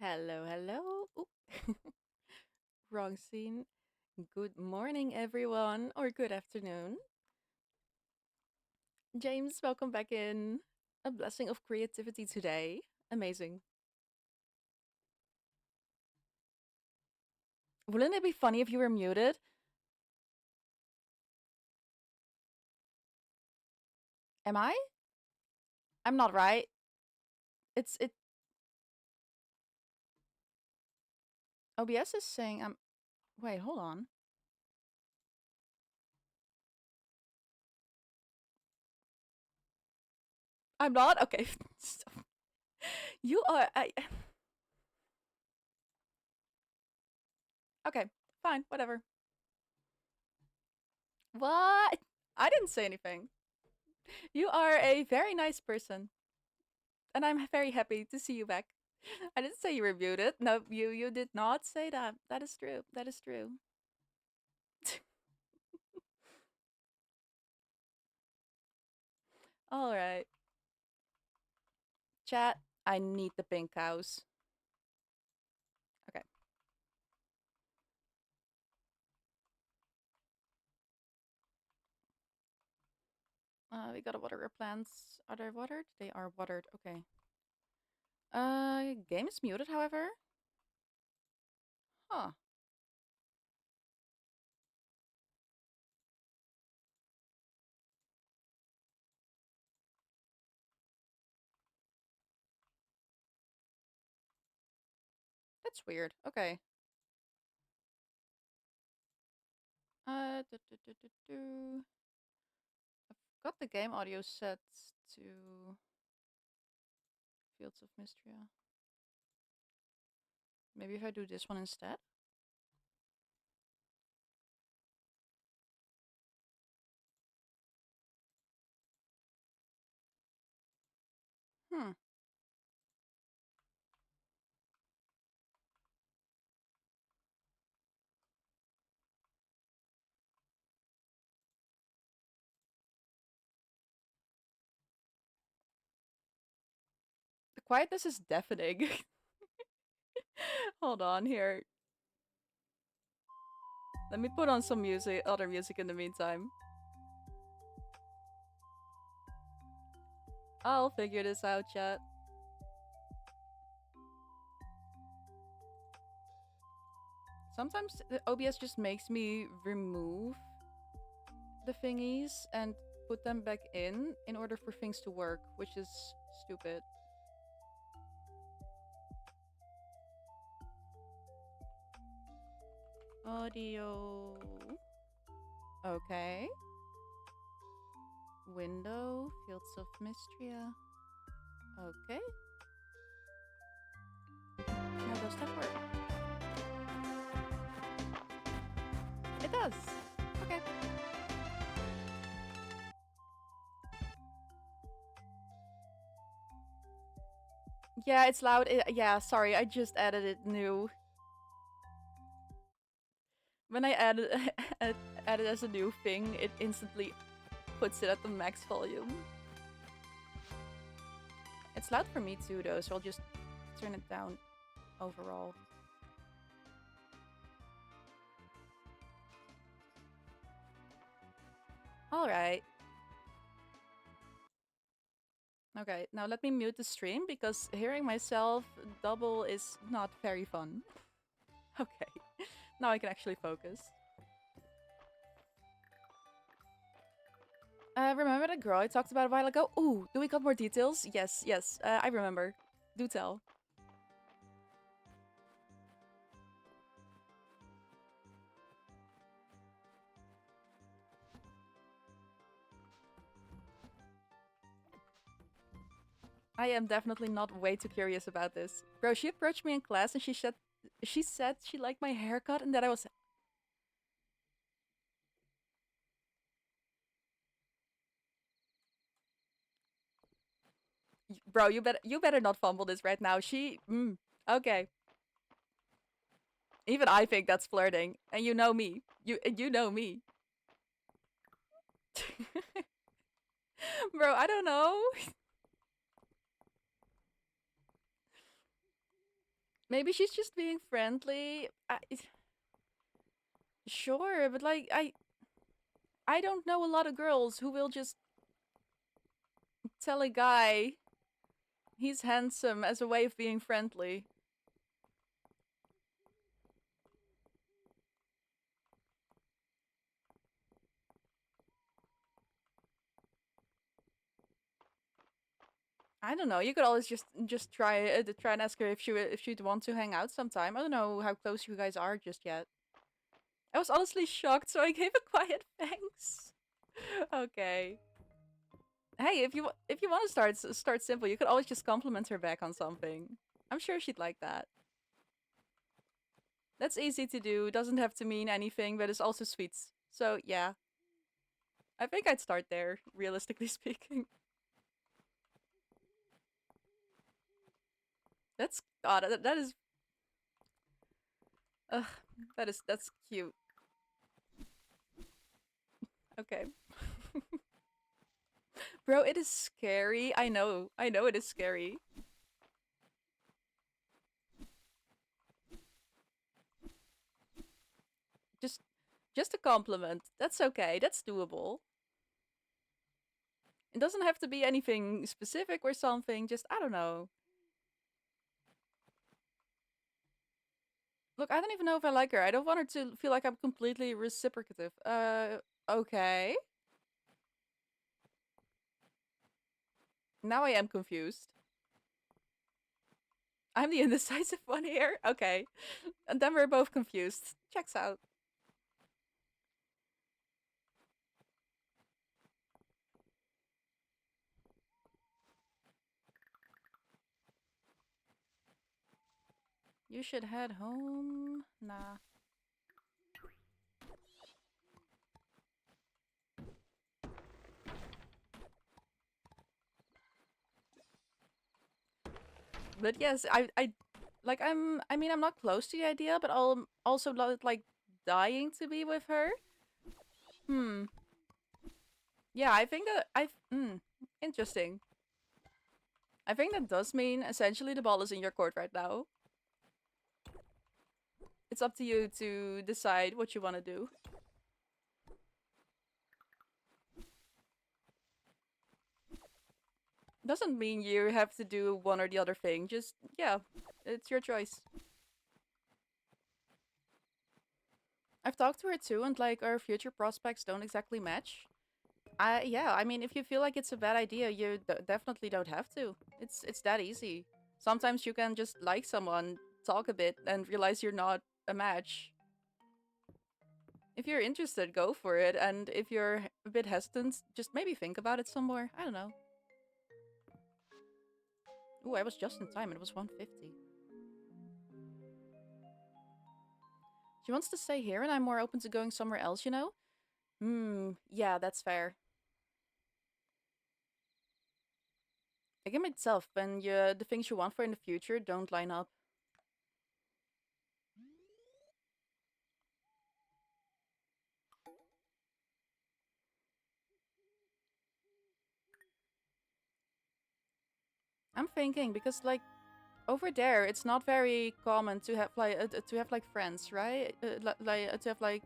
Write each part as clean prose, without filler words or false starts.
Hello, hello. Oop. Wrong scene. Good morning, everyone, or good afternoon. James, welcome back in. A blessing of creativity today. Amazing. Wouldn't it be funny if you were muted? Am I? I'm not right. It OBS is saying I'm wait, hold on. I'm not? Okay. You are Okay, fine, whatever. What? I didn't say anything. You are a very nice person, and I'm very happy to see you back. I didn't say you were muted. No, you did not say that. That is true. That is true. All right, chat. I need the pink cows. Okay. We gotta water our plants. Are they watered? They are watered. Okay. Game is muted. However. Huh. That's weird. Okay. Do. I've got the game audio set to Fields of Mystria. Maybe if I do this one instead. Hmm. The quietness is deafening. Hold on here. Let me put on some music, other music in the meantime. I'll figure this out, chat. Sometimes the OBS just makes me remove the thingies and put them back in order for things to work, which is stupid. Audio. Okay. Window, Fields of Mystria. Okay. Now does that work? It does. Okay. Yeah, it's loud. Yeah, sorry, I just added it new. When I added added as a new thing, it instantly puts it at the max volume. It's loud for me too, though, so I'll just turn it down overall. All right. Okay, now let me mute the stream because hearing myself double is not very fun. Okay, now I can actually focus. Remember the girl I talked about a while ago? Ooh, do we got more details? Yes, yes, I remember. Do tell. I am definitely not way too curious about this. Bro, she approached me in class and she said she liked my haircut and that I was bro, you better not fumble this right now. Okay. Even I think that's flirting. And you know me. You know me. Bro, I don't know. Maybe she's just being friendly. Sure, but like I don't know a lot of girls who will just tell a guy he's handsome as a way of being friendly. I don't know. You could always just try and ask her if she'd want to hang out sometime. I don't know how close you guys are just yet. I was honestly shocked, so I gave a quiet thanks. Okay. Hey, if you want to start simple, you could always just compliment her back on something. I'm sure she'd like that. That's easy to do. Doesn't have to mean anything, but it's also sweet. So yeah, I think I'd start there. Realistically speaking, that's God. That is. Ugh, that's cute. Okay, bro, it is scary. I know it is scary. Just just a compliment. That's okay. That's doable. It doesn't have to be anything specific or something. Just I don't know. Look, I don't even know if I like her. I don't want her to feel like I'm completely reciprocative. Okay. Now I am confused. I'm the indecisive one here. Okay. And then we're both confused. Checks out. You should head home. Nah. But yes, I mean, I'm not close to the idea, but I'm also not like dying to be with her. Hmm. Yeah, I think that interesting. I think that does mean essentially the ball is in your court right now. It's up to you to decide what you want to do. Doesn't mean you have to do one or the other thing. Just, yeah, it's your choice. I've talked to her too, and like our future prospects don't exactly match. Yeah, I mean, if you feel like it's a bad idea, you definitely don't have to. It's that easy. Sometimes you can just like someone, talk a bit, and realize you're not a match. If you're interested, go for it, and if you're a bit hesitant, just maybe think about it some more. I don't know. Ooh, I was just in time. It was 1:50. She wants to stay here, and I'm more open to going somewhere else, you know? Yeah, that's fair. The game itself, when the things you want for in the future don't line up. I'm thinking because like over there, it's not very common to have like friends, right? To have like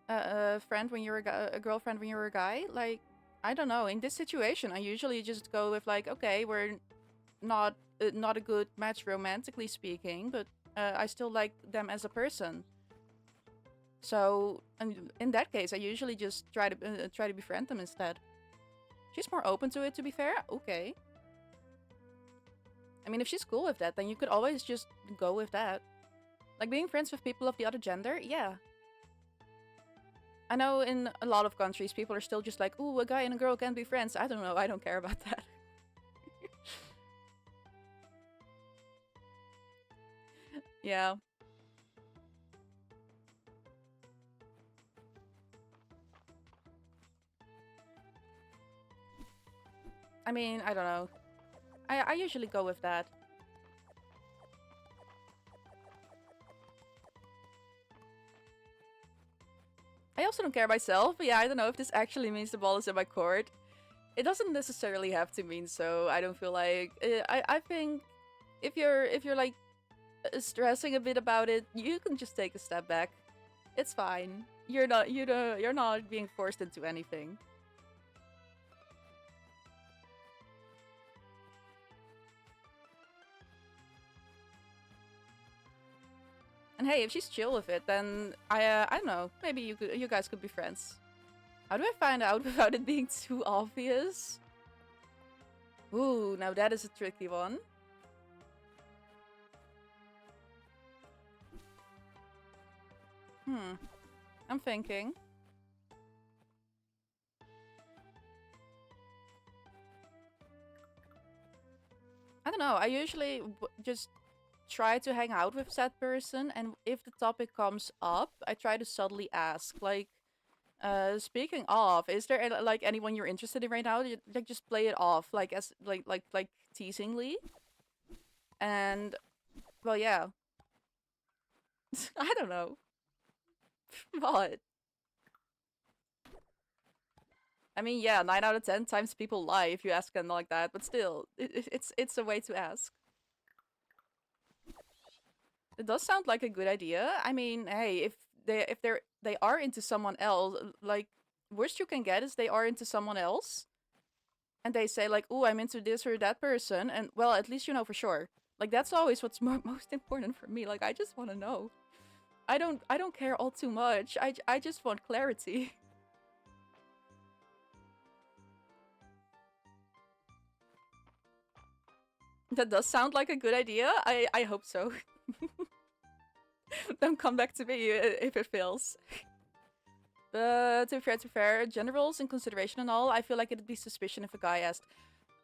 a friend when you're a girlfriend when you're a guy. Like I don't know. In this situation, I usually just go with like, okay, we're not a good match romantically speaking, but I still like them as a person. So, and in that case, I usually just try to befriend them instead. She's more open to it, to be fair. Okay. I mean, if she's cool with that, then you could always just go with that. Like being friends with people of the other gender, yeah. I know in a lot of countries, people are still just like, ooh, a guy and a girl can't be friends. I don't know. I don't care about that. Yeah. I mean, I don't know. I usually go with that. I also don't care myself, but yeah, I don't know if this actually means the ball is in my court. It doesn't necessarily have to mean so. I don't feel like I think if you're like stressing a bit about it, you can just take a step back. It's fine. You're not being forced into anything. And hey, if she's chill with it, then I don't know. Maybe you guys could be friends. How do I find out without it being too obvious? Ooh, now that is a tricky one. I'm thinking. I don't know. I usually just try to hang out with that person, and if the topic comes up, I try to subtly ask, like, speaking of, is there like anyone you're interested in right now? Like, just play it off, like as like teasingly, and well, yeah. I don't know. What? I mean, yeah, 9 out of 10 times people lie if you ask them like that, but still, it's a way to ask. It does sound like a good idea. I mean, hey, if they are into someone else, like worst you can get is they are into someone else, and they say like, "Oh, I'm into this or that person," and well, at least you know for sure. Like that's always what's most important for me. Like I just want to know. I don't care all too much. I just want clarity. That does sound like a good idea. I hope so. Don't come back to me if it fails. But to be fair, generals in consideration and all, I feel like it'd be suspicion if a guy asked.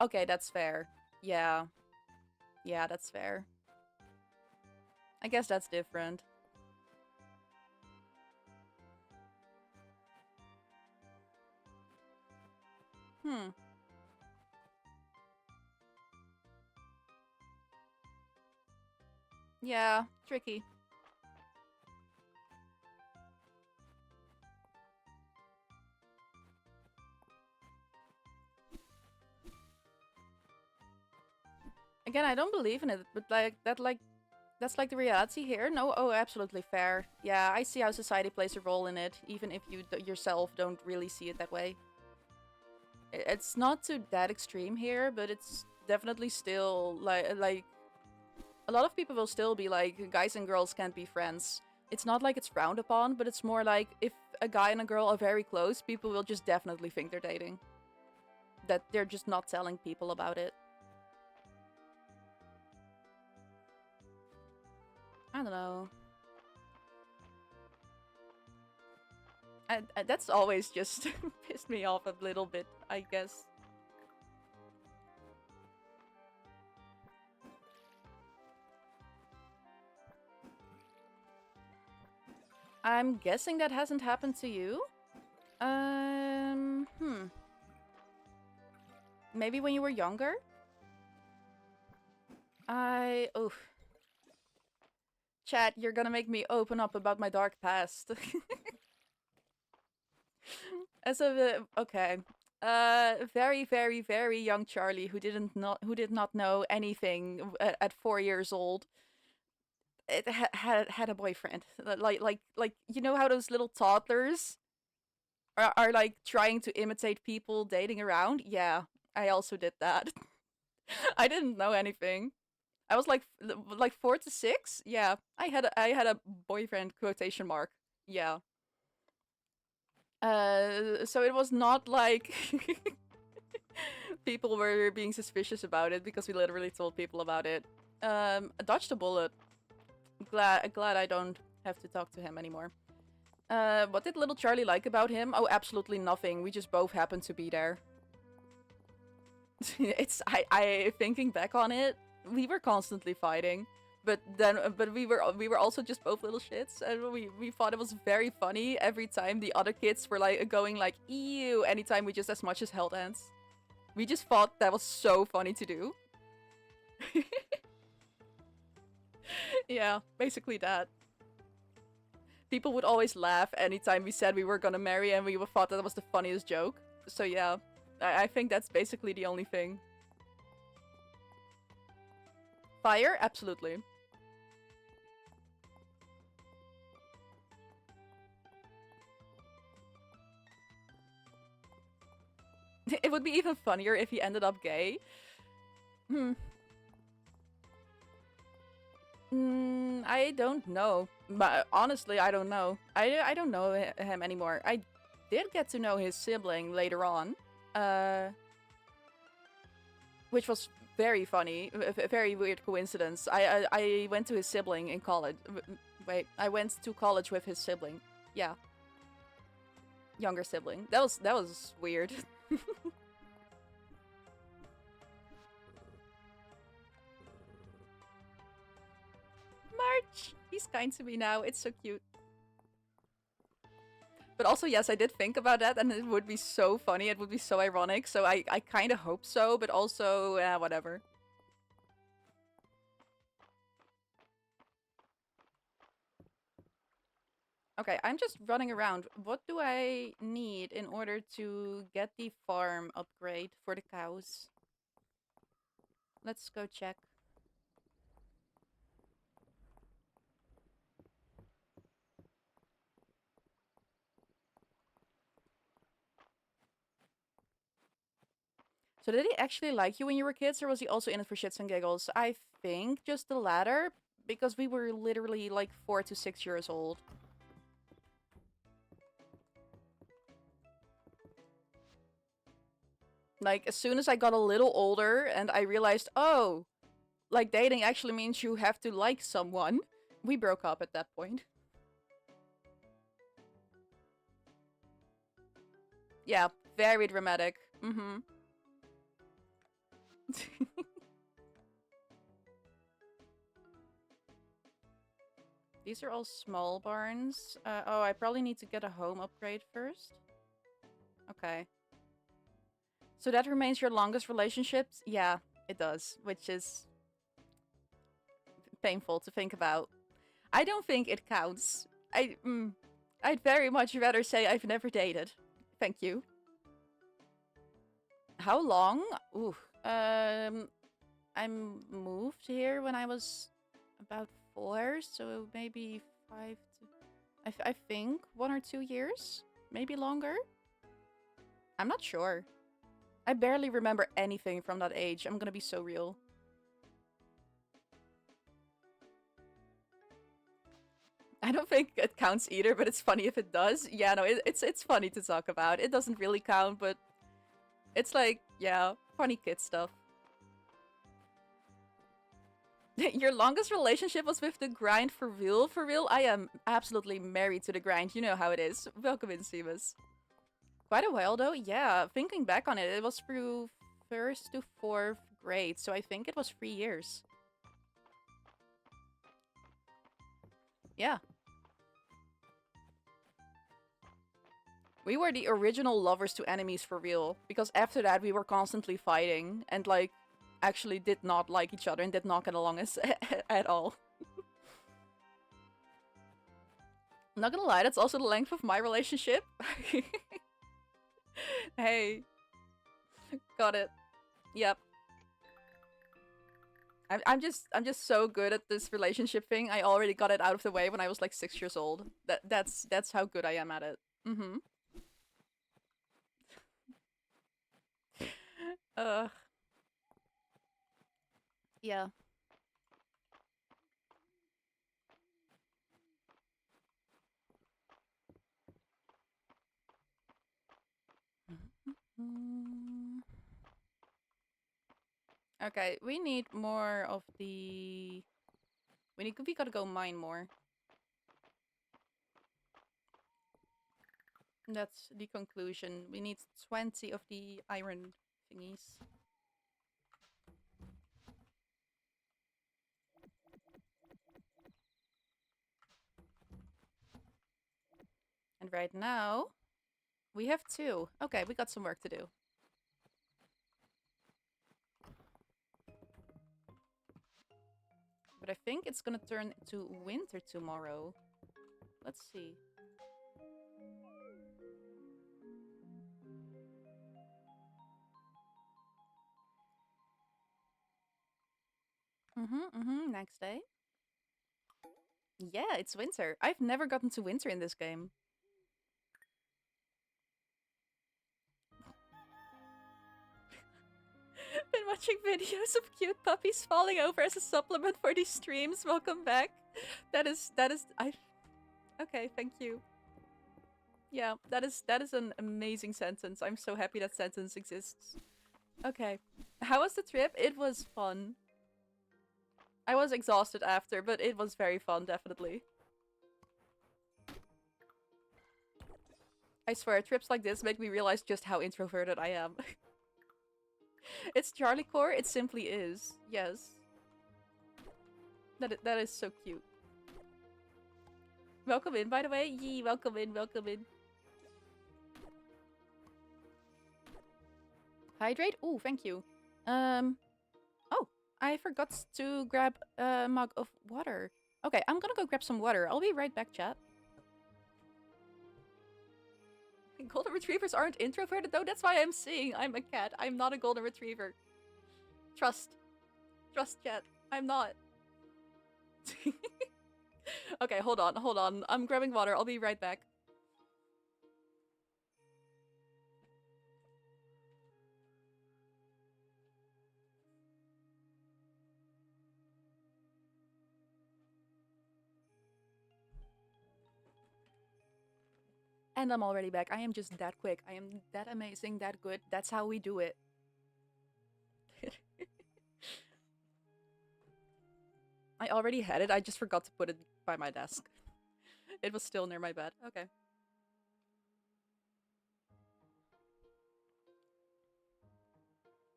Okay, that's fair. Yeah. Yeah, that's fair. I guess that's different. Hmm. Yeah, tricky. Again, I don't believe in it, but that's like the reality here. No, oh, absolutely fair. Yeah, I see how society plays a role in it, even if you yourself don't really see it that way. It's not to that extreme here, but it's definitely still like a lot of people will still be like guys and girls can't be friends. It's not like it's frowned upon, but it's more like if a guy and a girl are very close, people will just definitely think they're dating. That they're just not telling people about it. I don't know. That's always just pissed me off a little bit, I guess. I'm guessing that hasn't happened to you. Hmm. Maybe when you were younger? Oh. Chat, you're gonna make me open up about my dark past. As of okay, very, very, very young Charlie who did not know anything at 4 years old. It had a boyfriend. Like you know how those little toddlers are like trying to imitate people dating around. Yeah, I also did that. I didn't know anything. I was like 4 to 6. Yeah, I had a boyfriend quotation mark. Yeah. So it was not like people were being suspicious about it because we literally told people about it. I dodged a bullet. Glad I don't have to talk to him anymore. What did little Charlie like about him? Oh, absolutely nothing. We just both happened to be there. I thinking back on it, we were constantly fighting. But we were also just both little shits, and we thought it was very funny every time the other kids were like going like ew anytime we just as much as held hands. We just thought that was so funny to do. Yeah, basically that. People would always laugh anytime we said we were gonna marry, and we thought that was the funniest joke. So yeah, I think that's basically the only thing. Fire, absolutely. be even funnier if he ended up gay. Hmm. I don't know. But honestly, I don't know. I don't know him anymore. I did get to know his sibling later on. Which was very funny. A very weird coincidence. I went to his sibling in college. Wait, I went to college with his sibling. Yeah. Younger sibling. That was weird. March! He's kind to me now. It's so cute. But also, yes, I did think about that, and it would be so funny. It would be so ironic. So I kind of hope so, but also, whatever. Okay, I'm just running around. What do I need in order to get the farm upgrade for the cows? Let's go check. So did he actually like you when you were kids, or was he also in it for shits and giggles? I think just the latter, because we were literally like 4 to 6 years old. Like, as soon as I got a little older and I realized, oh, like dating actually means you have to like someone, we broke up at that point. Yeah, very dramatic. Mm-hmm. These are all small barns. Oh, I probably need to get a home upgrade first. Okay. So that remains your longest relationships? Yeah, it does, which is painful to think about. I don't think it counts. I'd very much rather say I've never dated. Thank you. How long? Ooh. I moved here when I was about 4, so maybe 5 to... I think 1 or 2 years? Maybe longer? I'm not sure. I barely remember anything from that age. I'm gonna be so real. I don't think it counts either, but it's funny if it does. Yeah, no, it's funny to talk about. It doesn't really count, but it's like, yeah, funny kid stuff. Your longest relationship was with the grind for real? For real? I am absolutely married to the grind. You know how it is. Welcome in, Seamus. Quite a while though. Yeah, thinking back on it, it was through 1st to 4th grade, so I think it was 3 years. Yeah. We were the original lovers to enemies for real, because after that we were constantly fighting and like actually did not like each other and did not get along as at all. I'm not gonna lie, that's also the length of my relationship. Hey, got it. Yep. I'm just so good at this relationship thing. I already got it out of the way when I was like 6 years old. That's how good I am at it. Mm-hmm. Uh, yeah. Mm. Okay, we need more of the. We gotta go mine more. That's the conclusion. We need 20 of the iron thingies. And right now, we have 2. Okay, we got some work to do. But I think it's gonna turn to winter tomorrow. Let's see. Next day. Yeah, it's winter. I've never gotten to winter in this game. watching videos of cute puppies falling over as a supplement for these streams. Welcome back. That is okay, thank you. Yeah, that is an amazing sentence. I'm so happy that sentence exists. Okay. How was the trip? It was fun. I was exhausted after, but it was very fun, definitely. I swear, trips like this make me realize just how introverted I am. It's Charlie Core, it simply is. Yes. That is so cute. Welcome in, by the way. Yee, welcome in, welcome in. Hydrate? Ooh, thank you. Oh, I forgot to grab a mug of water. Okay, I'm gonna go grab some water. I'll be right back, chat. Golden retrievers aren't introverted though. That's why I'm saying I'm a cat. I'm not a golden retriever. Trust. Trust, chat. I'm not. Okay, hold on, hold on. I'm grabbing water. I'll be right back. And I'm already back. I am just that quick. I am that amazing, that good. That's how we do it. I already had it. I just forgot to put it by my desk. It was still near my bed. Okay.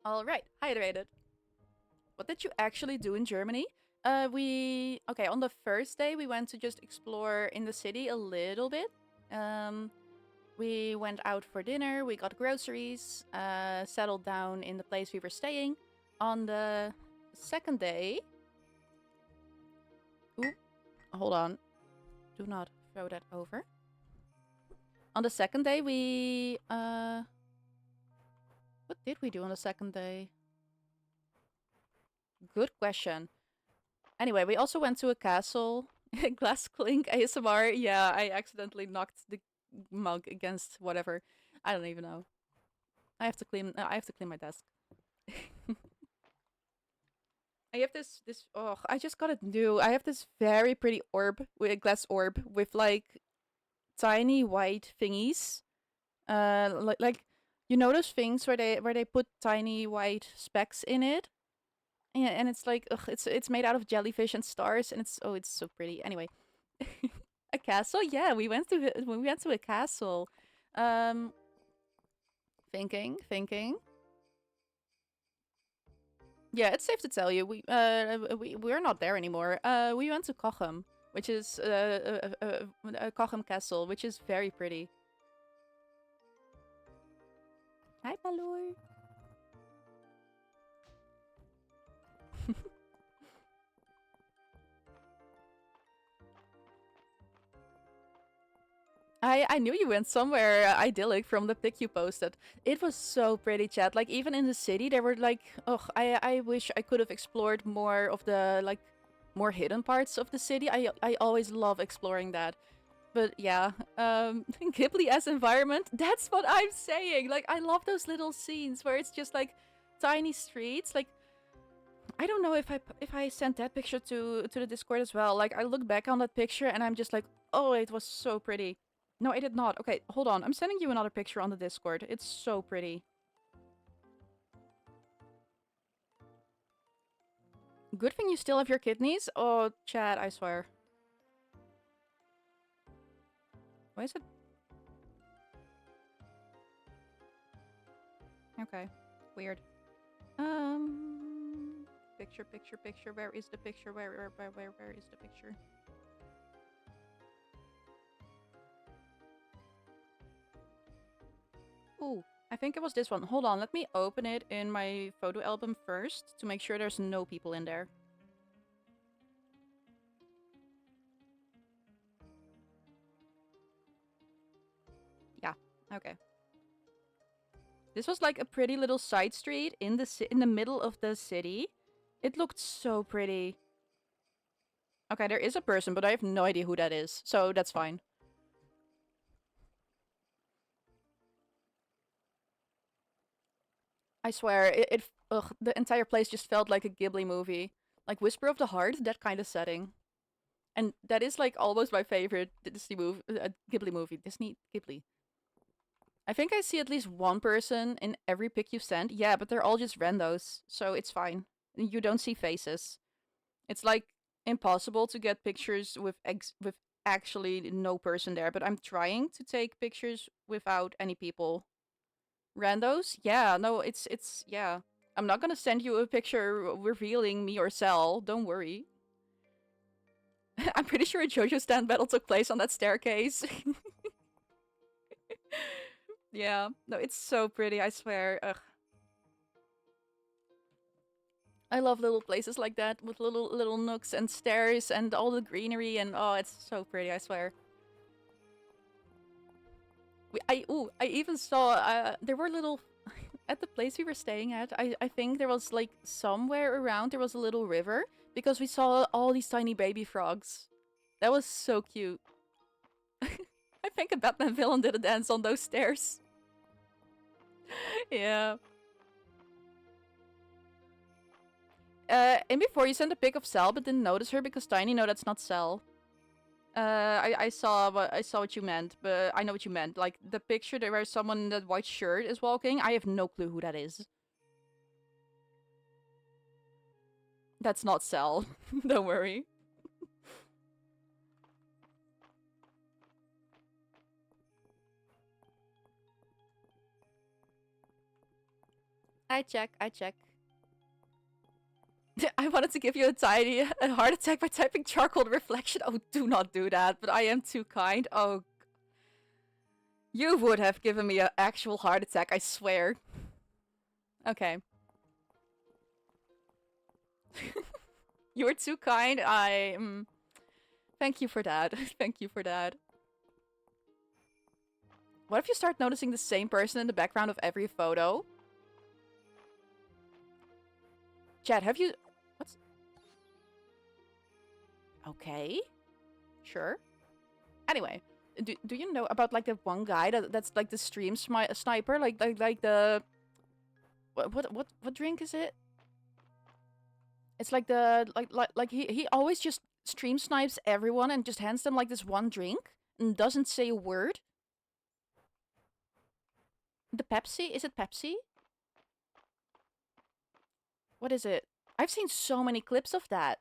All right. Hydrated. What did you actually do in Germany? Okay, on the first day we went to just explore in the city a little bit. We went out for dinner, we got groceries, settled down in the place we were staying. On the second day... Oop, hold on. Do not throw that over. On the second day we... What did we do on the second day? Good question. Anyway, we also went to a castle. Glass clink ASMR. Yeah, I accidentally knocked the mug against whatever. I don't even know. I have to clean my desk. I have this oh, I just got it new. I have this very pretty orb, with a glass orb with like tiny white thingies. Like you know those things where they put tiny white specks in it? Yeah, and it's like ugh, it's made out of jellyfish and stars, and it's so pretty. Anyway, a castle. Yeah, we went to a castle. Um, thinking. Yeah, it's safe to tell you we're not there anymore. We went to Cochem, which is Cochem Castle, which is very pretty. Hi, Balor. I knew you went somewhere idyllic from the pic you posted. It was so pretty, chat. Like even in the city, there were like, oh, I wish I could have explored more of the like more hidden parts of the city. I always love exploring that. But yeah, Ghibli as environment. That's what I'm saying. Like I love those little scenes where it's just like tiny streets. Like I don't know if I sent that picture to the Discord as well. Like I look back on that picture and I'm just like, oh, it was so pretty. No, I did not. Okay, hold on. I'm sending you another picture on the Discord. It's so pretty. Good thing you still have your kidneys. Oh, Chad, I swear. Why is it? Okay. Weird. Picture. Where is the picture? Where is the picture? Ooh, I think it was this one. Hold on, let me open it in my photo album first to make sure there's no people in there. Yeah, okay. This was like a pretty little side street in the middle of the city. It looked so pretty. Okay, there is a person, but I have no idea who that is, so that's fine. I swear, Ugh, the entire place just felt like a Ghibli movie. Like Whisper of the Heart, that kind of setting. And that is like almost my favorite Disney movie, Ghibli movie. Disney Ghibli. I think I see at least one person in every pic you send. Yeah, but they're all just randos, so it's fine. You don't see faces. It's like impossible to get pictures with with actually no person there. But I'm trying to take pictures without any people. Randos? Yeah, no, it's yeah. I'm not gonna send you a picture revealing me or Cell. Don't worry. I'm pretty sure a JoJo stand battle took place on that staircase. Yeah, no, it's so pretty, I swear. Ugh. I love little places like that with little nooks and stairs and all the greenery and oh, it's so pretty, I swear. I even saw there were little at the place we were staying at. I think there was like somewhere around there was a little river because we saw all these tiny baby frogs. That was so cute. I think a Batman villain did a dance on those stairs. Yeah. And before you sent a pic of Cell, but didn't notice her because Tiny. No, that's not Cell. I saw what you meant, but I know what you meant. Like the picture there where someone in that white shirt is walking. I have no clue who that is. That's not Cell. Don't worry. I check. I check. I wanted to give you a heart attack by typing charcoal reflection. Oh, do not do that. But I am too kind. Oh, you would have given me an actual heart attack. I swear. Okay. You were too kind. Thank you for that. Thank you for that. What if you start noticing the same person in the background of every photo? Chad, have you... What's... Okay. Sure. Anyway, do you know about like the one guy that's like the stream sniper? Like the... What drink is it? It's like the... Like he always just stream snipes everyone and just hands them like this one drink and doesn't say a word. The Pepsi? Is it Pepsi? What is it? I've seen so many clips of that.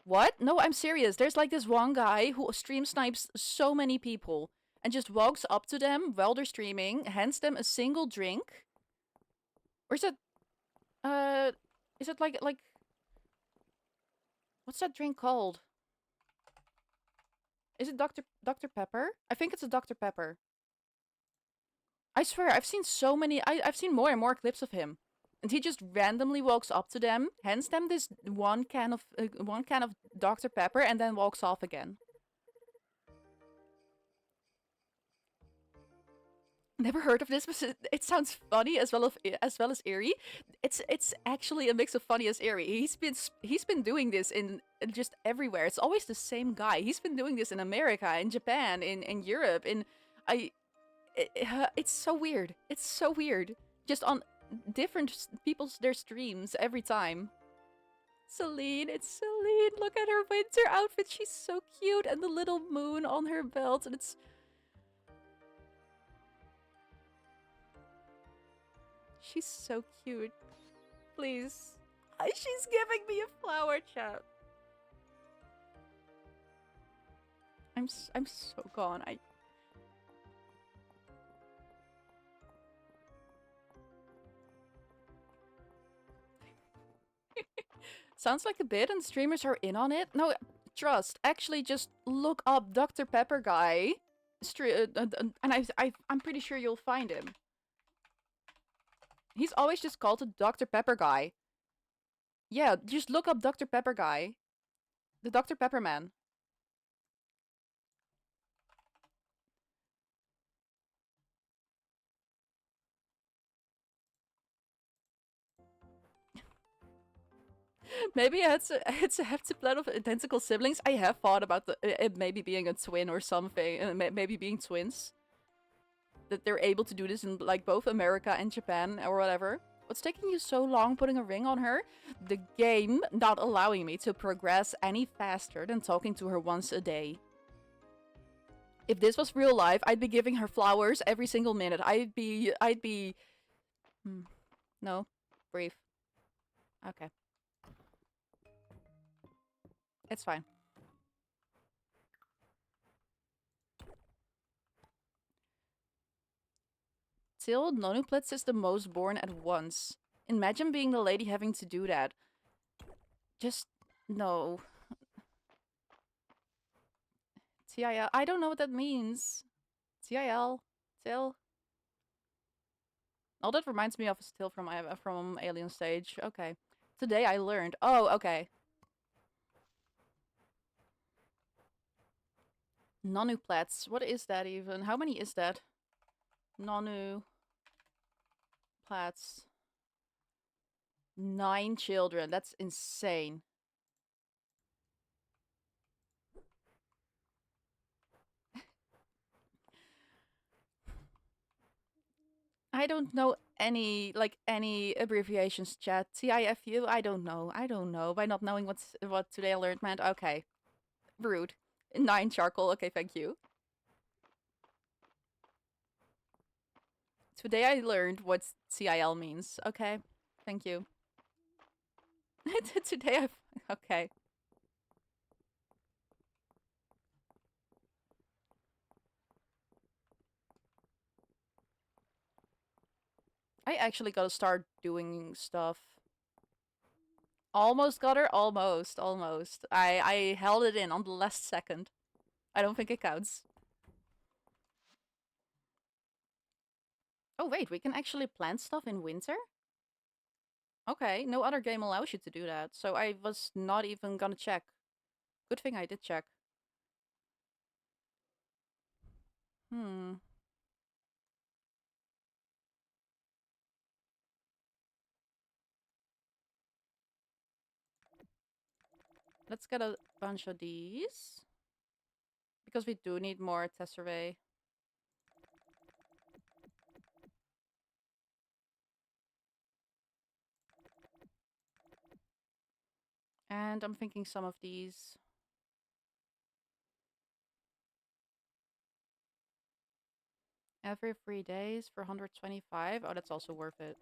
What? No, I'm serious. There's like this one guy who stream snipes so many people and just walks up to them while they're streaming, hands them a single drink. Or uh is it like what's that drink called? Is it Dr. Pepper? I think it's a Dr. Pepper. I swear, I've seen so many I've seen more and more clips of him. And he just randomly walks up to them, hands them this one can of Dr. Pepper, and then walks off again. Never heard of this, but it sounds funny as well as eerie. It's actually a mix of funny as eerie. He's been doing this in just everywhere. It's always the same guy. He's been doing this in America, in Japan, in Europe. I, it's so weird. It's so weird. Just on different people's their streams every time. Celine, it's Celine. Look at her winter outfit. She's so cute, and the little moon on her belt, and it's. She's so cute. Please. She's giving me a flower, chat. I'm so gone. Sounds like a bit and streamers are in on it. No, trust. Actually, just look up Dr. Pepper guy. And I'm pretty sure you'll find him. He's always just called the Dr. Pepper guy. Yeah, just look up Dr. Pepper guy. The Dr. Pepper man. Maybe it's a heptaplet of identical siblings. I have thought about it maybe being a twin or something. Maybe being twins. That they're able to do this in like both America and Japan or whatever. What's taking you so long putting a ring on her? The game not allowing me to progress any faster than talking to her once a day. If this was real life, I'd be giving her flowers every single minute. I'd be... No. Breathe. Okay. It's fine. Till Nonuplets is the most born at once. Imagine being the lady having to do that. Just... no. TIL. I don't know what that means. TIL. Till. Oh, that reminds me of a still from Alien Stage. Okay. Today I learned. Oh, okay. Nonuplats. What is that even? How many is that? Nonuplats. 9 children. That's insane. I don't know any abbreviations, chat. TIFU? I don't know. I don't know. By not knowing what today I learned meant. Okay. Rude. 9 charcoal. Okay, thank you. Today I learned what CIL means. Okay. Thank you. Today I've... Okay. I actually gotta start doing stuff. Almost got her? Almost. Almost. I held it in on the last second. I don't think it counts. Oh wait, we can actually plant stuff in winter? Okay, no other game allows you to do that, so I was not even gonna check. Good thing I did check. Hmm. Let's get a bunch of these. Because we do need more Tesservae. And I'm thinking some of these. Every 3 days for 125. Oh, that's also worth it.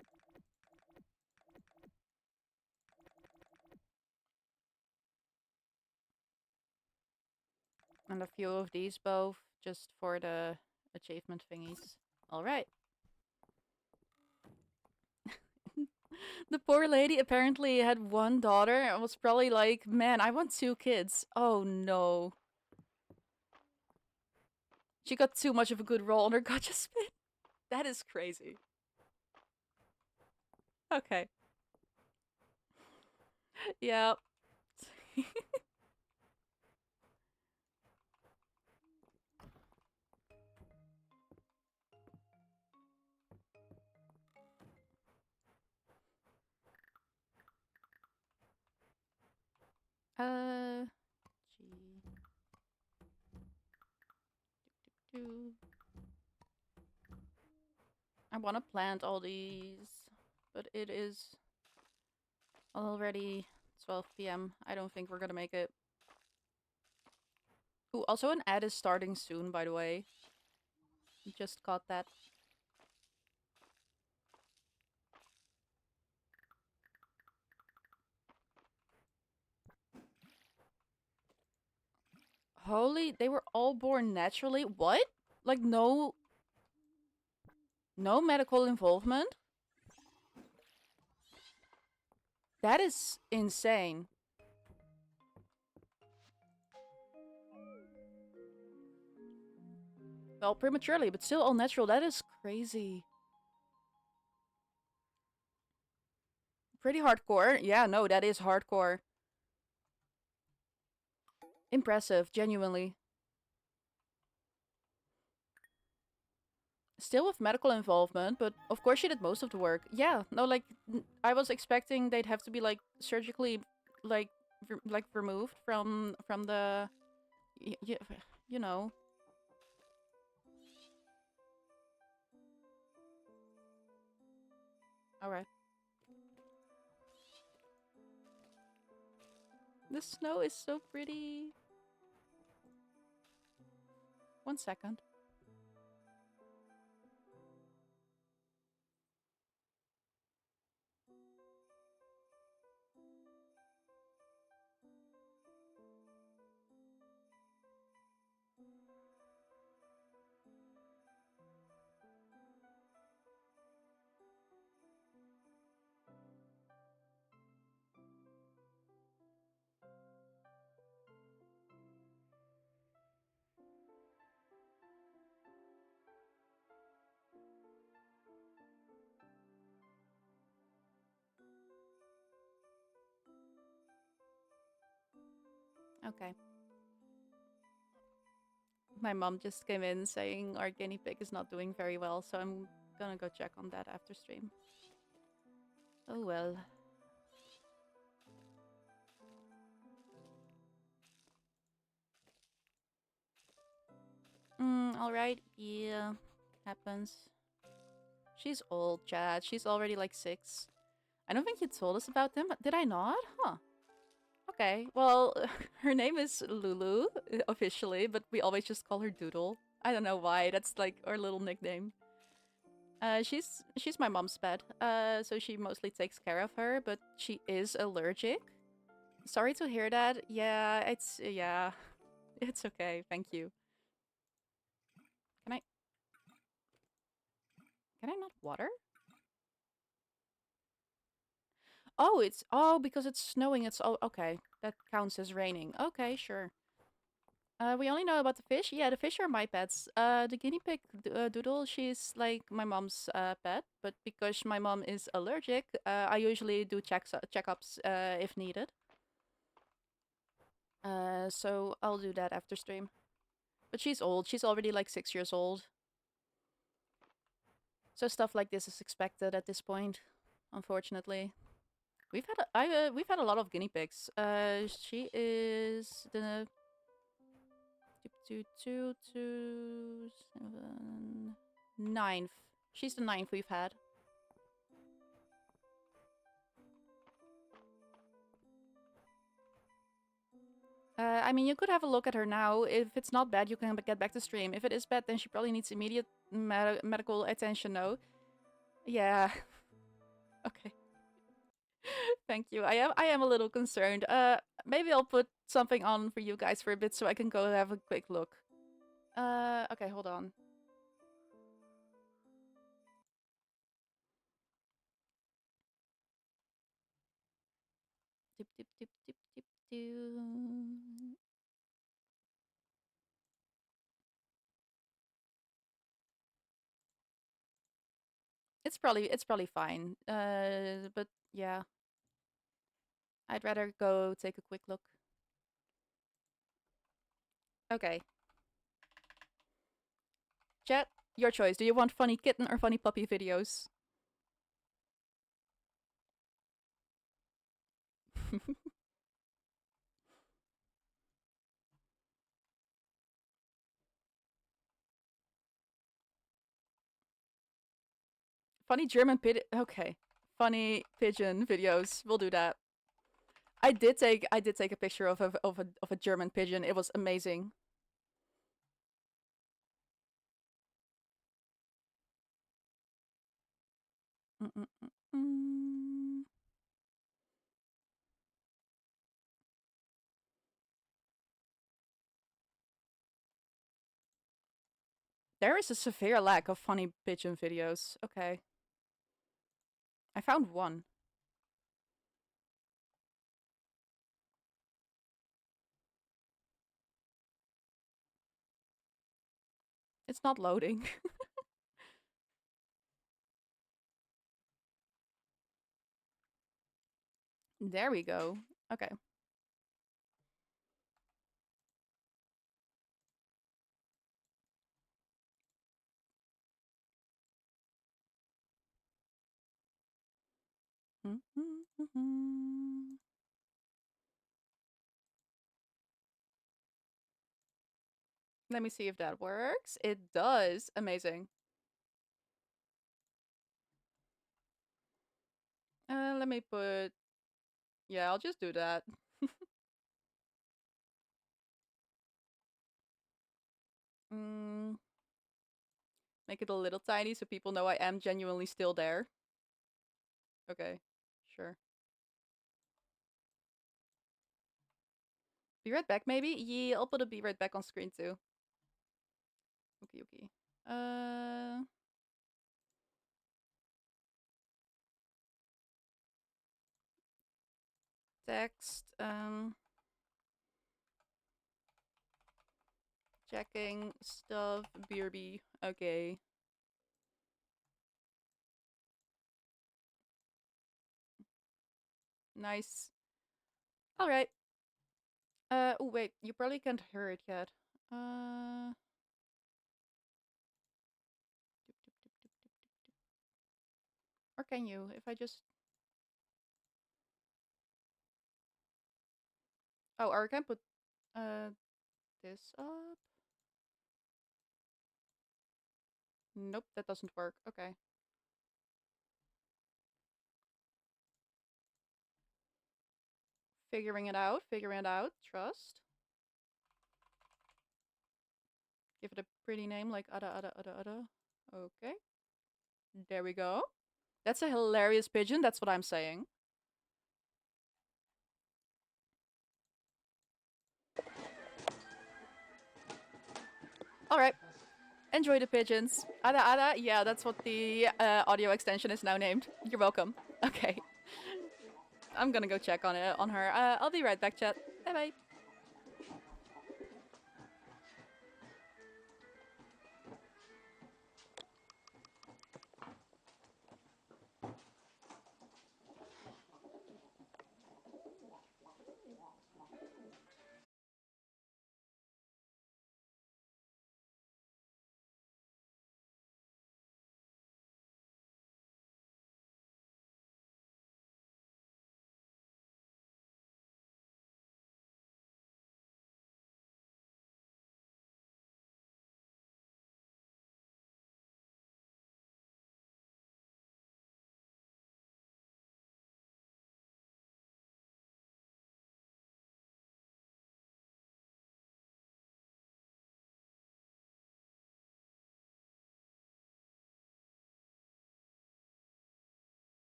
And a few of these both, just for the achievement thingies. Alright. The poor lady apparently had 1 daughter and was probably like, man, I want 2 kids. Oh no. She got too much of a good roll on her gotcha spin. That is crazy. Okay. Yeah. G. Do. I want to plant all these, but it is already 12 p.m. I don't think we're gonna make it. Ooh, also an ad is starting soon, by the way. Just caught that. Holy, they were all born naturally? What? Like no medical involvement? That is insane. Well, prematurely, but still all natural. That is crazy. Pretty hardcore. Yeah, no, that is hardcore. Impressive, genuinely. Still with medical involvement, but of course she did most of the work. Yeah, no, like, I was expecting they'd have to be, like, surgically, like, removed from the... you know. Alright. The snow is so pretty. 1 second. Okay. My mom just came in saying our guinea pig is not doing very well, so I'm gonna go check on that after stream. Oh well. Alright. Yeah. Happens. She's old, Chad. She's already like 6. I don't think you told us about them. Did I not? Huh. Okay. Well, her name is Lulu, officially, but we always just call her Doodle. I don't know why. That's like our little nickname. She's my mom's pet. So she mostly takes care of her, but she is allergic. Sorry to hear that. Yeah, it's okay. Thank you. Can I can I not water? Oh, because it's snowing. It's oh okay. That counts as raining. Okay, sure. We only know about the fish. Yeah, the fish are my pets. The guinea pig, Doodle, she's like my mom's pet, but because my mom is allergic, I usually do checkups if needed. So I'll do that after stream. But she's old. She's already like 6 years old. So stuff like this is expected at this point, unfortunately. We've had a lot of guinea pigs. She is the 7 ninth. She's the ninth we've had. I mean, you could have a look at her now. If it's not bad, you can get back to stream. If it is bad, then she probably needs immediate medical attention. No. Yeah. Okay. Thank you. I am a little concerned. Maybe I'll put something on for you guys for a bit so I can go have a quick look. Okay, hold on. Dip, dip, dip, dip, dip, doo. It's probably fine. But yeah, I'd rather go take a quick look. Okay, chat, your choice. Do you want funny kitten or funny puppy videos? Funny German pigeon. Okay, funny pigeon videos. We'll do that. I did take a picture of a German pigeon. It was amazing. Mm -mm -mm -mm. There is a severe lack of funny pigeon videos. Okay, I found one. It's not loading. There we go. Okay. Let me see if that works. It does. Amazing. Let me put. Yeah, I'll just do that. Make it a little tiny so people know I am genuinely still there. Okay, sure. Be right back, maybe? Yeah, I'll put a be right back on screen too. Okay, okay. Text, checking stuff, BRB. Okay. Nice. Alright. Oh wait, you probably can't hear it yet. Uh... Or can you? If I just... Oh, or I can put this up. Nope, that doesn't work. Okay. Figuring it out, figuring it out. Trust. Give it a pretty name like Ada, Ada, Ada, Ada. Okay. There we go. That's a hilarious pigeon, that's what I'm saying. Alright. Enjoy the pigeons. Ada, Ada. Yeah, that's what the audio extension is now named. You're welcome. Okay. I'm gonna go check on it on her. I'll be right back, chat. Bye bye.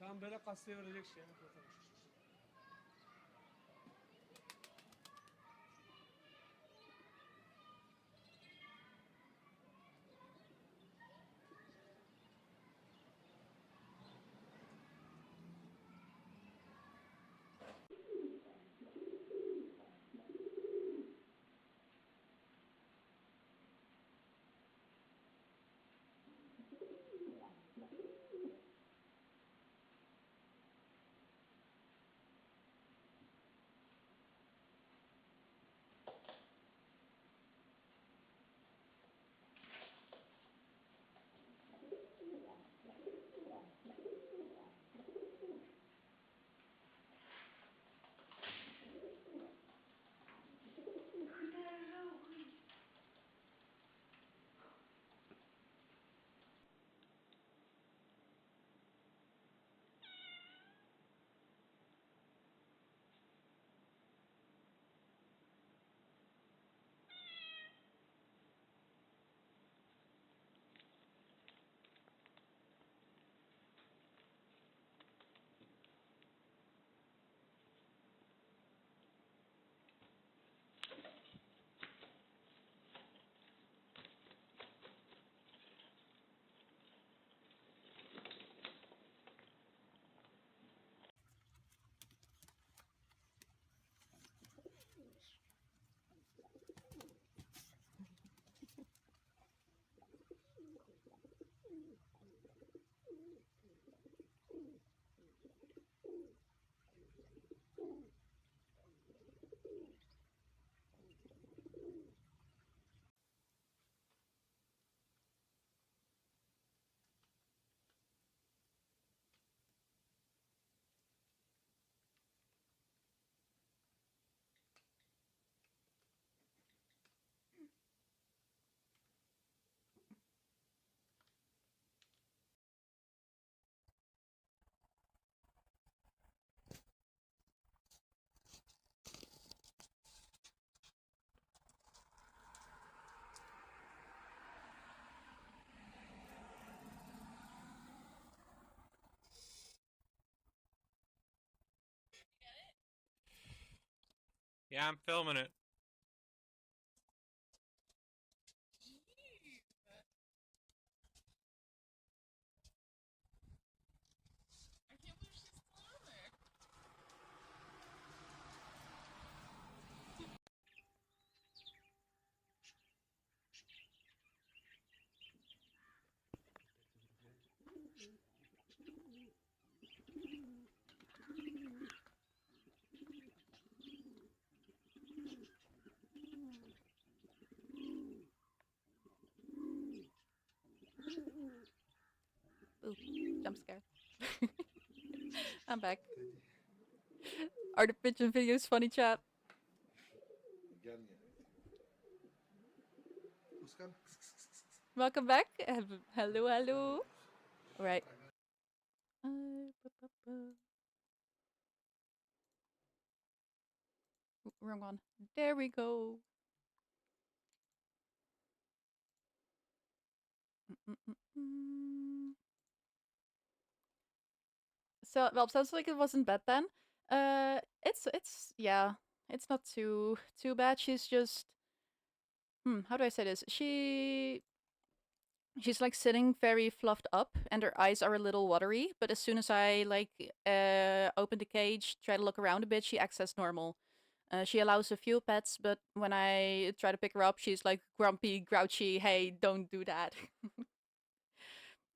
Tamam böyle kastaya verecek şey. Fotoğraf. Yeah, I'm filming it. Ooh, jump scare. I'm back. Are the pigeon videos funny, chat? Welcome back. Hello, hello. All right. Wrong one. There we go. Mm-mm-mm-mm. So, well, sounds like it wasn't bad then. It's yeah, it's not too bad. She's just how do I say this? She's like sitting very fluffed up, and her eyes are a little watery. But as soon as I like open the cage, try to look around a bit, she acts as normal. She allows a few pets, but when I try to pick her up, she's like grumpy, grouchy. Hey, don't do that.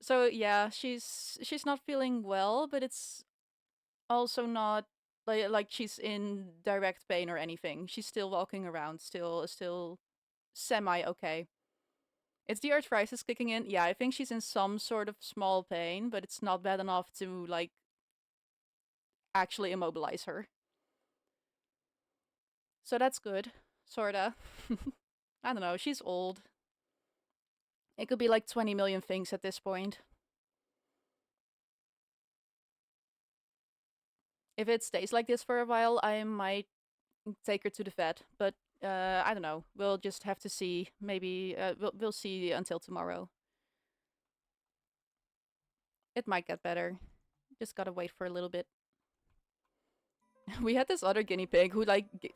So yeah, she's not feeling well, but it's also not like she's in direct pain or anything. She's still walking around, still semi okay. It's the arthritis kicking in. Yeah, I think she's in some sort of small pain, but it's not bad enough to like actually immobilize her. So that's good, sorta. I don't know. She's old. It could be like 20 million things at this point. If it stays like this for a while, I might take her to the vet, but I don't know. We'll just have to see. Maybe we'll see until tomorrow. It might get better. Just gotta wait for a little bit. We had this other guinea pig who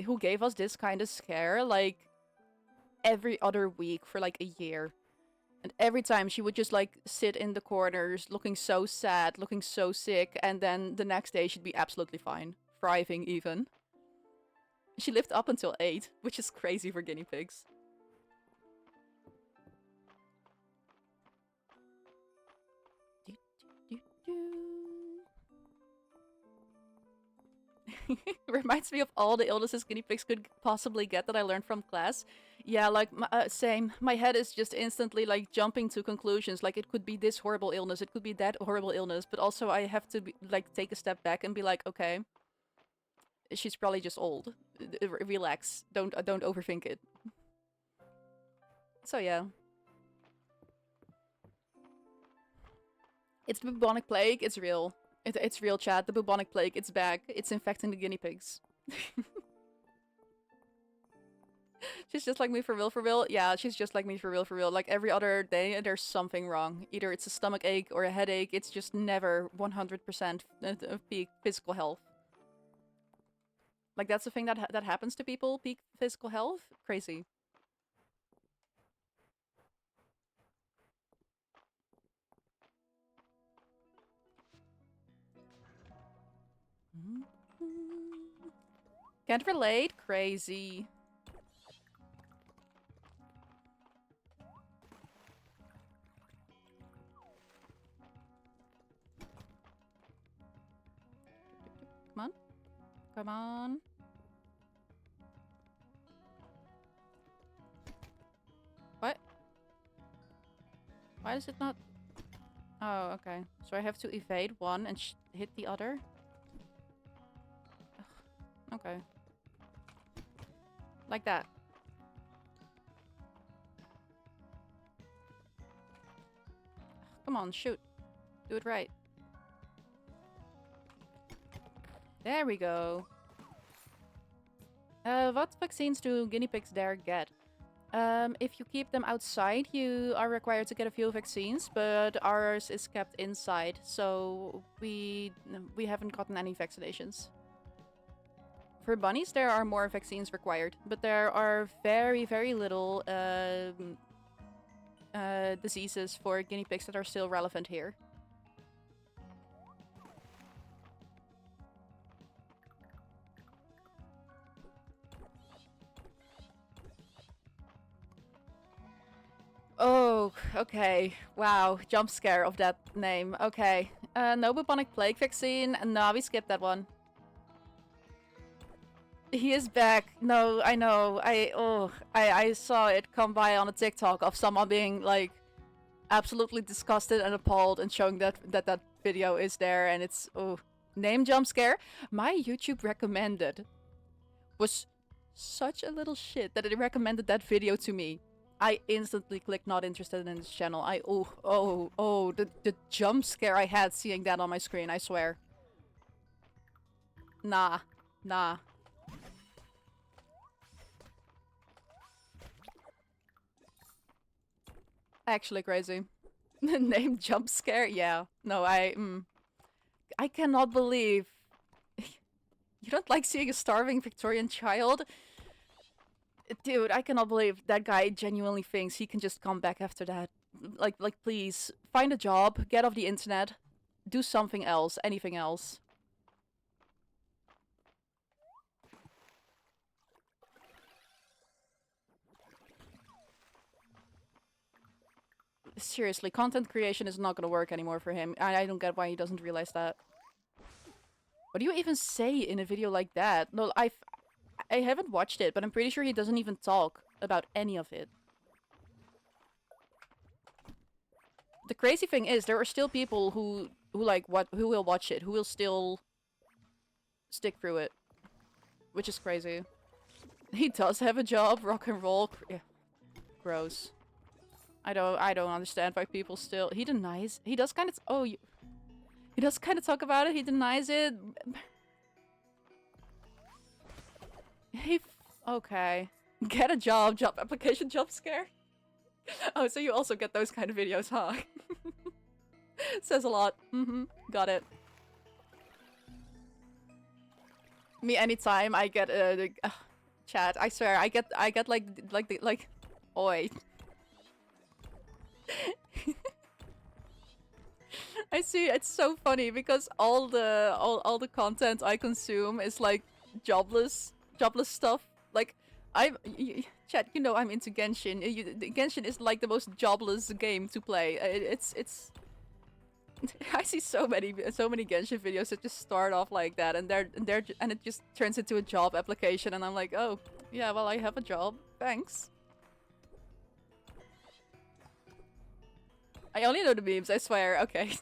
who gave us this kind of scare like every other week for like a year. And every time she would just like sit in the corners looking so sad, looking so sick, and then the next day she'd be absolutely fine. Thriving even. She lived up until 8, which is crazy for guinea pigs. Reminds me of all the illnesses guinea pigs could possibly get that I learned from class. Yeah, like, same. My head is just instantly, like, jumping to conclusions. Like, it could be this horrible illness, it could be that horrible illness, but also I have to, like, take a step back and be like, okay, she's probably just old. Relax. Don't overthink it. So, yeah. It's the bubonic plague, it's real. It's real, chat. The bubonic plague, it's back. It's infecting the guinea pigs. She's just like me for real, for real. Yeah, she's just like me for real, for real. Like every other day, there's something wrong. Either it's a stomach ache or a headache. It's just never 100% of peak physical health. Like that's the thing that happens to people. Peak physical health, crazy. Can't relate? Crazy. Come on. Come on. What? Why is it not? Oh, okay. So I have to evade one and hit the other? Ugh. Okay. Like that. Come on, shoot. Do it right. There we go. What vaccines do guinea pigs dare get? If you keep them outside, you are required to get a few vaccines, but ours is kept inside, so we haven't gotten any vaccinations. For bunnies, there are more vaccines required, but there are very, very little diseases for guinea pigs that are still relevant here. Oh, okay. Wow, jump scare of that name. Okay. No bubonic plague vaccine. No, we skipped that one. He is back. No, I know. I saw it come by on a TikTok of someone being like absolutely disgusted and appalled and showing that video is there, and it's name jump scare. My YouTube recommended was such a little shit that it recommended that video to me. I instantly clicked not interested in this channel. The jump scare I had seeing that on my screen, I swear. Nah. Actually crazy. Name jump scare? Yeah. No, I cannot believe you don't like seeing a starving Victorian child? Dude, I cannot believe that guy genuinely thinks he can just come back after that. Like please, find a job, get off the internet, do something else, anything else. Seriously, content creation is not gonna work anymore for him. I don't get why he doesn't realize that. What do you even say in a video like that? No, I haven't watched it, but I'm pretty sure he doesn't even talk about any of it. The crazy thing is, there are still people who will watch it, who will still stick through it, which is crazy. He does have a job, rock and roll. Yeah. Gross. I don't understand why people still. He denies. He does kind of. He does kind of talk about it. He denies it. Okay. Get a job application jump scare. Oh, so you also get those kind of videos, huh? Says a lot. Got it. Me anytime I get chat, I swear I get like oi. I see it's so funny because all the content I consume is like jobless stuff. Like chat, you know I'm into Genshin. Genshin is like the most jobless game to play. It's I see so many Genshin videos that just start off like that, and and it just turns into a job application, and I'm like, oh yeah, well I have a job, thanks. I only know the memes, I swear. Okay.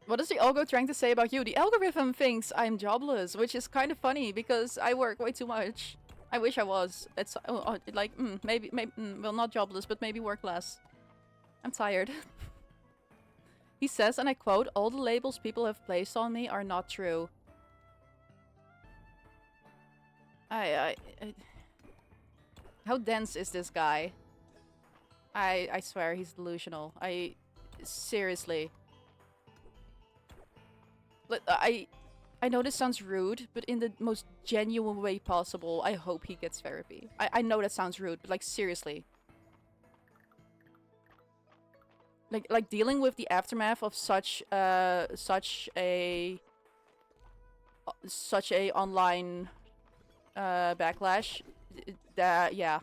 What is the algo trying to say about you? The algorithm thinks I'm jobless, which is kind of funny because I work way too much. I wish I was. It's like maybe well, not jobless, but maybe work less. I'm tired. He says, and I quote, "All the labels people have placed on me are not true." I how dense is this guy? I swear he's delusional. Seriously. I know this sounds rude, but in the most genuine way possible, I hope he gets therapy. I know that sounds rude, but like seriously. Like dealing with the aftermath of such a online backlash, that yeah,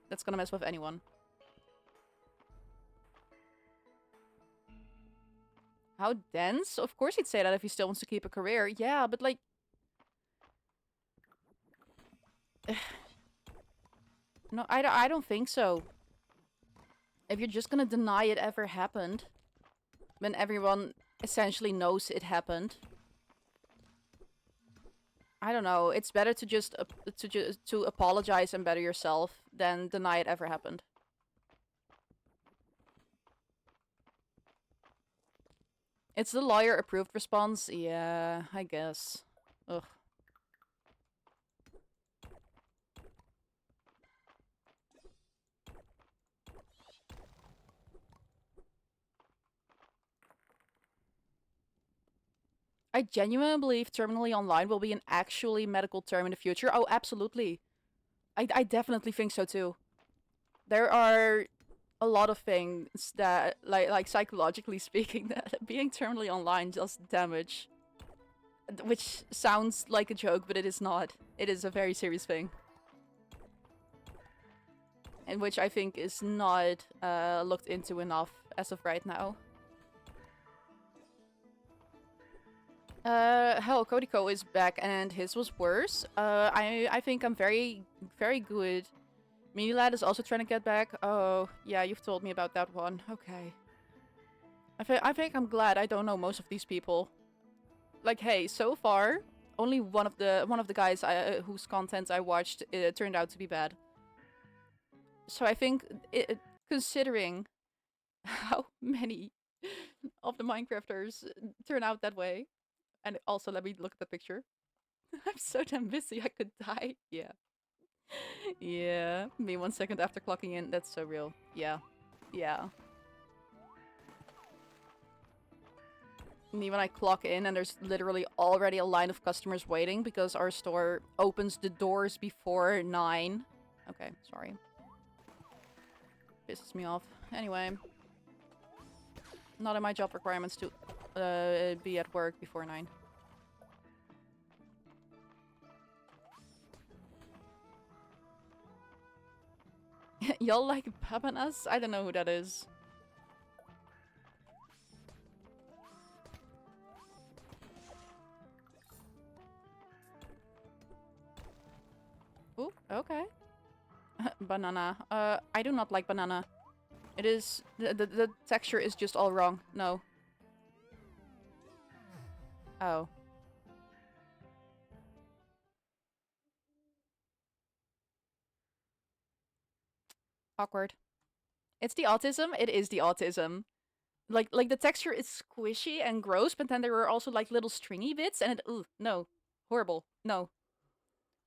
that's gonna mess with anyone. How dense? Of course he'd say that if he still wants to keep a career. Yeah, but like... No, I don't think so. If you're just gonna deny it ever happened, when everyone essentially knows it happened, I don't know. It's better to just to apologize and better yourself than deny it ever happened. It's the lawyer-approved response? Yeah, I guess. Ugh. I genuinely believe terminally online will be an actually medical term in the future. Oh, absolutely. I definitely think so too. There are a lot of things that, like psychologically speaking, that being terminally online does damage. Which sounds like a joke, but it is not. It is a very serious thing. And which I think is not looked into enough as of right now. Hell, Kodiko is back and his was worse. I think I'm very good. Minilad is also trying to get back. Oh, yeah, you've told me about that one. Okay. I think I'm glad I don't know most of these people. Like, hey, so far, only one of the guys whose content I watched turned out to be bad. So I think, considering how many of the Minecrafters turn out that way, and also let me look at the picture. I'm so damn busy, I could die. Yeah. Yeah. Me 1 second after clocking in. That's so real. Yeah. Yeah. Me when I clock in and there's literally already a line of customers waiting because our store opens the doors before 9. Okay, sorry. Pisses me off. Anyway. Not in my job requirements to be at work before 9. Y'all like Papanas? I don't know who that is. Ooh, okay. Banana. I do not like banana. It is... The texture is just all wrong. No. Oh. Awkward. It's the autism? It is the autism. Like the texture is squishy and gross, but then there are also like little stringy bits and it... Ugh, no. Horrible. No.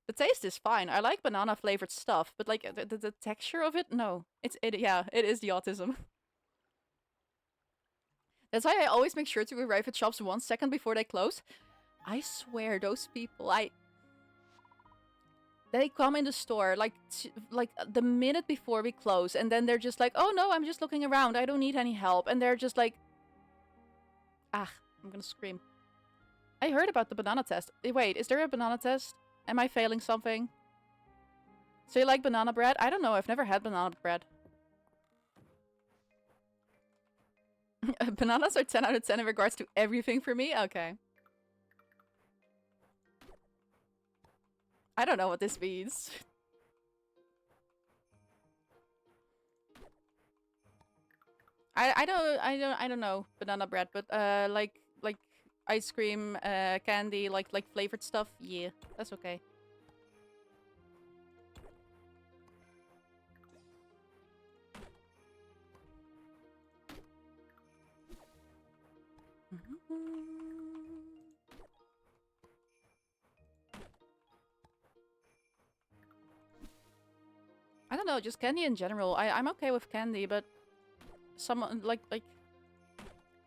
The taste is fine. I like banana flavored stuff, but like the texture of it, no. It is the autism. That's why I always make sure to arrive at shops 1 second before they close. I swear, those people, they come in the store like the minute before we close, and then they're just like, "Oh no, I'm just looking around. I don't need any help." And they're just like, "Ah, I'm gonna scream." I heard about the banana test. Wait, is there a banana test? Am I failing something? So you like banana bread? I don't know. I've never had banana bread. Bananas are 10 out of 10 in regards to everything for me? Okay. I don't know what this means. I don't know banana bread, but like ice cream, candy, like flavored stuff. Yeah, that's okay. I don't know, just candy in general. I'm okay with candy, but some like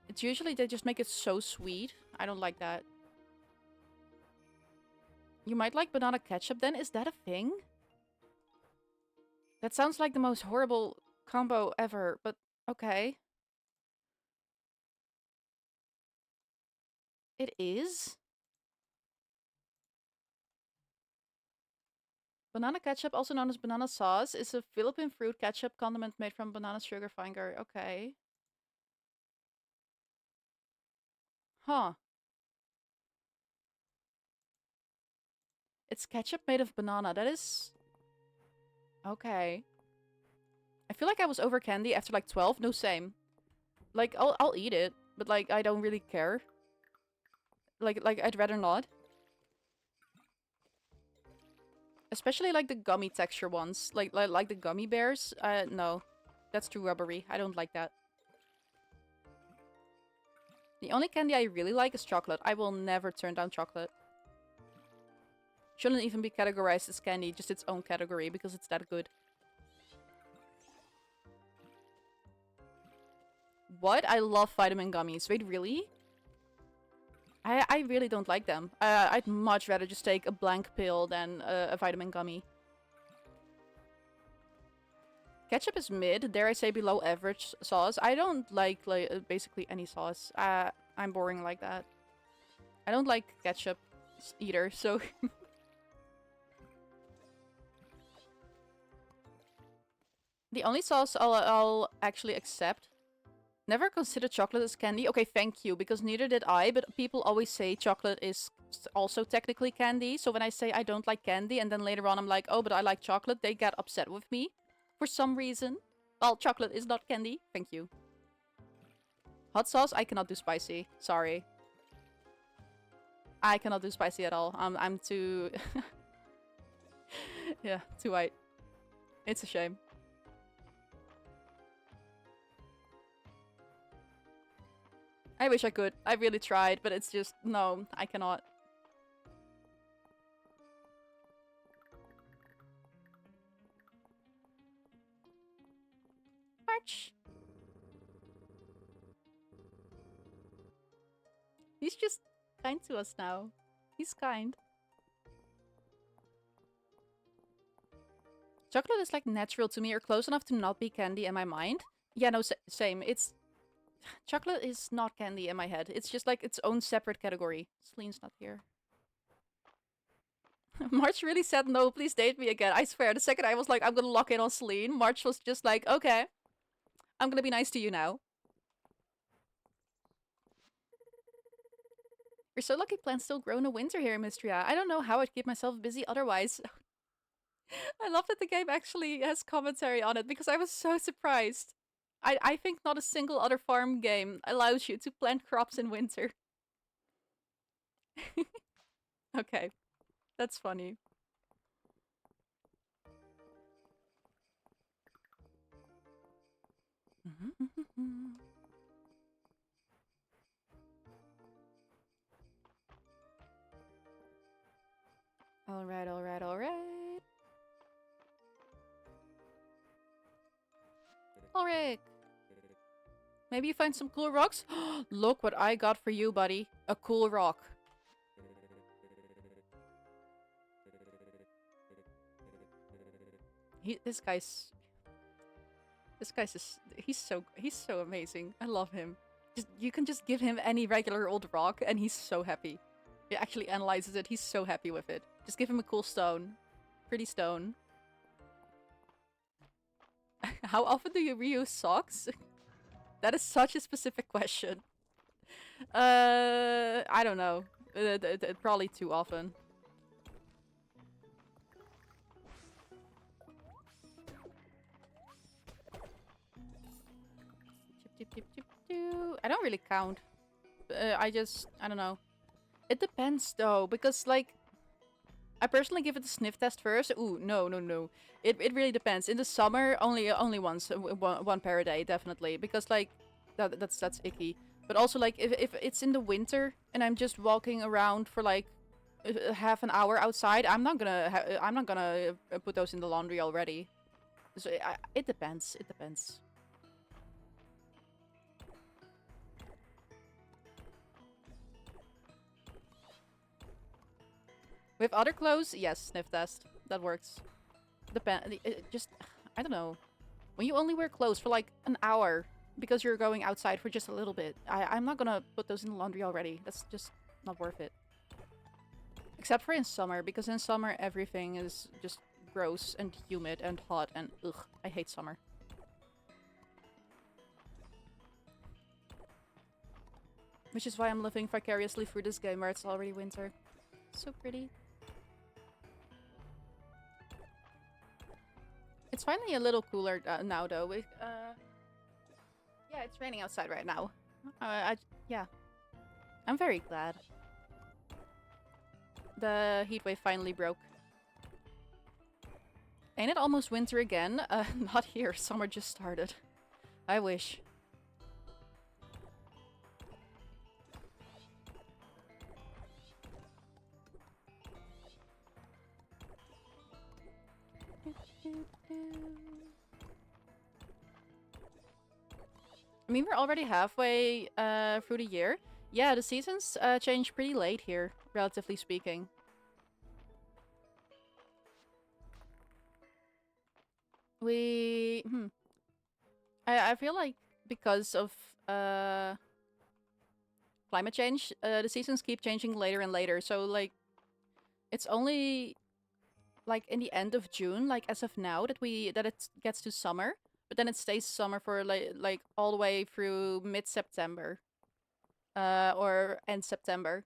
it's usually they just make it so sweet. I don't like that. You might like banana ketchup then? Is that a thing? That sounds like the most horrible combo ever, but okay. It is? Banana ketchup, also known as banana sauce, is a Philippine fruit ketchup condiment made from banana sugar vinegar. Okay. Huh. It's ketchup made of banana. That is... Okay. I feel like I was over candy after like 12. No, same. Like, I'll eat it, but like, I don't really care. Like I'd rather not. Especially like the gummy texture ones. Like the gummy bears. No. That's too rubbery. I don't like that. The only candy I really like is chocolate. I will never turn down chocolate. Shouldn't even be categorized as candy, just its own category because it's that good. What? I love vitamin gummies. Wait, really? I really don't like them. I'd much rather just take a blank pill than a vitamin gummy. Ketchup is mid, dare I say below average sauce. I don't like basically any sauce. I'm boring like that. I don't like ketchup either, so... The only sauce I'll actually accept. Never considered chocolate as candy. Okay, thank you, because neither did I, but people always say chocolate is also technically candy. So when I say I don't like candy and then later on I'm like, oh, but I like chocolate, they get upset with me for some reason. Well, chocolate is not candy. Thank you. Hot sauce, I cannot do spicy. Sorry. I cannot do spicy at all. I'm too... yeah, too white. It's a shame. I wish I could. I really tried, but it's just... No, I cannot. March! He's just kind to us now. He's kind. Chocolate is like natural to me or close enough to not be candy in my mind. Yeah, no, same. It's... Chocolate is not candy in my head. It's just like its own separate category. Celine's not here. March really said no, please date me again. I swear, the second I was like, I'm gonna lock in on Celine, March was just like, okay, I'm gonna be nice to you now. You're so lucky plants still grow in the winter here in Mystria. I don't know how I'd keep myself busy otherwise. I love that the game actually has commentary on it because I was so surprised. I think not a single other farm game allows you to plant crops in winter. Okay, that's funny. Alright, alright, alright. Ulrich! Maybe you find some cool rocks? Look what I got for you, buddy. A cool rock. This guy's he's so amazing. I love him. You can just give him any regular old rock and he's so happy. He actually analyzes it. He's so happy with it. Just give him a cool stone. Pretty stone. How often do you reuse socks? That is such a specific question. I don't know. Probably too often. I don't really count. I don't know. It depends though, because like, I personally give it a sniff test first. Ooh, no. It really depends. In the summer, only once, one pair a day, definitely, because like, that's icky. But also like, if it's in the winter and I'm just walking around for like half an hour outside, I'm not gonna put those in the laundry already. So it depends. It depends. With other clothes, yes, sniff test. That works. Just, I don't know. When you only wear clothes for like an hour because you're going outside for just a little bit, I'm not gonna put those in the laundry already. That's just not worth it. Except for in summer, because in summer everything is just gross and humid and hot and ugh, I hate summer. Which is why I'm living vicariously through this game where it's already winter. So pretty. It's finally a little cooler now, though. Yeah, it's raining outside right now. Yeah. I'm very glad. The heatwave finally broke. Ain't it almost winter again? Not here. Summer just started. I wish. I mean, we're already halfway through the year. Yeah, the seasons change pretty late here, relatively speaking. I feel like because of climate change, the seasons keep changing later and later. So like, it's only like in the end of June, like as of now, that it gets to summer. But then it stays summer for like all the way through mid-September. Or end September.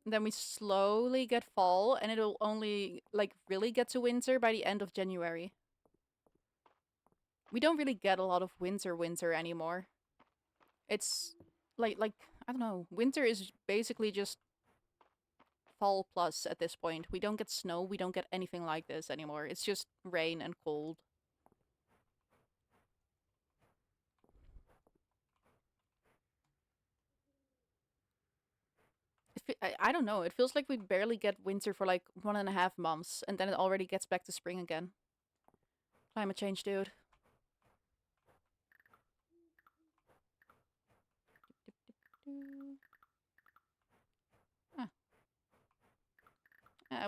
And then we slowly get fall, and it'll only like really get to winter by the end of January. We don't really get a lot of winter anymore. It's like I don't know, winter is basically just fall plus at this point. We don't get snow, we don't get anything like this anymore. It's just rain and cold. I don't know. It feels like we barely get winter for like 1.5 months, and then it already gets back to spring again. Climate change, dude.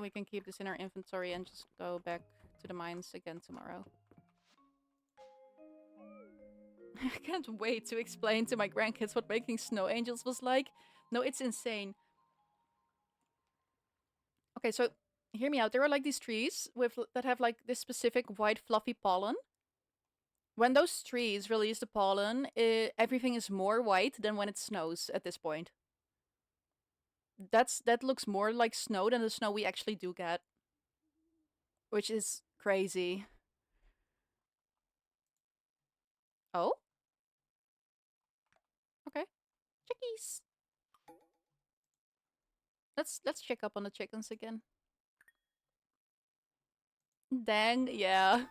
We can keep this in our inventory and just go back to the mines again tomorrow. I can't wait to explain to my grandkids what making snow angels was like. No, it's insane. Okay, so hear me out. There are like these trees that have like this specific white fluffy pollen. When those trees release the pollen, everything is more white than when it snows at this point. That looks more like snow than the snow we actually do get. Which is crazy. Oh? Okay. Chickies. Let's check up on the chickens again. Dang, yeah.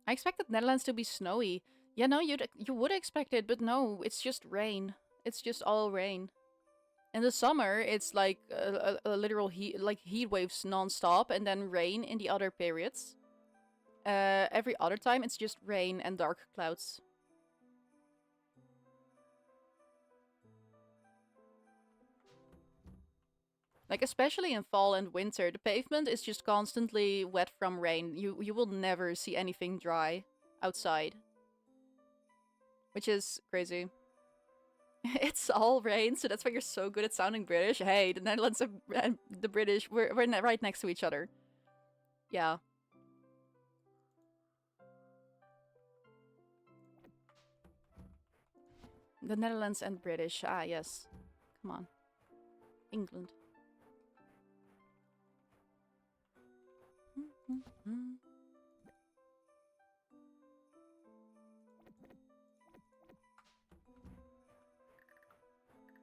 I expected Netherlands to be snowy. Yeah, no, you would expect it, but no, it's just rain. It's just all rain. In the summer, it's like a literal heat waves non-stop, and then rain in the other periods. Every other time, it's just rain and dark clouds. Like, especially in fall and winter, the pavement is just constantly wet from rain. You will never see anything dry outside. Which is crazy. It's all rain, so that's why you're so good at sounding British. Hey, the Netherlands and the British, we're right next to each other. Yeah. The Netherlands and British. Ah, yes. Come on. England.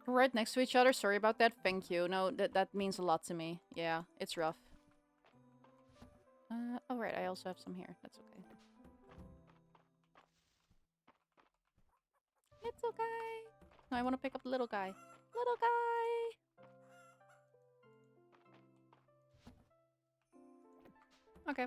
We're right next to each other. Sorry about that. Thank you. No, that means a lot to me. Yeah, it's rough. Oh right, I also have some here. That's okay. It's okay. No, I want to pick up the little guy. Little guy. Okay.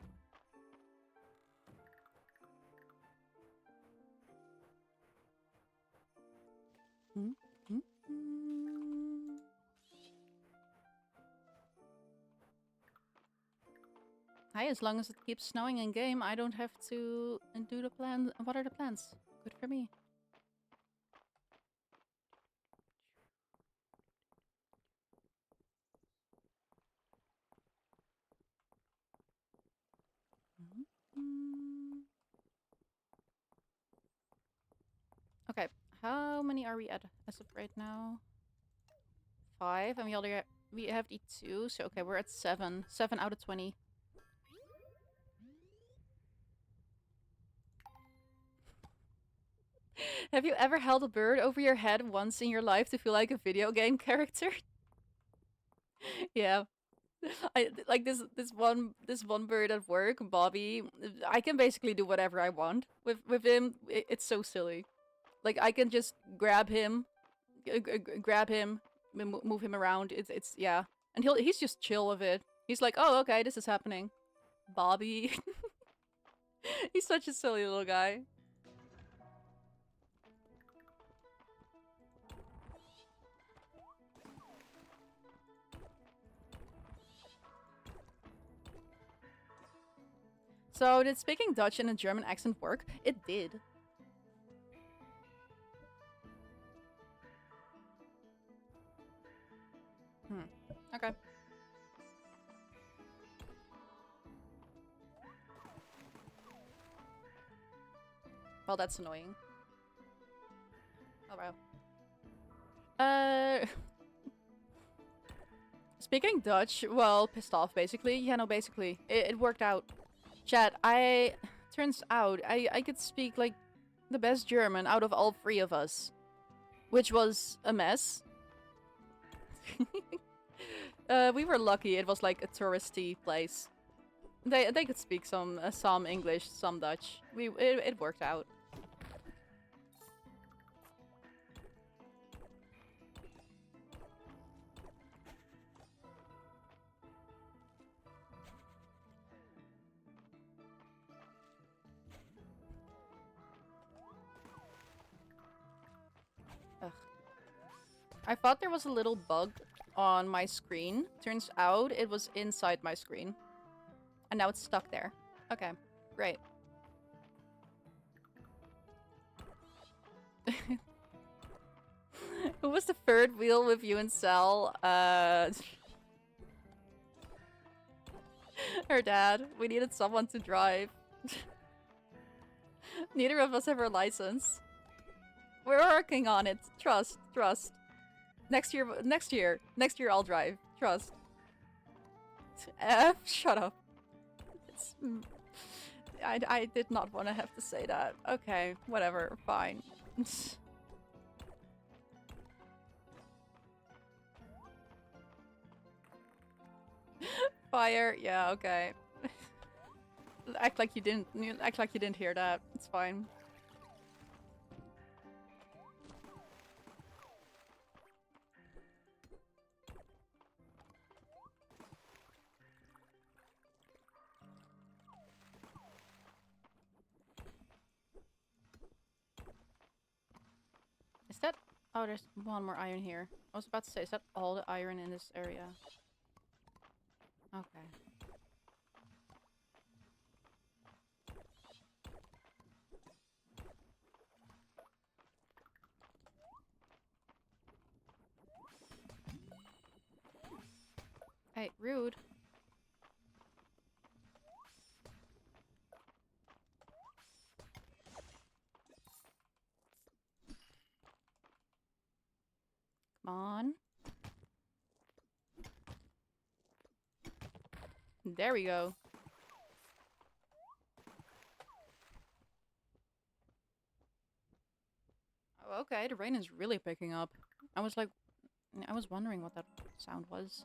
Hi, as long as it keeps snowing in game, I don't have to do the plan. What are the plans? Good for me. Okay, how many are we at as of right now? 5, and we have E2, so okay, we're at 7. 7 out of 20. Have you ever held a bird over your head once in your life to feel like a video game character? Yeah. I like this one bird at work, Bobby. I can basically do whatever I want with him. It's so silly. Like I can just grab him, move him around. It's yeah, and he's just chill with it. He's like, oh okay, this is happening. Bobby, he's such a silly little guy. So did speaking Dutch in a German accent work? It did. Okay. Well, that's annoying. Oh wow. Speaking Dutch, well, pissed off basically. Yeah, no, basically. It worked out. Chat, turns out I could speak like the best German out of all 3 of us. Which was a mess. We were lucky it was like a touristy place. They could speak some English, some Dutch. It worked out. Ugh. I thought there was a little bug on my screen. Turns out it was inside my screen. And now it's stuck there. Okay, great. Who was the third wheel with you and Sal? Her dad. We needed someone to drive. Neither of us have our license. We're working on it. Trust. Next year I'll drive. Trust. F, shut up. I did not want to have to say that. Okay, whatever, fine. Fire, yeah, okay. Act like you didn't hear that. It's fine. Oh, there's one more iron here. I was about to say, is that all the iron in this area? Okay. Hey, rude. Come on. There we go. Oh, okay, the rain is really picking up. I was like, I was wondering what that sound was.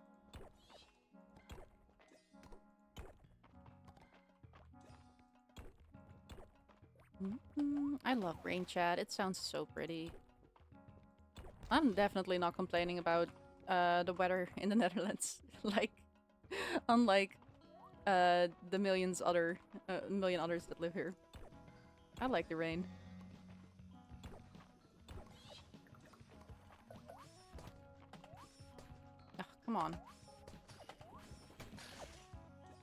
I love rain chat. It sounds so pretty. I'm definitely not complaining about the weather in the Netherlands. Like, unlike the million others that live here. I like the rain. Ugh, come on.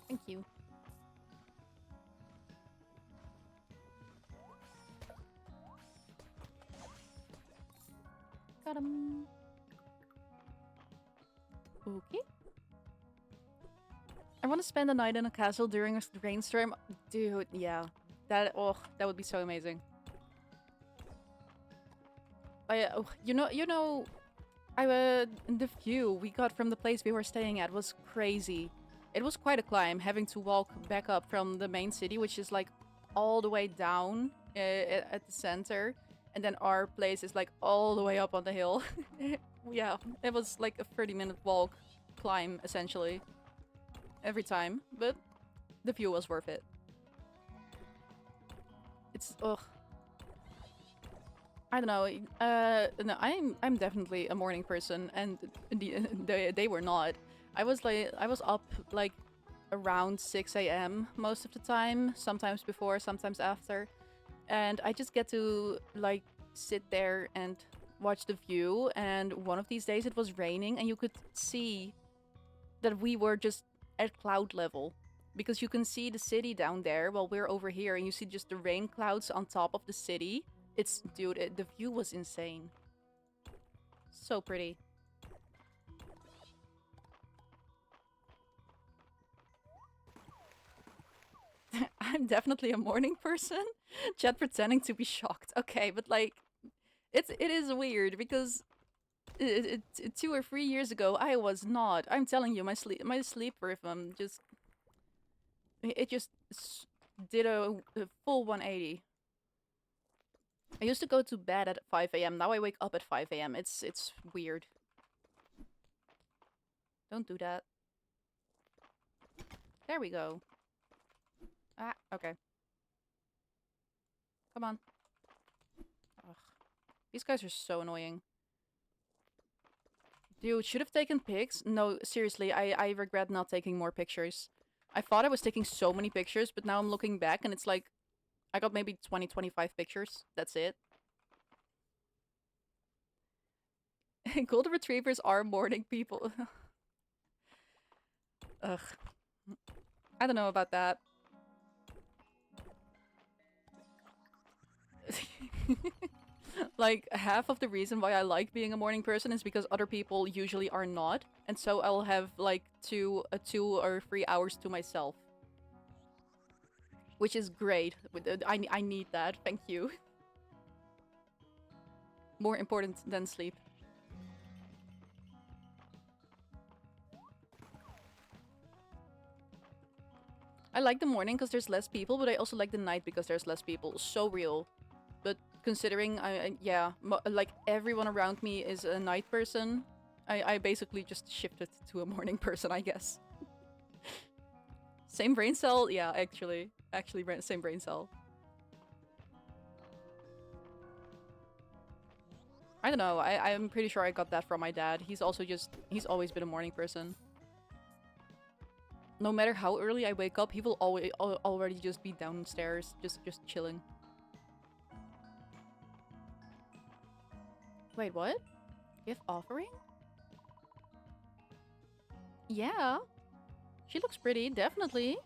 Thank you. Got him. Okay. I want to spend the night in a castle during a rainstorm. Dude, yeah. That would be so amazing. The view we got from the place we were staying at was crazy. It was quite a climb, having to walk back up from the main city, which is like all the way down at the center, and then our place is like all the way up on the hill. Yeah, it was like a 30-minute walk, climb essentially, every time, but the view was worth it. It's ugh. I don't know. No, I'm definitely a morning person, and they were not. I was up like around 6 a.m. most of the time, sometimes before, sometimes after, and I just get to like sit there and watch the view. And one of these days it was raining, and you could see that we were just at cloud level. Because you can see the city down there while we're over here, and you see just the rain clouds on top of the city. Dude, the view was insane. So pretty. I'm definitely a morning person. Chat pretending to be shocked. Okay, but like, it is weird because 2 or 3 years ago I was not. I'm telling you, my sleep rhythm just did a full 180. I used to go to bed at 5 a.m. Now I wake up at 5 a.m. It's weird. Don't do that. There we go. Ah, okay. Come on. Ugh. These guys are so annoying. Dude, should have taken pics. No, seriously, I regret not taking more pictures. I thought I was taking so many pictures, but now I'm looking back and it's like I got maybe 20, 25 pictures. That's it. Golden retrievers are morning people. Ugh. I don't know about that. Like, half of the reason why I like being a morning person is because other people usually are not. And so I'll have like 2 or 3 hours to myself. Which is great. I need that. Thank you. More important than sleep. I like the morning because there's less people, but I also like the night because there's less people. So real. But considering, yeah, like everyone around me is a night person, I basically just shifted to a morning person, I guess. Same brain cell? Yeah, actually. Same brain cell. I don't know. I'm pretty sure I got that from my dad. He's always been a morning person. No matter how early I wake up, he will already just be downstairs, just chilling. Wait, what? Gift offering? Yeah. She looks pretty, definitely.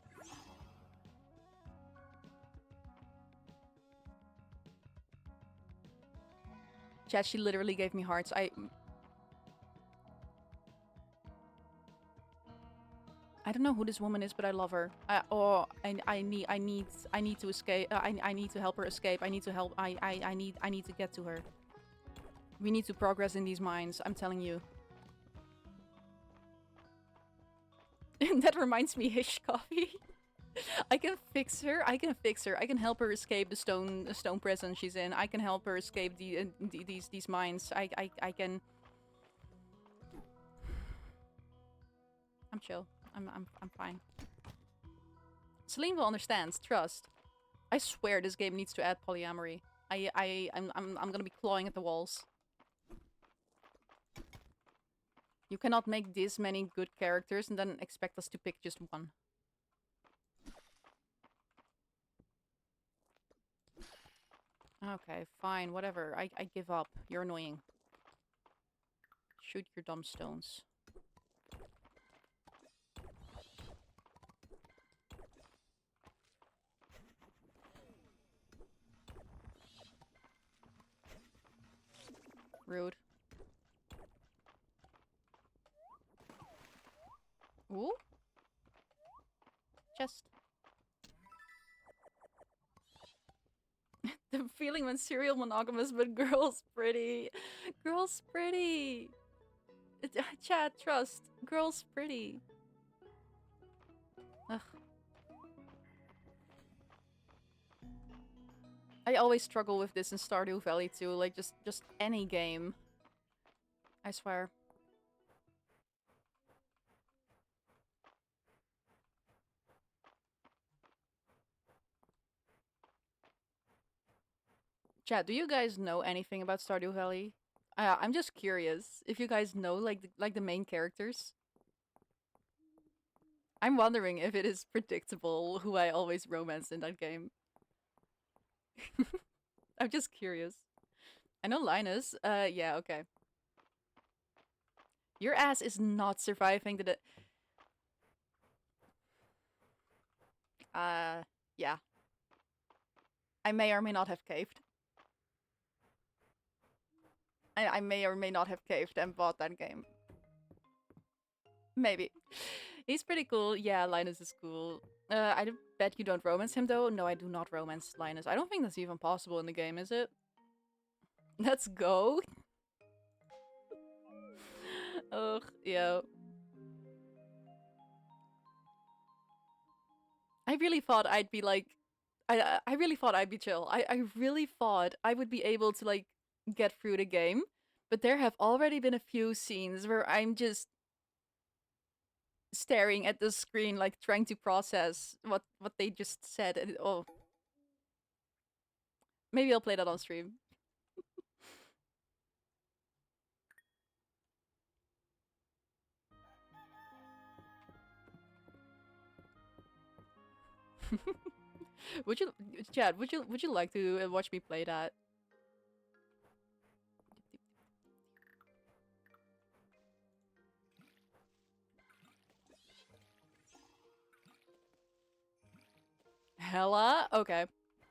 Chat, she literally gave me hearts. I don't know who this woman is, but I love her. I need to escape. I need to help her escape. I need to help. I need to get to her. We need to progress in these mines. I'm telling you. That reminds me, Hish Coffee. I can fix her. I can fix her. I can help her escape the stone prison she's in. I can help her escape these mines. I can. I'm chill. I'm fine. Celine will understand. Trust. I swear this game needs to add polyamory. I'm gonna be clawing at the walls. You cannot make this many good characters and then expect us to pick just one. Okay, fine, whatever. I give up. You're annoying. Shoot your dumb stones. Rude. Ooh. Chest. The feeling when serial monogamous, but girl's pretty. Girl's pretty. Chat, trust. Girl's pretty. Ugh. I always struggle with this in Stardew Valley too, like just any game. I swear. Chat, do you guys know anything about Stardew Valley? I'm just curious if you guys know like the main characters. I'm wondering if it is predictable who I always romance in that game. I'm just curious. I know Linus. Yeah, okay. Your ass is not surviving the... Yeah. I may or may not have caved. I may or may not have caved and bought that game. Maybe. He's pretty cool. Yeah, Linus is cool. I bet you don't romance him though. No, I do not romance Linus. I don't think that's even possible in the game, is it? Let's go. Ugh, yeah. I really thought I'd be like... I really thought I'd be chill. I really thought I would be able to like get through the game. But there have already been a few scenes where I'm just staring at the screen, like trying to process what they just said. And, oh, maybe I'll play that on stream. Would you, Chad? Would you like to watch me play that? Hella? Okay.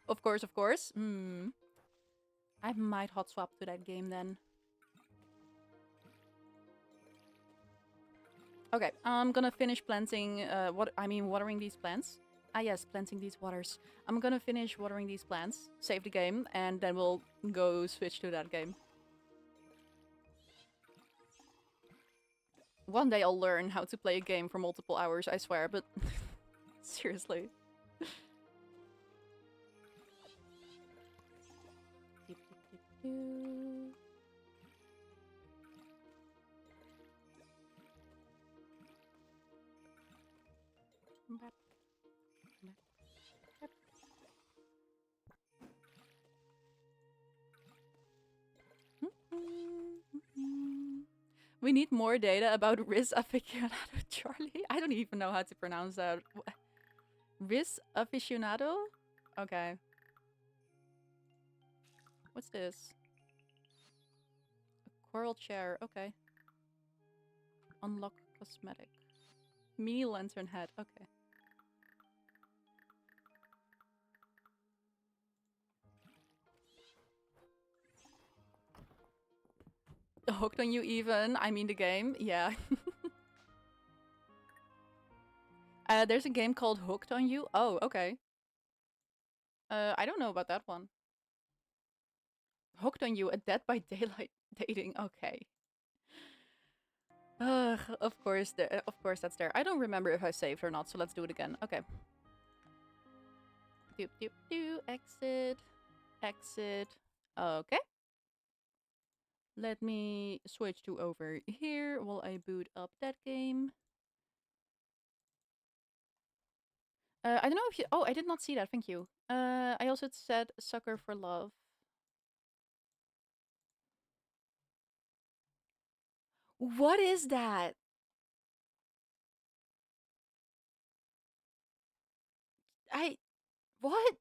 Of course, of course. Hmm. I might hot swap to that game then. Okay, I'm gonna finish planting, watering these plants. Ah yes, planting these waters. I'm gonna finish watering these plants, save the game, and then we'll go switch to that game. One day I'll learn how to play a game for multiple hours, I swear, but seriously. We need more data about Riz Aficionado Charlie. I don't even know how to pronounce that. Riz Aficionado? Okay. What's this? Coral chair. Okay. Unlock cosmetic. Mini lantern head. Okay. Hooked on you even. I mean the game. Yeah. There's a game called Hooked on You. Oh, okay. I don't know about that one. Hooked on You, a Dead by Daylight dating. Okay. Of course, of course that's there. I don't remember if I saved or not, so let's do it again. Okay. Doop doop doo. Exit. Exit. Okay. Let me switch to over here while I boot up that game. I don't know if you... Oh, I did not see that. Thank you. I also said sucker for love. What is that? What?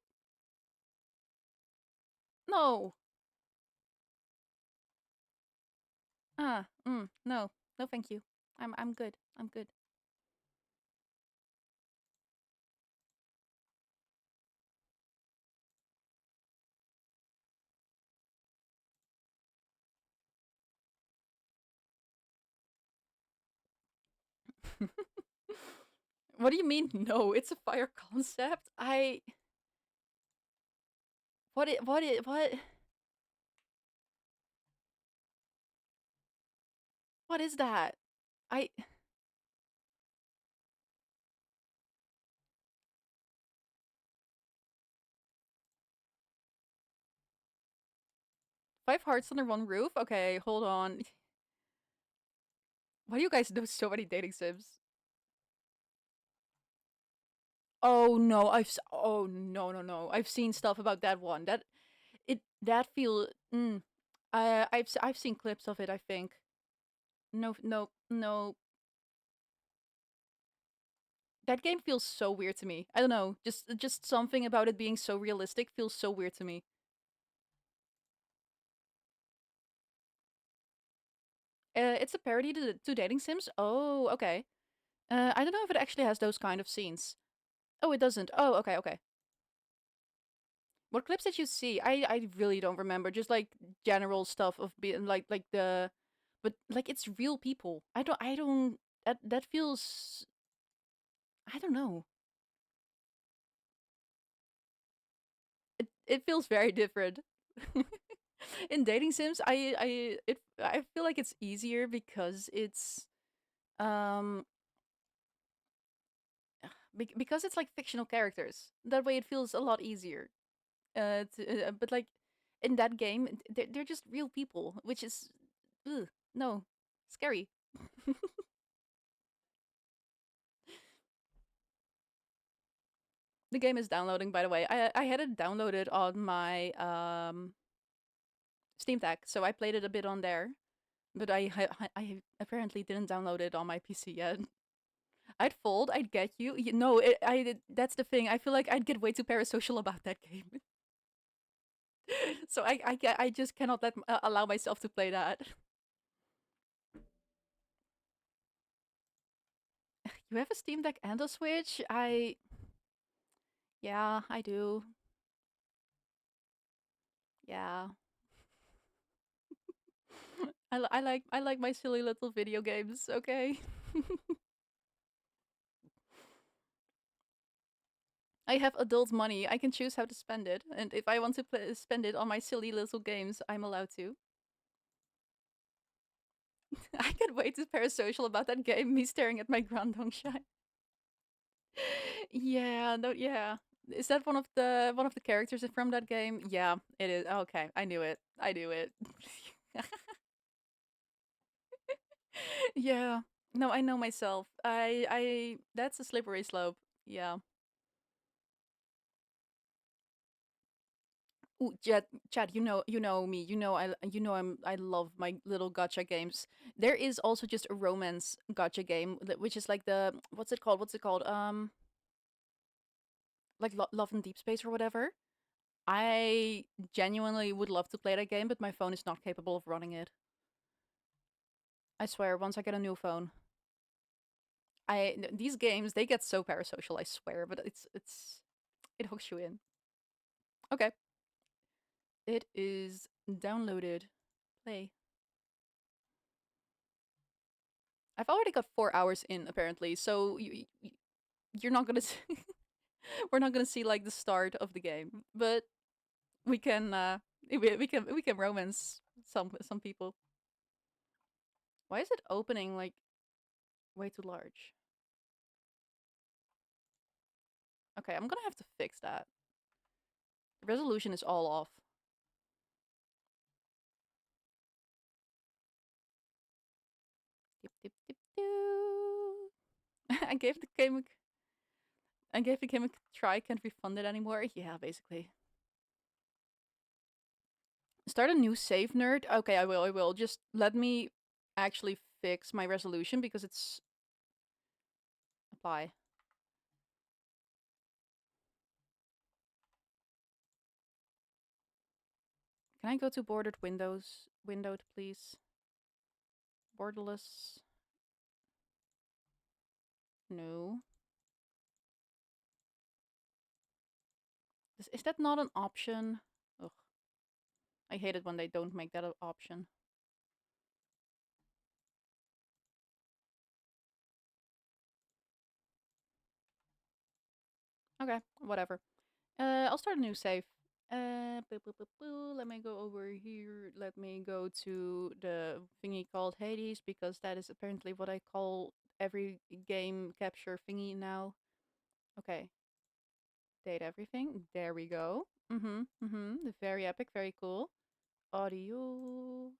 No. No. No, thank you. I'm good. I'm good. What do you mean? No, it's a fire concept. What? What is that? I 5 hearts under one roof? Okay, hold on. Why do you guys know so many dating sims? Oh no, oh no no no. I've seen stuff about that one. That feel I've seen clips of it, I think. No no no. That game feels so weird to me. I don't know. Just something about it being so realistic feels so weird to me. It's a parody to dating sims. Oh, okay. I don't know if it actually has those kind of scenes. Oh, it doesn't. Oh, okay, okay. What clips did you see? I really don't remember. Just like general stuff of being like the, but like it's real people. I don't that feels. I don't know. It feels very different. In dating sims, I feel like it's easier because it's um because it's like fictional characters. That way, it feels a lot easier. But like in that game, they're just real people, which is ugh, no scary. The game is downloading, by the way. I had it downloaded on my Steam Deck, so I played it a bit on there. But I apparently didn't download it on my PC yet. I'd fold. I'd get you. No, that's the thing. I feel like I'd get way too parasocial about that game. So I just cannot allow myself to play that. You have a Steam Deck and a Switch? Yeah, I do. Yeah. I like my silly little video games, okay? I have adult money. I can choose how to spend it, and if I want to spend it on my silly little games, I'm allowed to. I get way too parasocial about that game. Me staring at my Grandong shine. Yeah, no, yeah. Is that one of the characters from that game? Yeah, it is. Okay, I knew it. I knew it. Yeah. No, I know myself. That's a slippery slope. Yeah. Ooh, Chad, you know me. I love my little gotcha games. There is also just a romance gotcha game, which is like the what's it called? What's it called? Like Love in Deep Space or whatever. I genuinely would love to play that game, but my phone is not capable of running it. I swear, once I get a new phone, these games they get so parasocial. I swear, but it hooks you in. Okay, it is downloaded. Play. I've already got 4 hours in apparently, so you're not gonna. We're not gonna see like the start of the game, but we can we can romance some people. Why is it opening like way too large? Okay, I'm gonna have to fix that. The resolution is all off. Dip, dip, dip, doo. I gave the game a try. Can't refund it anymore. Yeah, basically. Start a new save, nerd. Okay, I will. I will. Just let me actually fix my resolution because it's apply. Can I go to bordered windows? Windowed, please. Borderless. No. Is that not an option? Ugh. I hate it when they don't make that an option. Okay, whatever. I'll start a new save. Let me go over here. Let me go to the thingy called Hades because that is apparently what I call every game capture thingy now. Okay. Date everything. There we go. Very epic, very cool. Audio.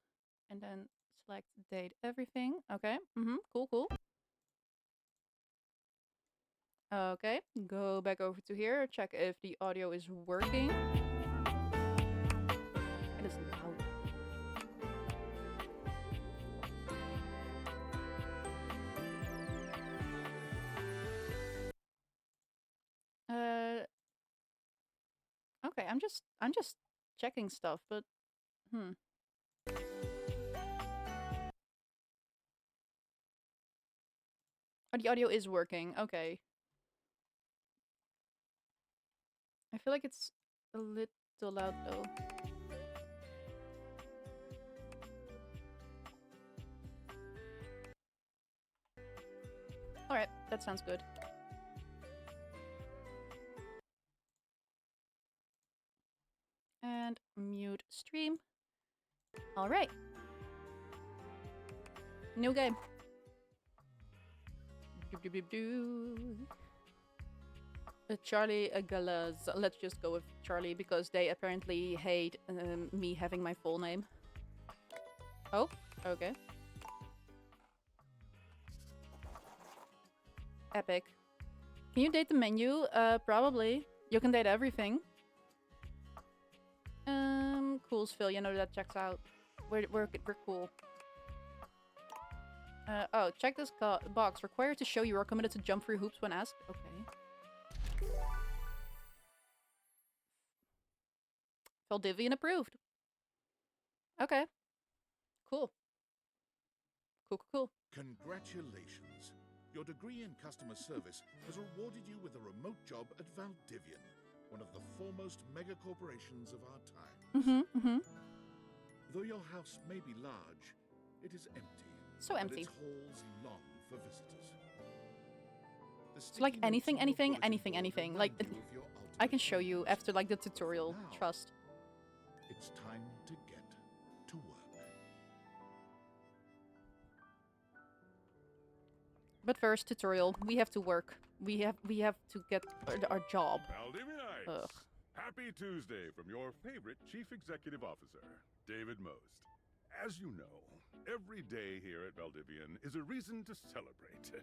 And then select date everything. Okay. Cool, cool. Okay, go back over to here, check if the audio is working. It is loud. Okay, I'm just checking stuff, but Oh, the audio is working. Okay. I feel like it's a little loud though. Alright, that sounds good. And mute stream. Alright. New game. Charlie Galaz. Let's just go with Charlie because they apparently hate me having my full name. Oh, okay. Epic. Can you date the menu? Probably. You can date everything. Cool, Phil. You know that checks out. We're cool. Oh, check this box. Required to show you are committed to jump through hoops when asked. Okay. Valdivian approved. Okay. Cool. Cool. Congratulations. Your degree in customer service has rewarded you with a remote job at Valdivian, one of the foremost mega corporations of our time. Though your house may be large, it is empty. So empty. And its halls long for visitors. It's like anything. Like, I can show you after like the tutorial. Now, Trust. It's time to get to work. But first, tutorial. We have to work. We have to get our job. Valdivianites! Ugh. Happy Tuesday from your favorite Chief Executive Officer, David Most. As you know, every day here at Valdivian is a reason to celebrate,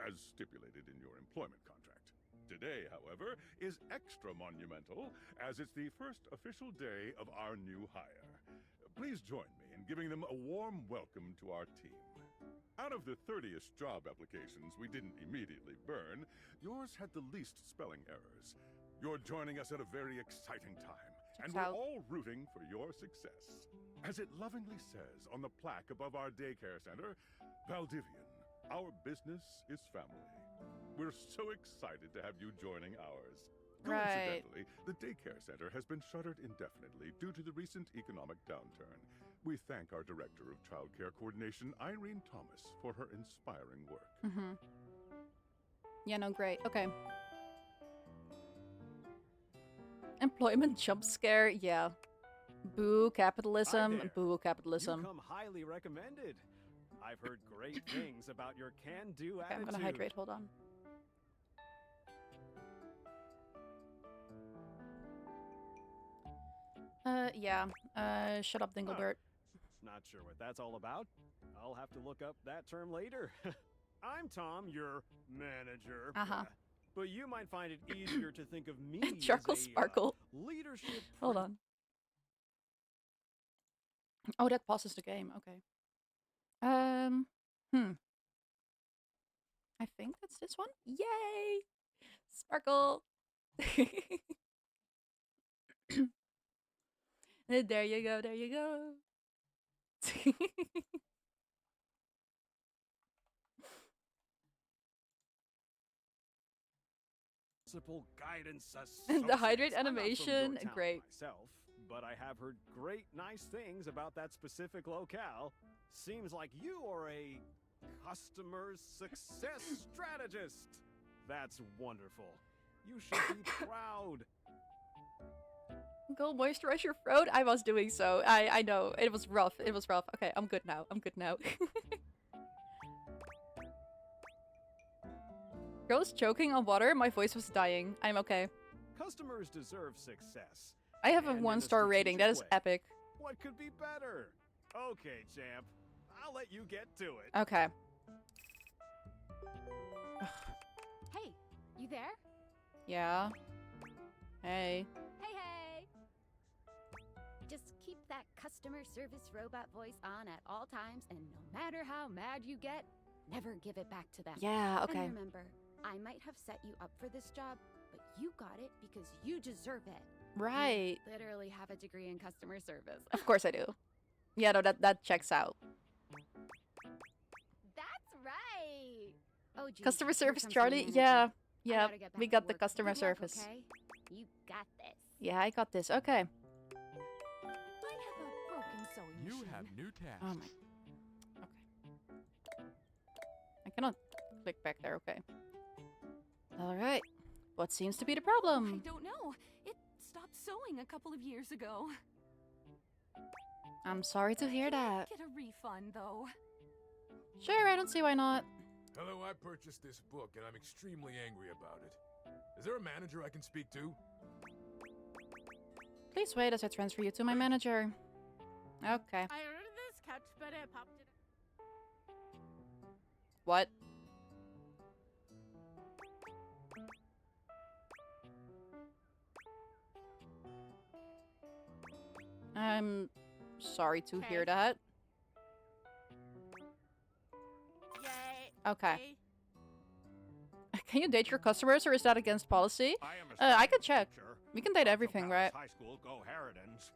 as stipulated in your employment contract. Today, however, is extra monumental, as it's the first official day of our new hire. Please join me in giving them a warm welcome to our team. Out of the 30-ish job applications we didn't immediately burn, yours had the least spelling errors. You're joining us at a very exciting time, And Checks we're out. all rooting for your success. As it lovingly says on the plaque above our daycare center, Valdivian, our business is family. We're so excited to have you joining ours. Right. Coincidentally, the daycare center has been shuttered indefinitely due to the recent economic downturn. We thank our Director of Child Care Coordination, Irene Thomas, for her inspiring work. Mm-hmm. Yeah, no, great. Okay. Employment jump scare. Yeah. Boo capitalism. there. Boo You capitalism. come highly recommended. I've heard great things about your can-do Okay, I'm attitude. gonna hydrate. Hold on. Yeah. Shut up, Dinglebert. Not sure what that's all about. I'll have to look up that term later. I'm Tom, your manager. Uh-huh. But you might find it easier to think of me Charcoal as a sparkle. leadership. Hold on. Oh, that pauses the game. Okay. I think that's this one. Yay! Sparkle. There you go. There you go. Principal guidance The associates. hydrate I'm not from your animation, town great. Myself, but I have heard great, nice things about that specific locale. Seems like you are a customer success strategist. That's wonderful. You should be proud. Go moisturize your throat. I was doing so. I know. It was rough. It was rough. Okay, I'm good now. I'm good now. Girls choking on water. My voice was dying. I'm okay. Customers deserve success. I have a And in 1-star rating. That is strategic way. epic. What could be better? Okay, champ. I'll let you get to it. Okay. Hey, you there? Yeah. Hey. Hey, hey! Just keep that customer service robot voice on at all times, and no matter how mad you get, never give it back to them. Yeah, okay. And remember, I might have set you up for this job, but you got it because you deserve it. Right. You literally have a degree in customer service. Of course I do. Yeah, no, that checks out. That's right! Oh, geez, Customer here service, comes my Charlie. manager. Yeah. I Yeah, gotta get we back got to the work. customer Good luck, service. okay? You got this. Yeah, I got this. Okay. I have a broken sewing You machine. have new tasks. Oh my. Okay. I cannot click back there. Okay. All right. What seems to be the I problem? don't know. It stopped sewing a couple of years ago. I'm sorry to hear that. Get a refund, though. Sure, I don't see why not. Hello, I purchased this book and I'm extremely angry about it. Is there a manager I can speak to? Please wait as I transfer you to my manager. Okay. I ordered this couch, but it popped it. What? I'm sorry to hear Okay. that. Yay. Okay. Yay. Can you date your customers or is that against policy? I am I can check. teacher. We can date from everything, Palace right? High School, Go Harridans.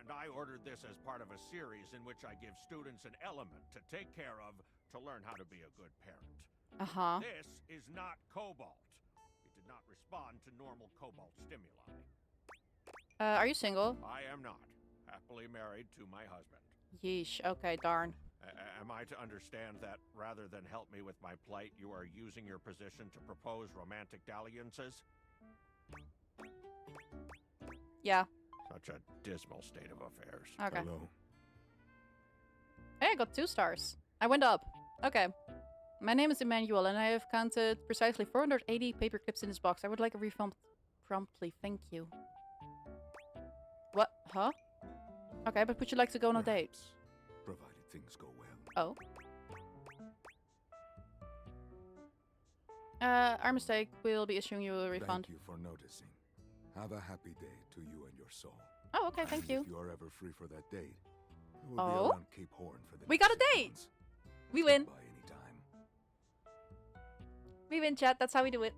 And I ordered this as part of a series in which I give students an element to take care of to learn how to be a good parent. Uh-huh. This is not cobalt. It did not respond to normal cobalt stimuli. Are you single? I am not. Happily married to my husband. Yeesh. Okay, darn. Am I to understand that rather than help me with my plight, you are using your position to propose romantic dalliances? Yeah. Such a dismal state of affairs. Okay. Hello. Hey, I got 2 stars. I went up. Okay. My name is Emmanuel, and I have counted precisely 480 paper clips in this box. I would like a refund promptly. Thank you. What? Huh? Okay, but would you like to go on a date? Perhaps, provided things go well. Oh. Our mistake. We'll be issuing you a refund. Thank you for noticing. Have a happy day to you and your soul. Oh, okay, thank And you. If you are ever free for that date, we'll Oh? be around Cape Horn for the We next got a 6 date! months. We Stop win. by anytime. We win, chat. That's how we do it.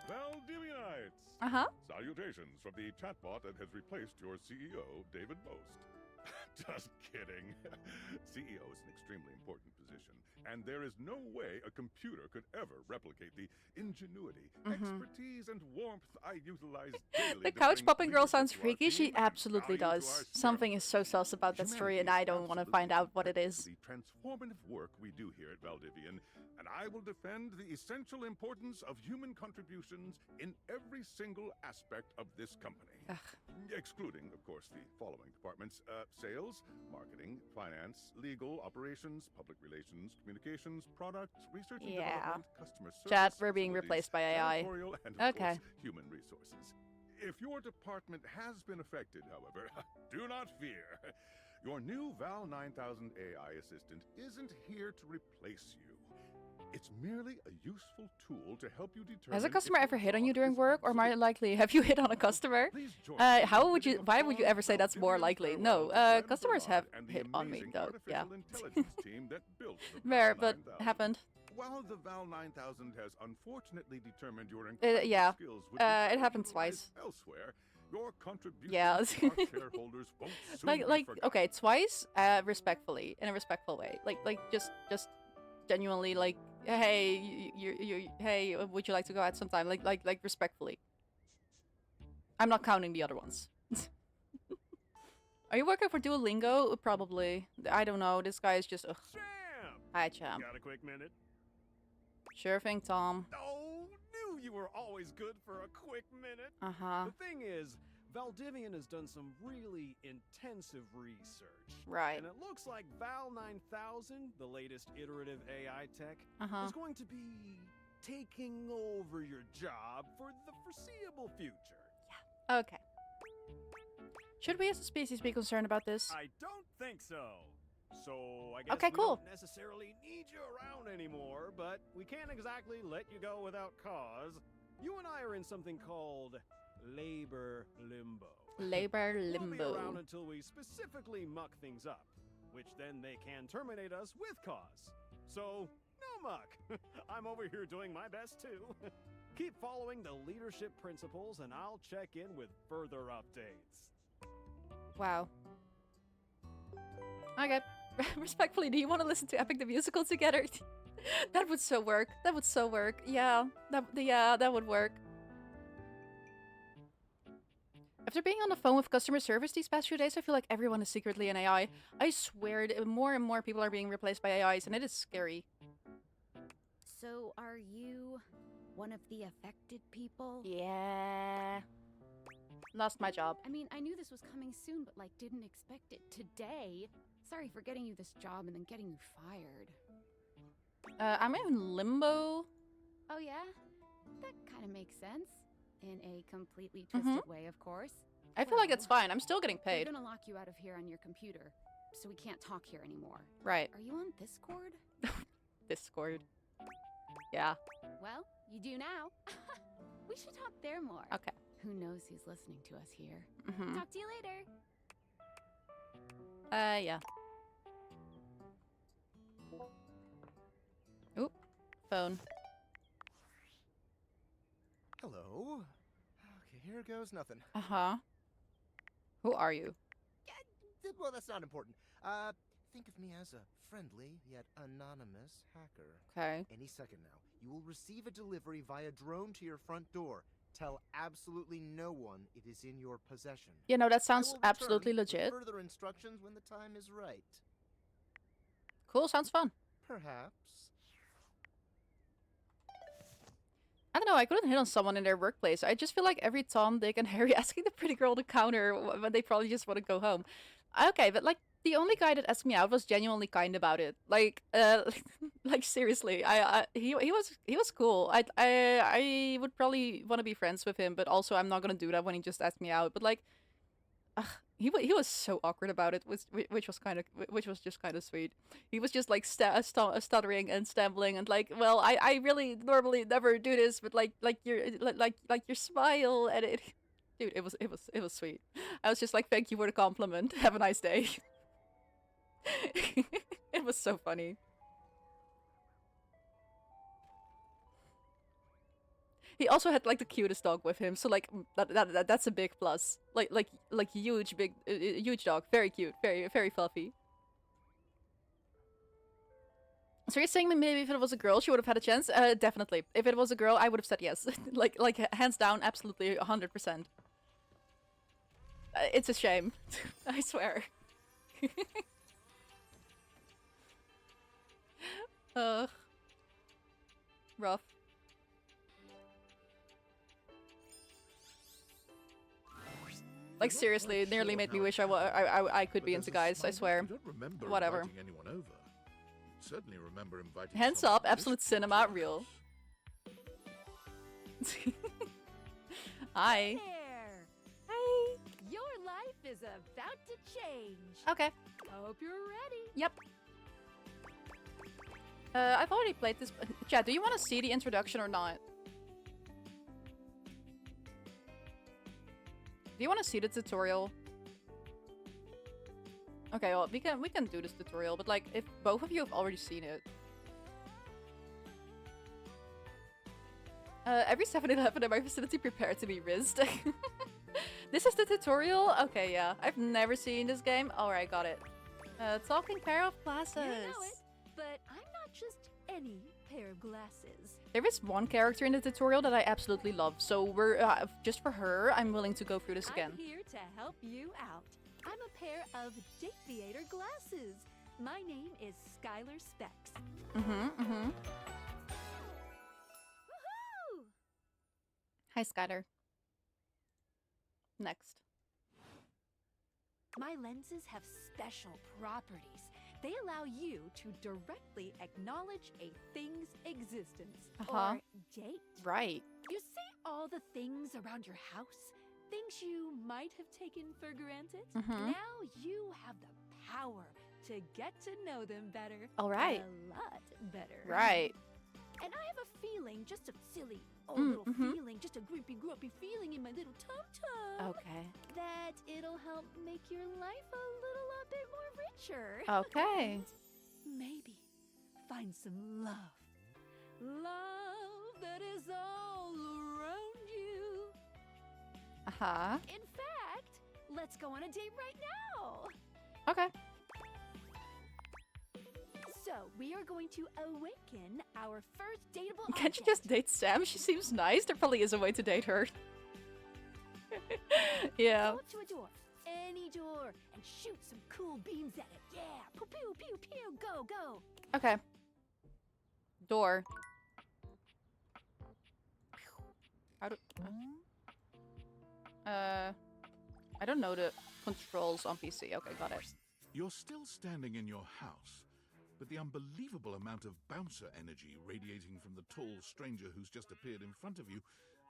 Valdivianites! Knights! Uh-huh. Salutations from the chatbot that has replaced your CEO, David Most. Just kidding. CEO is an extremely important position, and there is no way a computer could ever replicate the ingenuity, expertise, and warmth I utilize daily. The to couch bring popping girl leadership sounds to our freaky. She team and absolutely value to our does. Something is so sus about that story, and Humanity I is don't want to absolutely find out what it critical is. to the transformative work we do here at Valdivian, and I will defend the essential importance of human contributions in every single aspect of this company. Excluding, of course, the following departments: sales, marketing, finance, legal, operations, public relations, communications, product, research and development, customer service, Chat, we're being facilities, replaced by AI. janitorial, and of Okay. course, human resources. If your department has been affected, however, do not fear. Your new Val 9000 AI assistant isn't here to replace you. It's merely a useful tool to help you determine. Has a customer if ever your hit on you job during is work, or more likely, have you hit on a customer? How would you? Why would you ever say that's more likely? No, customers have hit on me though. Yeah. intelligence team that built the Rare, Val but 9000. happened. While the Val 9000 has unfortunately determined your Yeah. skills would It happened twice. elsewhere, your contribution Yeah. to our shareholders won't soon be forgotten. Okay, twice, respectfully, in a respectful way. Just genuinely, like, hey, hey, would you like to go out sometime? Like, respectfully. I'm not counting the other ones. Are you working for Duolingo? Probably. I don't know. This guy is just. Ugh. Hi, champ. Got a quick minute? Sure thing, Tom. Oh, knew you were always good for a quick minute. Uh-huh. The thing is, Valdivian has done some really intensive research. Right. And it looks like Val 9000, the latest iterative AI tech, Uh-huh. is going to be taking over your job for the foreseeable future. Okay. Should we as a species be concerned about this? I don't think so. So I guess Okay, we cool. don't necessarily need you around anymore, but we can't exactly let you go without cause. You and I are in something called labor limbo. Labor We'll be around limbo. until we specifically muck things up, which then they can terminate us with cause. So, no muck. I'm over here doing my best too. Keep following the leadership principles and I'll check in with further updates. Wow. Okay. Respectfully, do you want to listen to Epic the Musical together? That would so work. That would so work. Yeah. That would work. After being on the phone with customer service these past few days, I feel like everyone is secretly an AI. I swear, more and more people are being replaced by AIs, and it is scary. So, are you one of the affected people? Yeah. Lost my job. I mean, I knew this was coming soon, but like didn't expect it today. Sorry for getting you this job and then getting you fired. I'm in limbo. Oh yeah? That kind of makes sense. In a completely twisted way, of course. I feel like it's fine. I'm still getting paid. We're gonna lock you out of here on your computer, so we can't talk here anymore. Right. Are you on Discord? Discord. Yeah. Well, you do now. We should talk there more. Okay. Who knows who's listening to us here? Mhm. Talk to you later. Yeah. Oop. Phone. Hello. Okay, here goes nothing. Uh-huh. Who are you? Well, that's not important. Think of me as a friendly yet anonymous hacker. Okay. Any second now, you will receive a delivery via drone to your front door. Tell absolutely no one it is in your possession. Yeah, no, that I sounds will absolutely return with legit. Further instructions when the time is right. Cool, sounds fun. Perhaps. I don't know, I couldn't hit on someone in their workplace. I just feel like every Tom, Dick, and Harry asking the pretty girl to counter when they probably just want to go home. Okay, but like, the only guy that asked me out was genuinely kind about it. Like, like seriously, he was cool. I would probably want to be friends with him, but also I'm not gonna do that when he just asked me out. But like, he was so awkward about it, which was just kind of sweet. He was just like stuttering and stumbling and like, well, I really normally never do this, but like your smile and it, dude, it was sweet. I was just like, thank you for the compliment. Have a nice day. It was so funny. He also had like the cutest dog with him, so like that's a big plus. Like huge big huge dog, very cute, very fluffy. So you're saying maybe if it was a girl, she would have had a chance? Definitely. If it was a girl, I would have said yes. like hands down, absolutely 100%. It's a shame, I swear. Ugh. Rough. Like seriously, it nearly made me wish I could be into guys. I swear. I don't remember Whatever. inviting anyone over. Certainly remember inviting. Hands someone up, to Absolute this Cinema, real. Hi. There. Hi. Your life is about to change. Okay. Hope you're ready. Yep. I've already played this. Chat, do you want to see the introduction or not? Do you want to see the tutorial? Okay, well, we can do this tutorial, but like, if both of you have already seen it. Every 7-Eleven in my vicinity prepared to be rizzed. This is the tutorial? Okay, yeah. I've never seen this game. Alright, got it. Talking pair of glasses. You know it, but I'm not just any pair of glasses. There is one character in the tutorial that I absolutely love, so we're just for her, I'm willing to go through this again. I'm here to help you out. I'm a pair of Dateviator glasses. My name is Skylar Specs. Woohoo! Hi, Skylar. Next. My lenses have special properties. They allow you to directly acknowledge a thing's existence or date. Right. You see all the things around your house? Things you might have taken for granted? Now you have the power to get to know them better. All right. A lot better. Right. And I have a feeling, just a silly old little feeling, just a grumpy feeling in my little tum-tum. Okay. That it'll help make your life a little bit more richer. Okay. And maybe find some love. Love that is all around you. Uh-huh. In fact, let's go on a date right now. Okay. So, we are going to awaken our first dateable Can't you object. just date Sam? She seems nice. There probably is a way to date her. Yeah. Go up to a door, any door, and shoot some cool beams at it. Yeah, pew pew pew pew, go go. Okay. Door. How do... I don't know the controls on PC. Okay, got it. You're still standing in your house, but the unbelievable amount of bouncer energy radiating from the tall stranger who's just appeared in front of you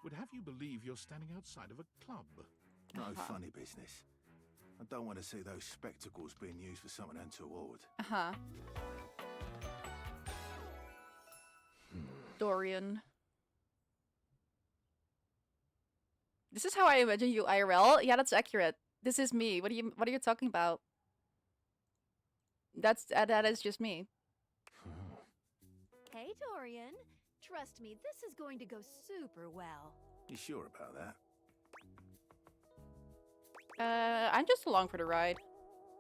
would have you believe you're standing outside of a club. No funny business. I don't want to see those spectacles being used for something untoward. Uh-huh. Dorian. This is how I imagine you IRL? Yeah, that's accurate. This is me. What are you talking about? That is just me. Hey, Dorian. Trust me, this is going to go super well. You sure about that? I'm just along for the ride.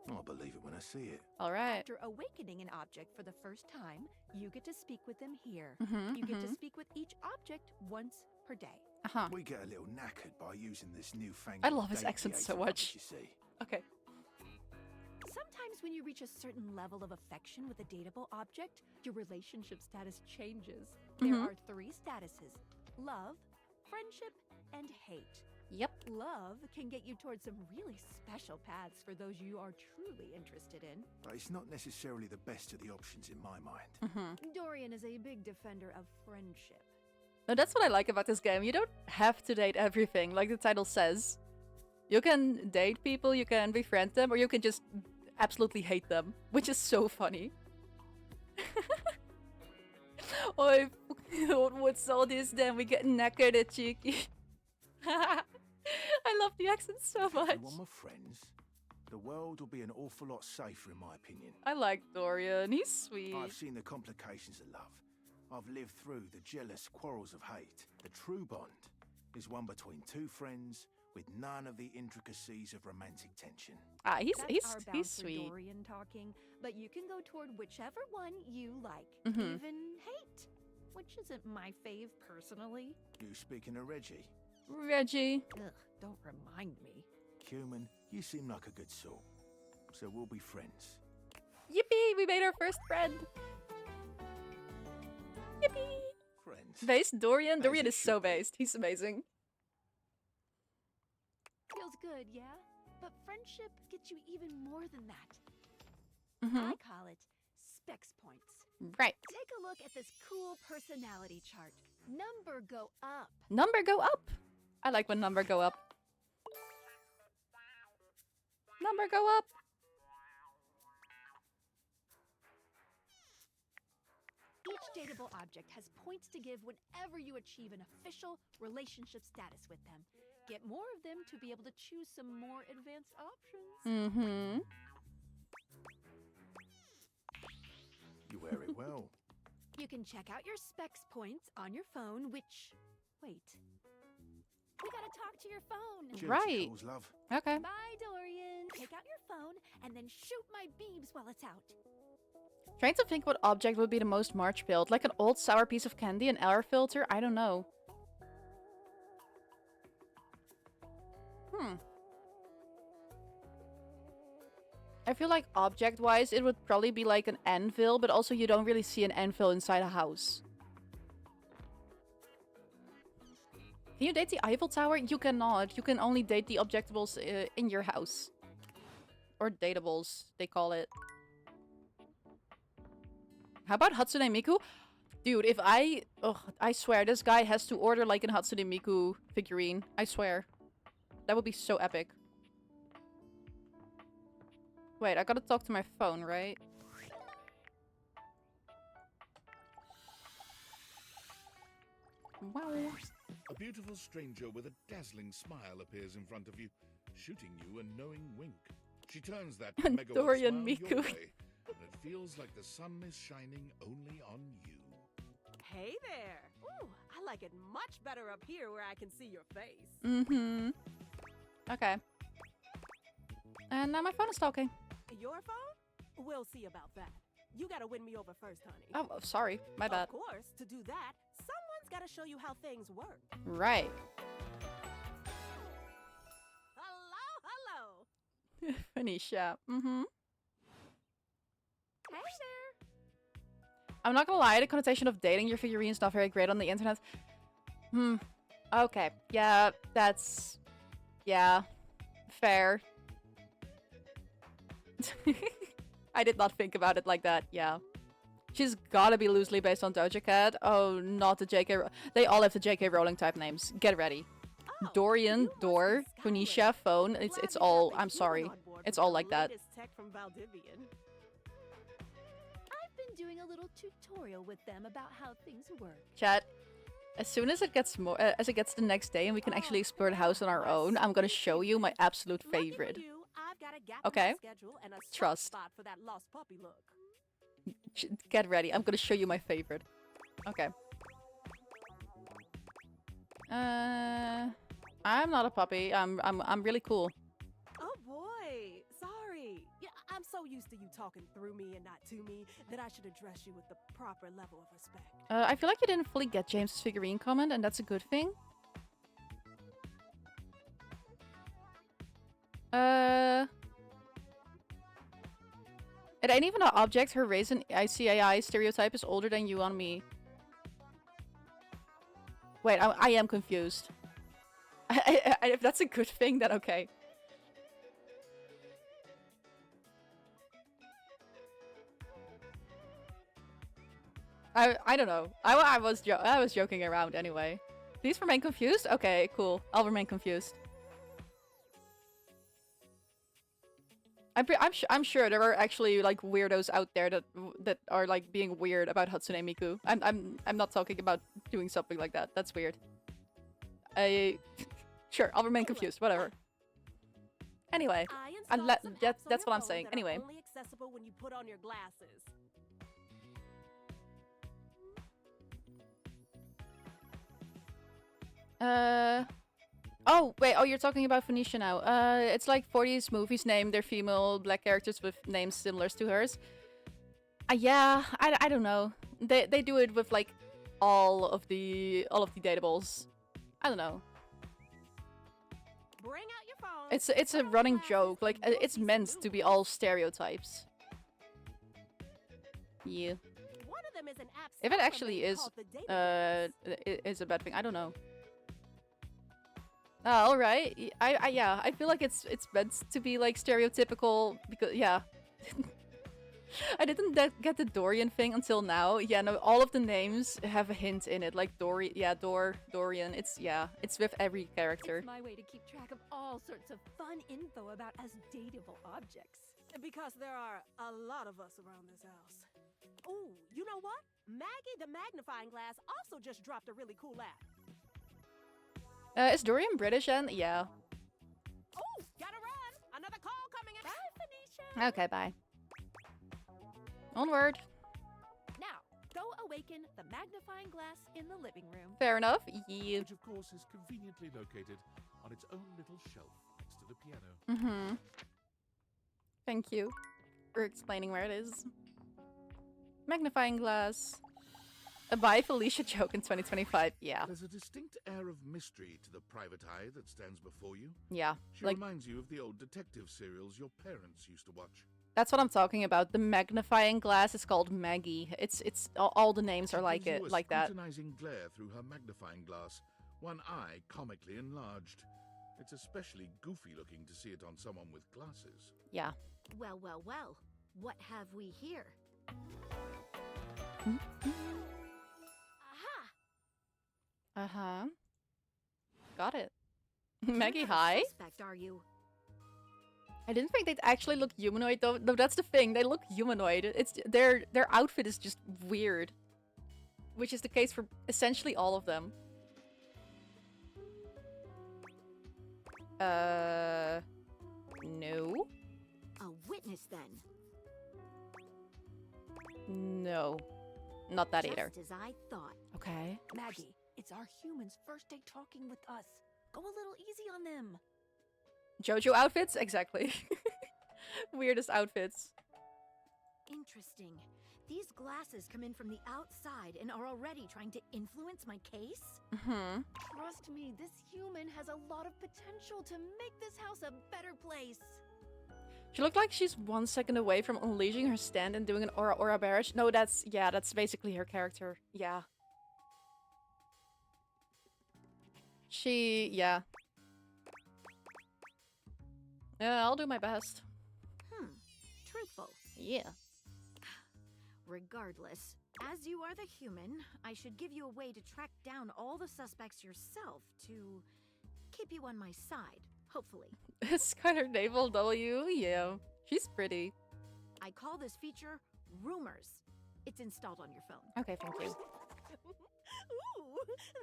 I'll believe it when I see it. All right. After awakening an object for the first time, you get to speak with them here. Mhm, You get to mhm. speak with each object once per day. Uh-huh. We get a little knackered by using this newfangled I love his date accent so theatre much. rubbish, you see. Okay. Sometimes when you reach a certain level of affection with a dateable object, your relationship status changes. There Mhm. are 3 statuses: love, friendship, and hate. Yep. Love can get you towards some really special paths for those you are truly interested in. But it's not necessarily the best of the options in my mind. Mhm. Dorian is a big defender of friendship. No, that's what I like about this game. You don't have to date everything, like the title says. You can date people, you can befriend them, or you can just absolutely hate them, which is so funny. Oi, what's all this then? We get knackered at cheeky. I love the accent so If much. everyone were friends, the world will be an awful lot safer, in my opinion. I like Dorian. He's sweet. I've seen the complications of love. I've lived through the jealous quarrels of hate. The true bond is one between two friends with none of the intricacies of romantic tension. Ah, That's our he's bouncer sweet. Dorian talking, but you can go toward whichever one you like, Mhm. even hate, which isn't my fave personally. You speaking of Reggie? Reggie. Ugh, don't remind me. Human, you seem like a good sort. So we'll be friends. Yippee! We made our first friend. Yippee! Friends. Based Dorian. As Dorian it is so should be. based. He's amazing. Feels good, yeah? But friendship gets you even more than that. Mhm. I call it specs points. Right. Take a look at this cool personality chart. Number go up. Number go up. I like when number go up. Number go up. Each dateable object has points to give whenever you achieve an official relationship status with them. Get more of them to be able to choose some more advanced options. Mm-hmm. You wear it well. You can check out your specs points on your phone, which... Wait. We gotta talk to your phone. Duty Right. calls, love. Okay. Bye, Dorian. Take out your phone and then shoot my beebs while it's out. Trying to think what object would be the most March build. Like an old sour piece of candy, an air filter? I don't know. I feel like object-wise, it would probably be like an anvil, but also you don't really see an anvil inside a house. Can you date the Eiffel Tower? You cannot. You can only date the objectables in your house. Or dateables, they call it. How about Hatsune Miku? Dude, if I... Ugh, I swear, this guy has to order like an Hatsune Miku figurine. I swear. That would be so epic. Wait, I gotta talk to my phone, right? Wow. A beautiful stranger with a dazzling smile appears in front of you, shooting you a knowing wink. She turns that megawatt Dorian smile your Miku. way, and it feels like the sun is shining only on you. Hey there! Ooh, I like it much better up here where I can see your face. Mm-hmm. Okay. And now my phone is talking. Your phone? We'll see about that. You gotta win me over first, honey. Oh, sorry. My bad. Of course, to do that, someone's gotta show you how things work. Right. Hello, hello! Phoenicia. Mm-hmm. Hey there. I'm not gonna lie, the connotation of dating your figurine is not very great on the internet. Okay. Yeah, that's... Yeah. Fair. I did not think about it like that, yeah. She's gotta be loosely based on Doja Cat. Oh, not the JK... They all have the JK Rowling type names. Get ready. Dorian, Door, Phoenicia, Phone. It's all... I'm sorry. It's all like that. Latest tech from Valdivian. I've been doing a little tutorial with them about how things work. Chat. As soon as it gets more, as it gets the next day and we can actually explore the house on our own, I'm gonna show you my absolute favorite. I've got a gap Okay. in my schedule and a soft Trust. spot for that lost puppy look. Get ready. I'm gonna show you my favorite. Okay. I'm not a puppy. I'm really cool. Oh boy, sorry. Yeah, I'm so used to you talking through me and not to me that I should address you with the proper level of respect. I feel like you didn't fully get James's figurine comment, and that's a good thing. It ain't even an object. Her raisin ICAI stereotype is older than you on me. Wait, I am confused. If that's a good thing, then okay. I don't know. I was joking around anyway. Please remain confused? Okay, cool. I'll remain confused. I'm sure there are actually like weirdos out there that are like being weird about Hatsune Miku. I'm not talking about doing something like that. That's weird. Sure, I'll remain confused. Whatever. Anyway, that's what I'm saying. Anyway. Only accessible when you put on your glasses. Oh, wait. Oh, you're talking about Phoenicia now. It's like 40s movies name their female black characters with names similar to hers. Yeah, I don't know. They do it with like all of the datables. I don't know. Bring out your phone. It's a running joke. Like it's meant to be all stereotypes. Yeah. One of them is an app If it actually is called the Database. is a bad thing, I don't know. All right. Yeah, I feel like it's meant to be like stereotypical because yeah. I didn't get the Dorian thing until now. Yeah, no, all of the names have a hint in it, like Dorian. It's with every character. It's my way to keep track of all sorts of fun info about us dateable objects. Because there are a lot of us around this house. Ooh, you know what? Maggie the Magnifying Glass also just dropped a really cool app. Is Dorian British then? Yeah. Ooh, gotta run! Another call coming in. Bye, Phoenicia! Okay, bye. Onward. Now, go awaken the magnifying glass in the living room. Fair enough. Yeah. Which, of course, is conveniently located on its own little shelf next to the piano. Mm-hmm. Thank you for explaining where it is. Magnifying glass. A Bye Felicia joke in 2025. Yeah. There's a distinct air of mystery to the private eye that stands before you. Yeah. She Like, reminds you of the old detective serials your parents used to watch. that's what I'm talking about. The magnifying glass is called Maggie. It's all the names are like Gives it, you a like that. scrutinizing glare through her magnifying glass, one eye comically enlarged. It's especially goofy looking to see it on someone with glasses. Yeah. Well, well, well. What have we here? Aha! Uh-huh. Got it. You're Maggie, not a hi. Suspect, are you? I didn't think they'd actually look humanoid though. No, that's the thing. They look humanoid. It's their outfit is just weird, which is the case for essentially all of them. No. A witness, then. No. Not that either. Just as I thought. Okay. Maggie, it's our humans' first day talking with us. Go a little easy on them. JoJo outfits? Exactly. Weirdest outfits. Interesting. These glasses come in from the outside and are already trying to influence my case? Mm-hmm. Trust me, this human has a lot of potential to make this house a better place. She looked like she's 1 second away from unleashing her stand and doing an aura barrage. No, that's basically her character. Yeah. Yeah. I'll do my best. Truthful. Yeah. Regardless, as you are the human, I should give you a way to track down all the suspects yourself to keep you on my side, hopefully. Skylar Naval W. Yeah. She's pretty. I call this feature Rumors. It's installed on your phone. Okay, thank you. Ooh,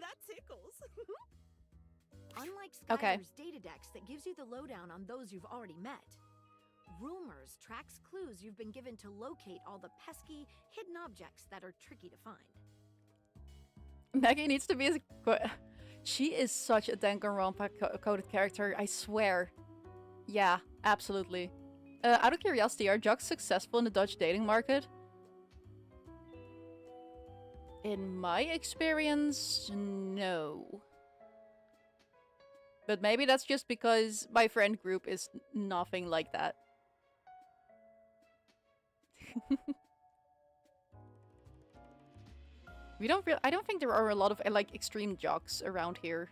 that tickles. Unlike Okay. Skylar's Datadex that gives you the lowdown on those you've already met, Rumors tracks clues you've been given to locate all the pesky, hidden objects that are tricky to find. Maggie needs to be she is such a Danganronpa coded character, I swear. Yeah, absolutely. Out of curiosity, are jocks successful in the Dutch dating market? In my experience, no. But maybe that's just because my friend group is nothing like that. I don't think there are a lot of like extreme jocks around here.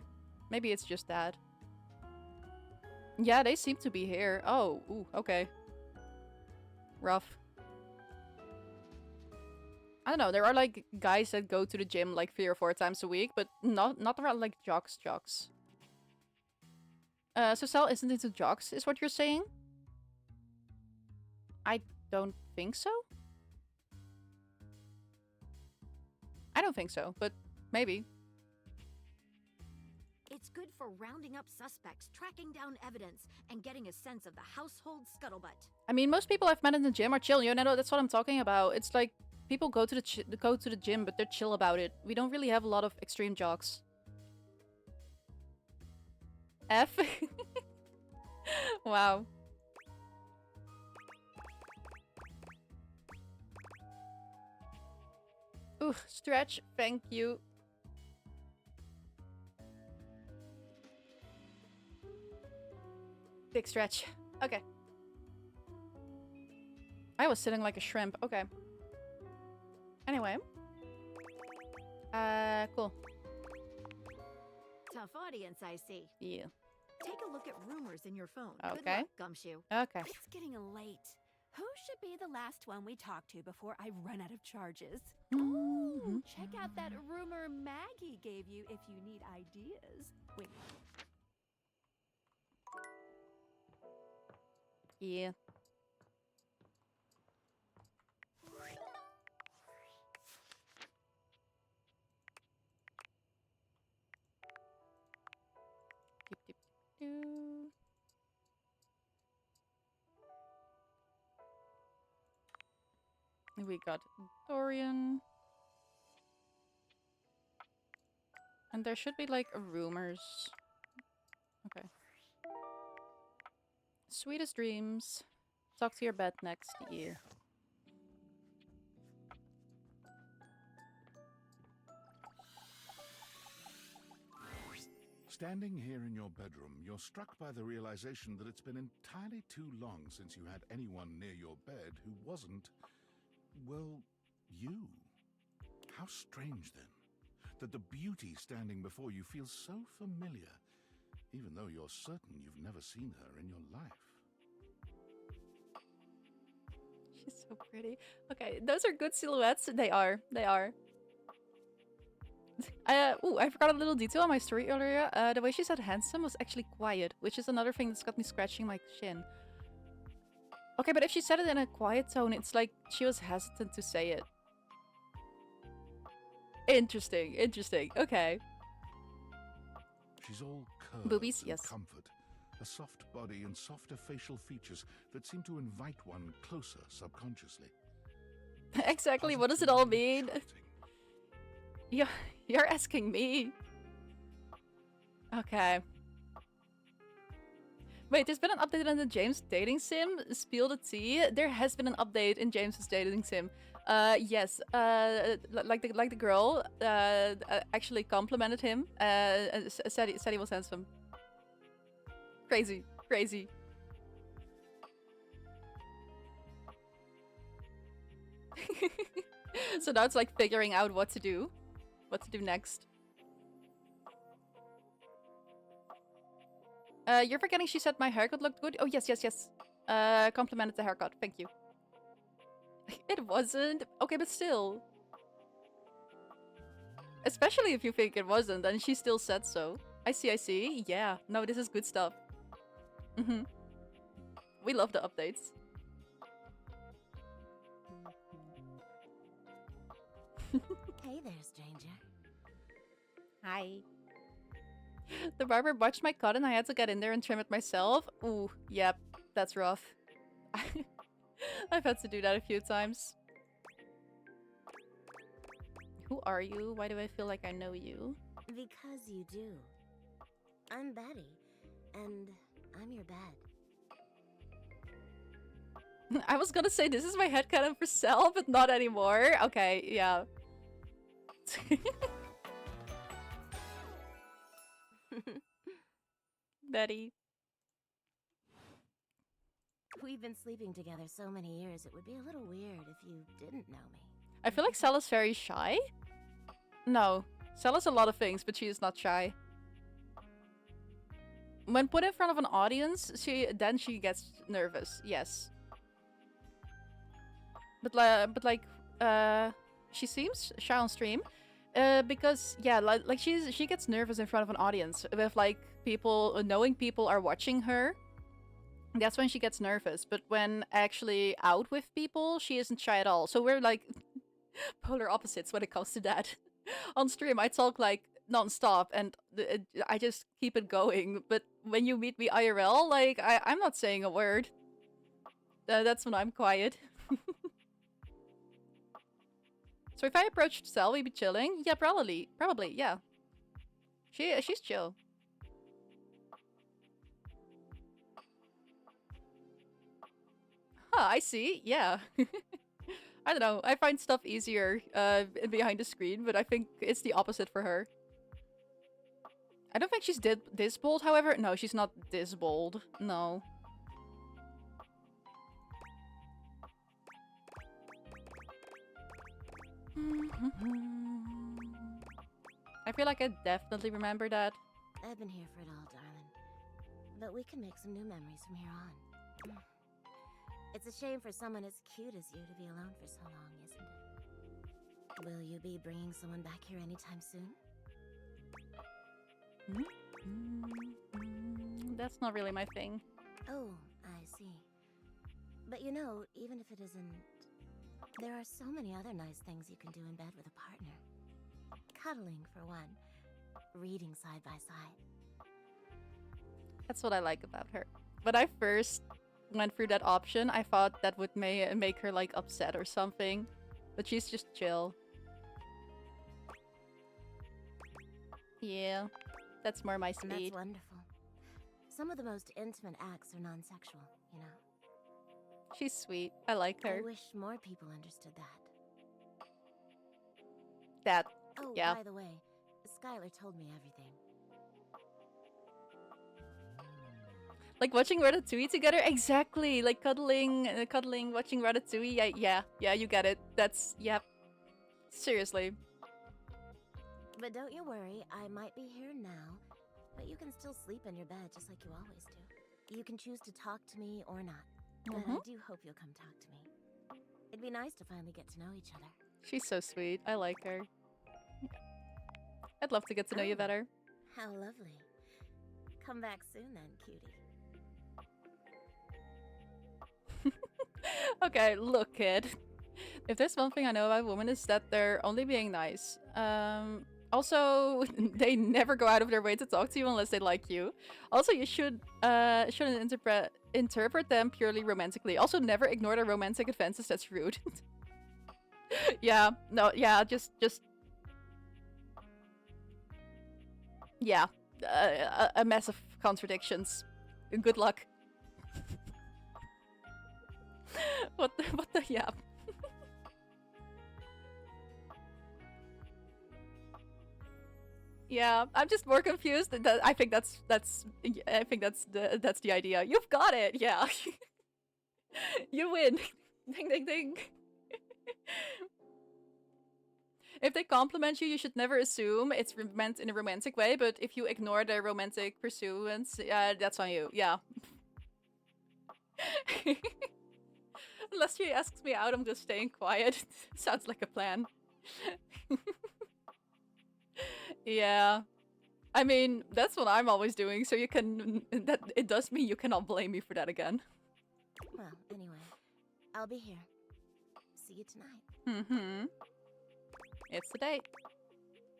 Maybe it's just that. Yeah, they seem to be here. Oh, ooh, okay. Rough. I don't know, there are like guys that go to the gym like 3 or 4 times a week, but not around like jocks. So Sal isn't into jocks, is what you're saying? I don't think so. I don't think so, but maybe. It's good for rounding up suspects, tracking down evidence, and getting a sense of the household scuttlebutt. I mean, most people I've met in the gym are chill. You know, that's what I'm talking about. It's like people go to the gym, but they're chill about it. We don't really have a lot of extreme jocks. F. Wow. Ooh, stretch, thank you. Big stretch. Okay. I was sitting like a shrimp. Okay. Anyway. Cool. Tough audience, I see. Yeah. Take a look at rumors in your phone. Good Okay. luck, Gumshoe. Okay. It's getting late. Who should be the last one we talk to before I run out of charges? Ooh, check out that rumor Maggie gave you if you need ideas. Wait. Yeah. Dip, dip, doo. We got Dorian. And there should be like rumors. Okay. Sweetest dreams. Talk to your bed next year. Standing here in your bedroom, you're struck by the realization that it's been entirely too long since you had anyone near your bed who wasn't, well, you. How strange, then, that the beauty standing before you feels so familiar, even though you're certain you've never seen her in your life. She's so pretty. Okay, those are good silhouettes. They are. They are. Ooh, I forgot a little detail on my story earlier. The way she said handsome was actually quiet, which is another thing that's got me scratching my chin. Okay, but if she said it in a quiet tone, it's like she was hesitant to say it. Interesting, interesting. Okay. She's all curves Boobies, and yes. comfort, a soft body and softer facial features that seem to invite one closer subconsciously. Exactly, what does it all mean? You're asking me. Okay. Wait, there's been an update on the James dating sim. Spill the tea. There has been an update in James's dating sim. Yes. Like the girl actually complimented him. Said he was handsome. Crazy, crazy. So now it's like figuring out what to do next. You're forgetting she said my haircut looked good. Oh yes, yes, yes. Complimented the haircut. Thank you. It wasn't. Okay, but still. Especially if you think it wasn't, and she still said so. I see, I see. Yeah. No, this is good stuff. Mm-hmm. We love the updates. Hey there, stranger. Hi. The barber botched my cut and I had to get in there and trim it myself. Ooh, yep. That's rough. I've had to do that a few times. Who are you? Why do I feel like I know you? Because you do. I'm Betty, and I'm your bed. I was gonna say this is my headcanon for Cell, but not anymore. Okay, yeah. Betty. We've been sleeping together so many years, it would be a little weird if you didn't know me. I feel like Cell is very shy. No. Cell is a lot of things, but she is not shy. When put in front of an audience, she gets nervous. Yes. But she seems shy on stream. Because yeah, like she gets nervous in front of an audience with like people, knowing people are watching her. That's when she gets nervous. But when actually out with people, she isn't shy at all. So we're like polar opposites when it comes to that. On stream, I talk like non-stop and I just keep it going. But when you meet me IRL, like I'm not saying a word. That's when I'm quiet. So if I approached Cell, we'd be chilling? Yeah, probably, yeah. She's chill. I see. Yeah. I don't know. I find stuff easier behind the screen, but I think it's the opposite for her. I don't think she's this bold, however. No, she's not this bold. No. I feel like I definitely remember that. I've been here for it all, darling. But we can make some new memories from here on. It's a shame for someone as cute as you to be alone for so long, isn't it? Will you be bringing someone back here anytime soon? That's not really my thing. Oh, I see. But you know, even if it isn't, there are so many other nice things you can do in bed with a partner. Cuddling, for one. Reading side by side. That's what I like about her. When I first went through that option, I thought that would make her like upset or something. But she's just chill. Yeah, that's more my And that's speed. wonderful. Some of the most intimate acts are non-sexual, you know. She's sweet. I like her. I wish more people understood that. That, Oh, yeah. by the way, Skylar told me everything. Like watching Ratatouille together? Exactly! Like cuddling, watching Ratatouille. Yeah, you get it. That's, yep. Seriously. But don't you worry, I might be here now, but you can still sleep in your bed just like you always do. You can choose to talk to me or not, but I do hope you'll come talk to me. It'd be nice to finally get to know each other. She's so sweet. I like her. I'd love to get to know you better. How lovely. Come back soon then, cutie. Okay, look, kid. If there's one thing I know about women is that they're only being nice. Also, they never go out of their way to talk to you unless they like you. Also, you shouldn't interpret them purely romantically. Also, never ignore their romantic advances. That's rude. Yeah, no, yeah, just yeah, a mess of contradictions. Good luck. What the, yeah. Yeah, I'm just more confused. I think that's the idea. You've got it. Yeah. You win. Ding ding ding. If they compliment you, you should never assume it's meant in a romantic way, but if you ignore their romantic pursuance, that's on you. Yeah. Unless she asks me out, I'm just staying quiet. Sounds like a plan. Yeah. I mean, that's what I'm always doing, so you can... it does mean you cannot blame me for that again. Well, anyway, I'll be here. See you tonight. Mm-hmm. It's the date.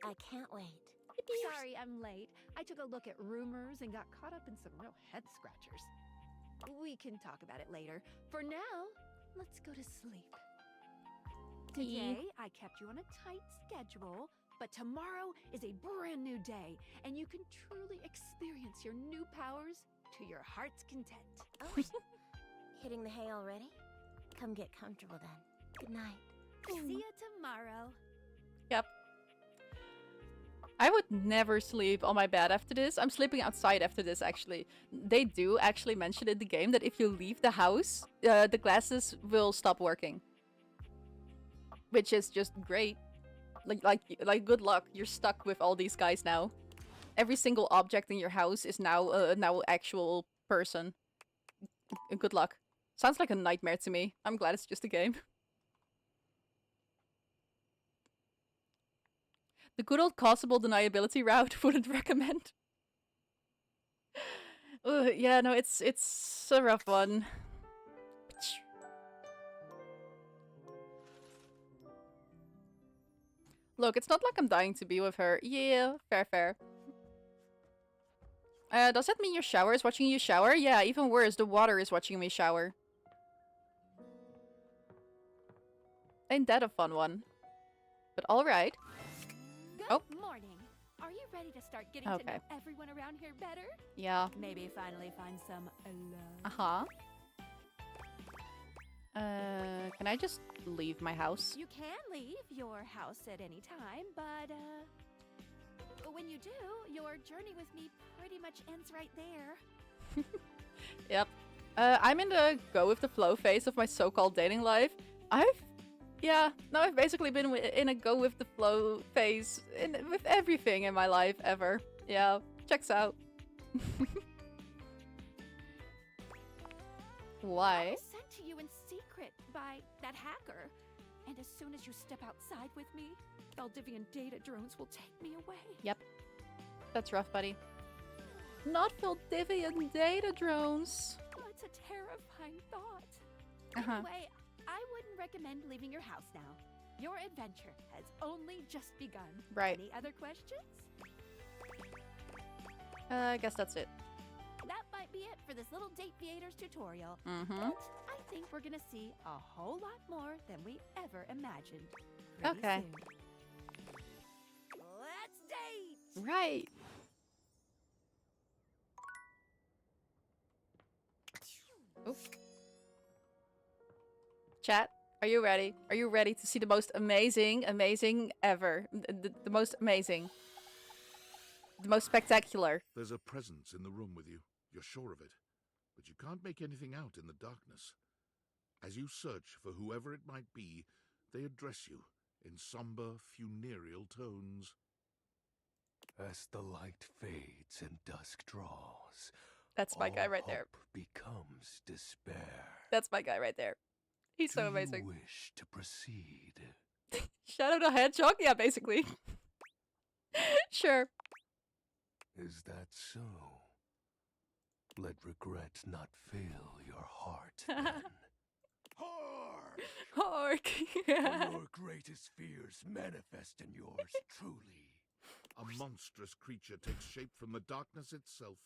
I can't wait. Sorry I'm late. I took a look at rumors and got caught up in some real head scratchers. We can talk about it later. For now, let's go to sleep. Today, I kept you on a tight schedule, but tomorrow is a brand new day, and you can truly experience your new powers to your heart's content. Oh, hitting the hay already? Come get comfortable then. Good night. See you tomorrow. Yep. I would never sleep on my bed after this. I'm sleeping outside after this, actually. They do actually mention in the game that if you leave the house, the glasses will stop working. Which is just great. Like good luck. You're stuck with all these guys now. Every single object in your house is now actual person. Good luck. Sounds like a nightmare to me. I'm glad it's just a game. The good old causable deniability route wouldn't recommend. Yeah, no, it's a rough one. Look, it's not like I'm dying to be with her. Yeah, fair. Does that mean your shower is watching you shower? Yeah, even worse, the water is watching me shower. Ain't that a fun one? But alright. Good morning. Are you ready to start getting to know everyone around here better? Yeah. Maybe finally find some love. Uh-huh. Can I just leave my house? You can leave your house at any time, but when you do, your journey with me pretty much ends right there. Yep. I'm in the go with the flow phase of my so-called dating life. I've basically been in a go with the flow phase with everything in my life ever. Yeah, checks out. Why? I was sent to you in secret by that hacker. And as soon as you step outside with me, Valdivian data drones will take me away. Yep. That's rough, buddy. Not Valdivian data drones. Oh, it's a terrifying thought. Uh-huh. Anyway, I wouldn't recommend leaving your house now. Your adventure has only just begun. Right. Any other questions? I guess that's it. That might be it for this little Date Theaters tutorial. Mm-hmm. But I think we're gonna see a whole lot more than we ever imagined. Pretty Okay. soon. Let's date! Right. Oop. Chat, are you ready? Are you ready to see the most amazing ever? The most amazing. The most spectacular. There's a presence in the room with you. You're sure of it. But you can't make anything out in the darkness. As you search for whoever it might be, they address you in somber, funereal tones. As the light fades and dusk draws, That's my guy right there. hope becomes despair. That's my guy right there. He's so Do amazing. you wish to proceed? Shadow the Hedgehog? Yeah, basically. Sure. Is that so? Let regret not fill your heart then. Hark! For your greatest fears manifest in yours truly. A monstrous creature takes shape from the darkness itself,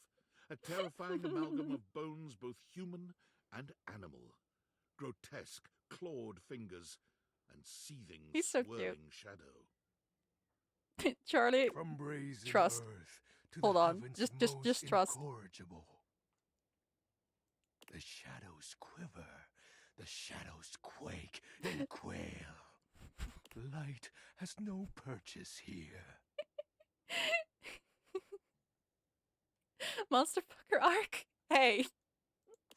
a terrifying amalgam of bones both human and animal, grotesque, clawed fingers, and seething, He's so cute. swirling shadow. Charlie, From brazen trust. earth to Hold the on. heavens Just most trust. incorrigible. The shadows quiver, the shadows quake and quail. Light has no purchase here. Monster fucker arc. Hey,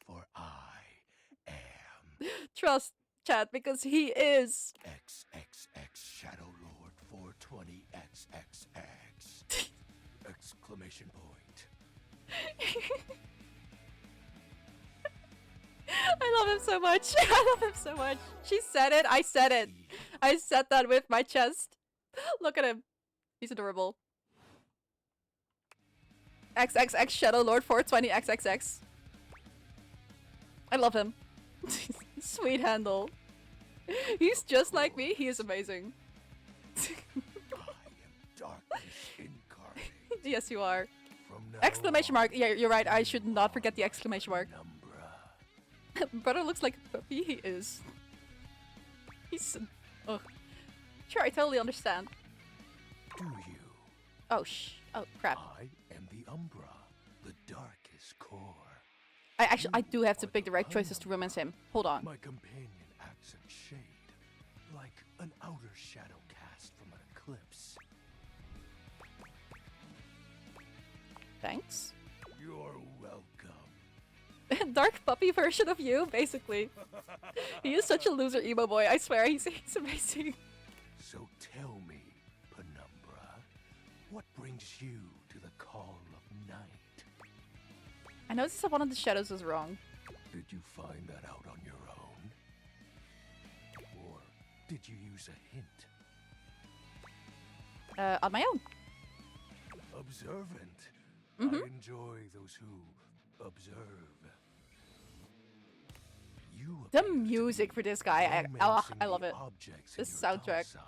For I am trust, chat, because he is. XXX Shadow Lord 420XXX! Exclamation point. I love him so much. I love him so much. She said it. I said it. I said that with my chest. Look at him. He's adorable. XXX Shadow Lord 420XXX. I love him. Sweet handle. He's just like me. He is amazing. Darkness incarnate. Yes, you are. From now Exclamation mark. Yeah, you're right. I should not forget the exclamation mark. Brother looks like a puppy. He is. He's. Ugh. Sure, I totally understand. Do you? Oh, oh, crap. I am the Umbra, the darkest core. I do have to pick the right choices to romance him. Hold on. My companion acts in shade, like an outer shadow cast from an eclipse. Thanks. You're welcome. Dark puppy version of you, basically. He is such a loser emo boy. I swear, he's amazing. So tell me, Penumbra, what brings you to the call of night? I noticed that one of the shadows was wrong. Did you find that out on your own? Or did you use a hint? On my own. Observant. Mhm. I enjoy those who observe. You The music for this guy, I love it. objects This in your soundtrack. domicile.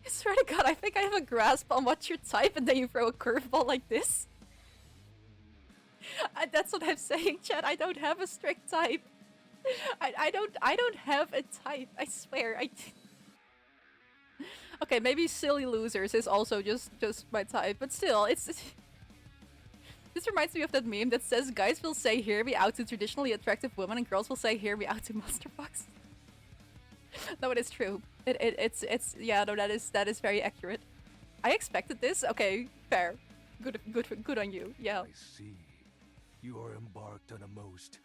I swear to God, I think I have a grasp on what you type, and then you throw a curveball like this. That's what I'm saying, Chad. I don't have a strict type. I don't have a type. I swear. Okay, maybe silly losers is also just my type, but still, it's This reminds me of that meme that says guys will say hear me out to traditionally attractive women and girls will say hear me out to Master Fox. No, it is true. It's yeah, no, that is very accurate. I expected this. Okay, fair. Good on you. Yeah. I see. You are embarked on a most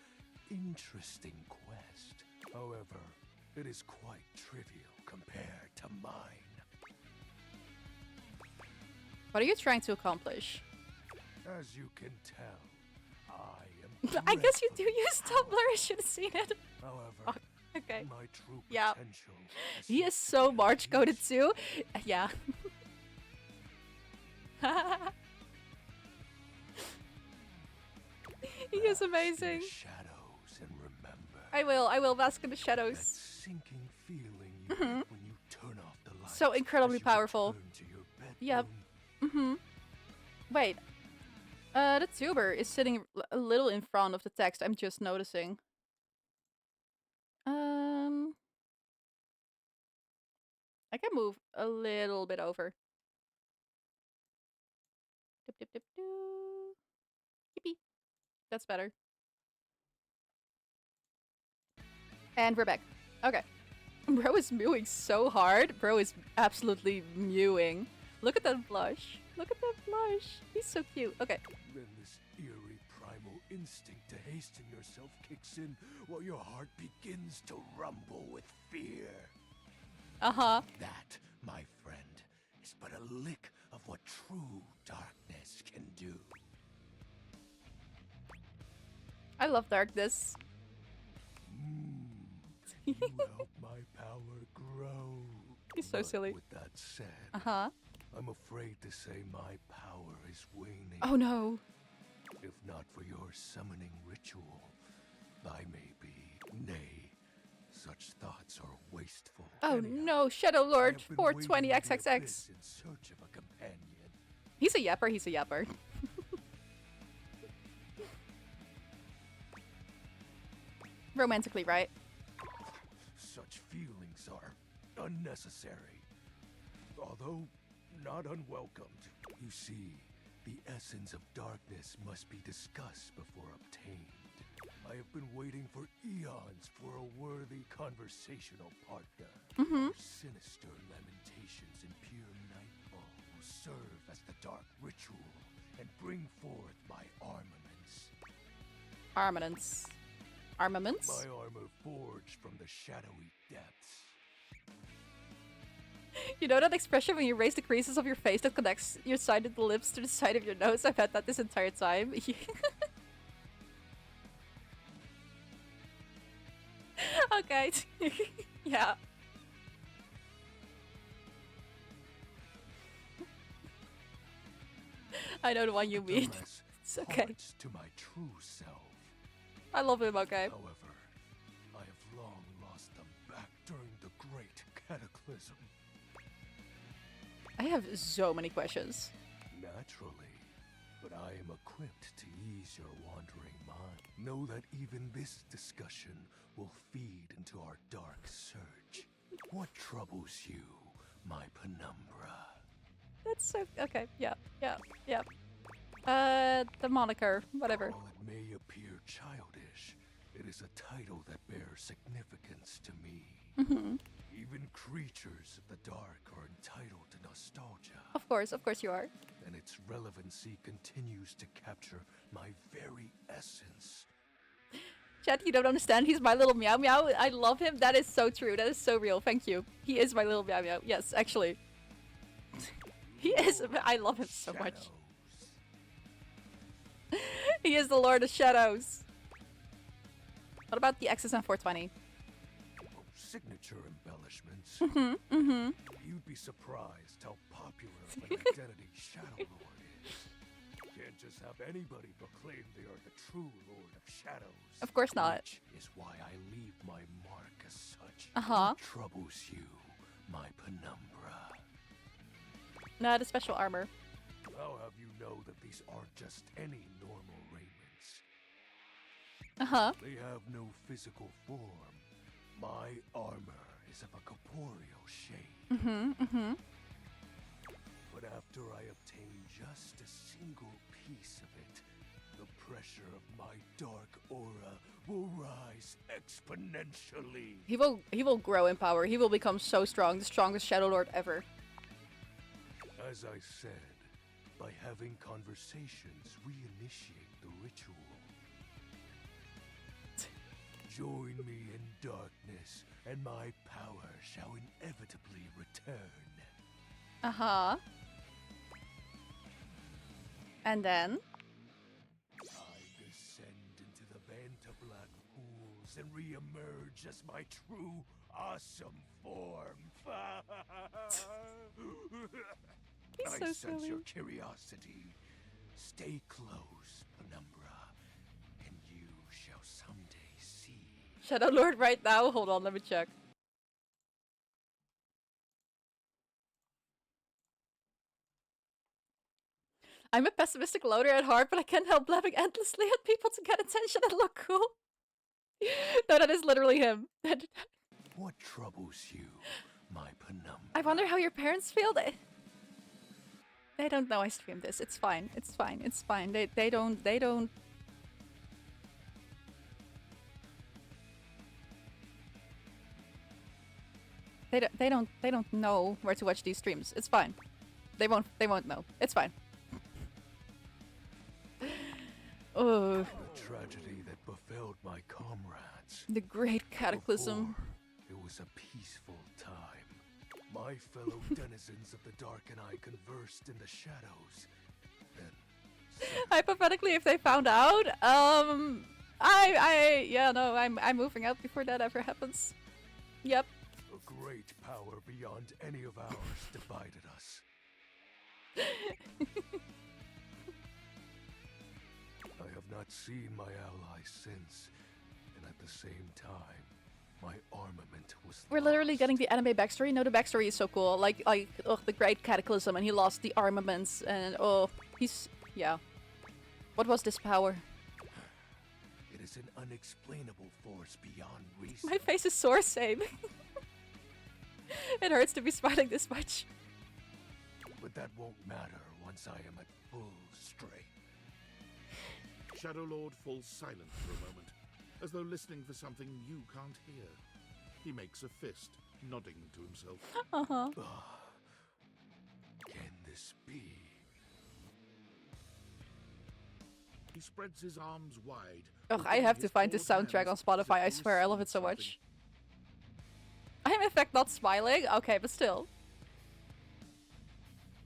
interesting quest. However, it is quite trivial compared to mine. What are you trying to accomplish? As you can tell, I am. I guess you do use Tumblr. I should have seen it. However, oh, okay. My true yeah. potential He is so March coded too. Yeah. He is amazing. Shadows and remember. I will bask in the shadows. That sinking feeling you get when you turn off the lights. So incredibly powerful. Yep. Wait. The tuber is sitting a little in front of the text. I'm just noticing. I can move a little bit over. Dip, dip, dip, doo. Yippee. That's better. And we're back. Okay. Bro is mewing so hard. Bro is absolutely mewing. Look at that blush. Look at that blush. He's so cute. Okay. Then this eerie primal instinct to hasten yourself kicks in while your heart begins to rumble with fear. Uh-huh. That, my friend, is but a lick of what true darkness can do. I love darkness. You help my power grow. He's so silly. With that said, I'm afraid to say my power is waning. Oh no. If not for your summoning ritual, I may be. Nay, such thoughts are wasteful. Oh no, Shadow Lord 420 XXX. In search of a companion. He's a yapper, he's a yapper. Romantically, right? Such feelings are unnecessary, although not unwelcomed. You see, the essence of darkness must be discussed before obtained. I have been waiting for eons for a worthy conversational partner. Our sinister lamentations and pure nightfall will serve as the dark ritual and bring forth my armaments. Armaments. Armaments? My armor forged from the shadowy depths. You know that expression when you raise the creases of your face that connects your side of the lips to the side of your nose? I've had that this entire time. Okay. Yeah. I know the one you mean. It's okay. To my true self. I love him, okay. However, I have long lost them back during the great cataclysm. I have so many questions. Naturally, but I am equipped to ease your wandering mind. Know that even this discussion will feed into our dark search. What troubles you, my penumbra? That's so okay. Yeah. The moniker, whatever. While it may appear childish, it is a title that bears significance to me. Even creatures of the dark are entitled to nostalgia. Of course you are. And its relevancy continues to capture my very essence. Chat, you don't understand. He's my little meow meow. I love him. That is so true. That is so real. Thank you. He is my little meow meow. Yes, actually. He is. I love him so much. He is the Lord of Shadows. What about the XSM 420? Signature embellishments. You'd be surprised how popular of an identity Shadow Lord is. Can't just have anybody proclaim they are the true Lord of Shadows. Of course not. Which is why I leave my mark as such. Uh-huh. What troubles you, my penumbra? Nah, the special armor. I'll have you know that these aren't just any normal raiments. They have no physical form. My armor is of a corporeal shape. But after I obtain just a single piece of it, pressure of my dark aura will rise exponentially. He will grow in power. He will become so strong, the strongest Shadow Lord ever. As I said, by having conversations, we initiate the ritual. Join me in darkness, and my power shall inevitably return. Uh-huh. And then? I descend into the Vanta Black pools and re-emerge as my true, awesome form. He's I so sense silly. your curiosity. Stay close, Penumbra, and you shall someday see. Shadow Lord right now? Hold on, let me check. I'm a pessimistic loner at heart, but I can't help laughing endlessly at people to get attention and look cool. No, that is literally him. What troubles you, my Penumbra? I wonder how your parents feel. They don't know I streamed this. It's fine. It's fine. It's fine. They don't. They don't know where to watch these streams. It's fine. They won't know. It's fine. Oh. The tragedy that befell my comrades. The Great Cataclysm. Before, it was a peaceful time. My fellow denizens of the dark and I conversed in the shadows. Then, Hypothetically, if they found out, yeah, no, I'm moving out before that ever happens. Yep. a great power beyond any of ours divided us. I have not seen my allies since, and at the same time, my armament was We're literally getting the anime backstory. No, the backstory is so cool. Like, the Great Cataclysm, and he lost the armaments, and yeah. What was this power? It is an unexplainable force beyond reason. My face is sore, same. It hurts to be smiling this much. But that won't matter once I am at full strength. Shadow Lord falls silent for a moment, as though listening for something you can't hear. He makes a fist, nodding to himself. Uh-huh. Can this be? He spreads his arms wide. Ugh, I have to find this soundtrack on Spotify, I swear, I love it so much. I am in fact not smiling? Okay, but still.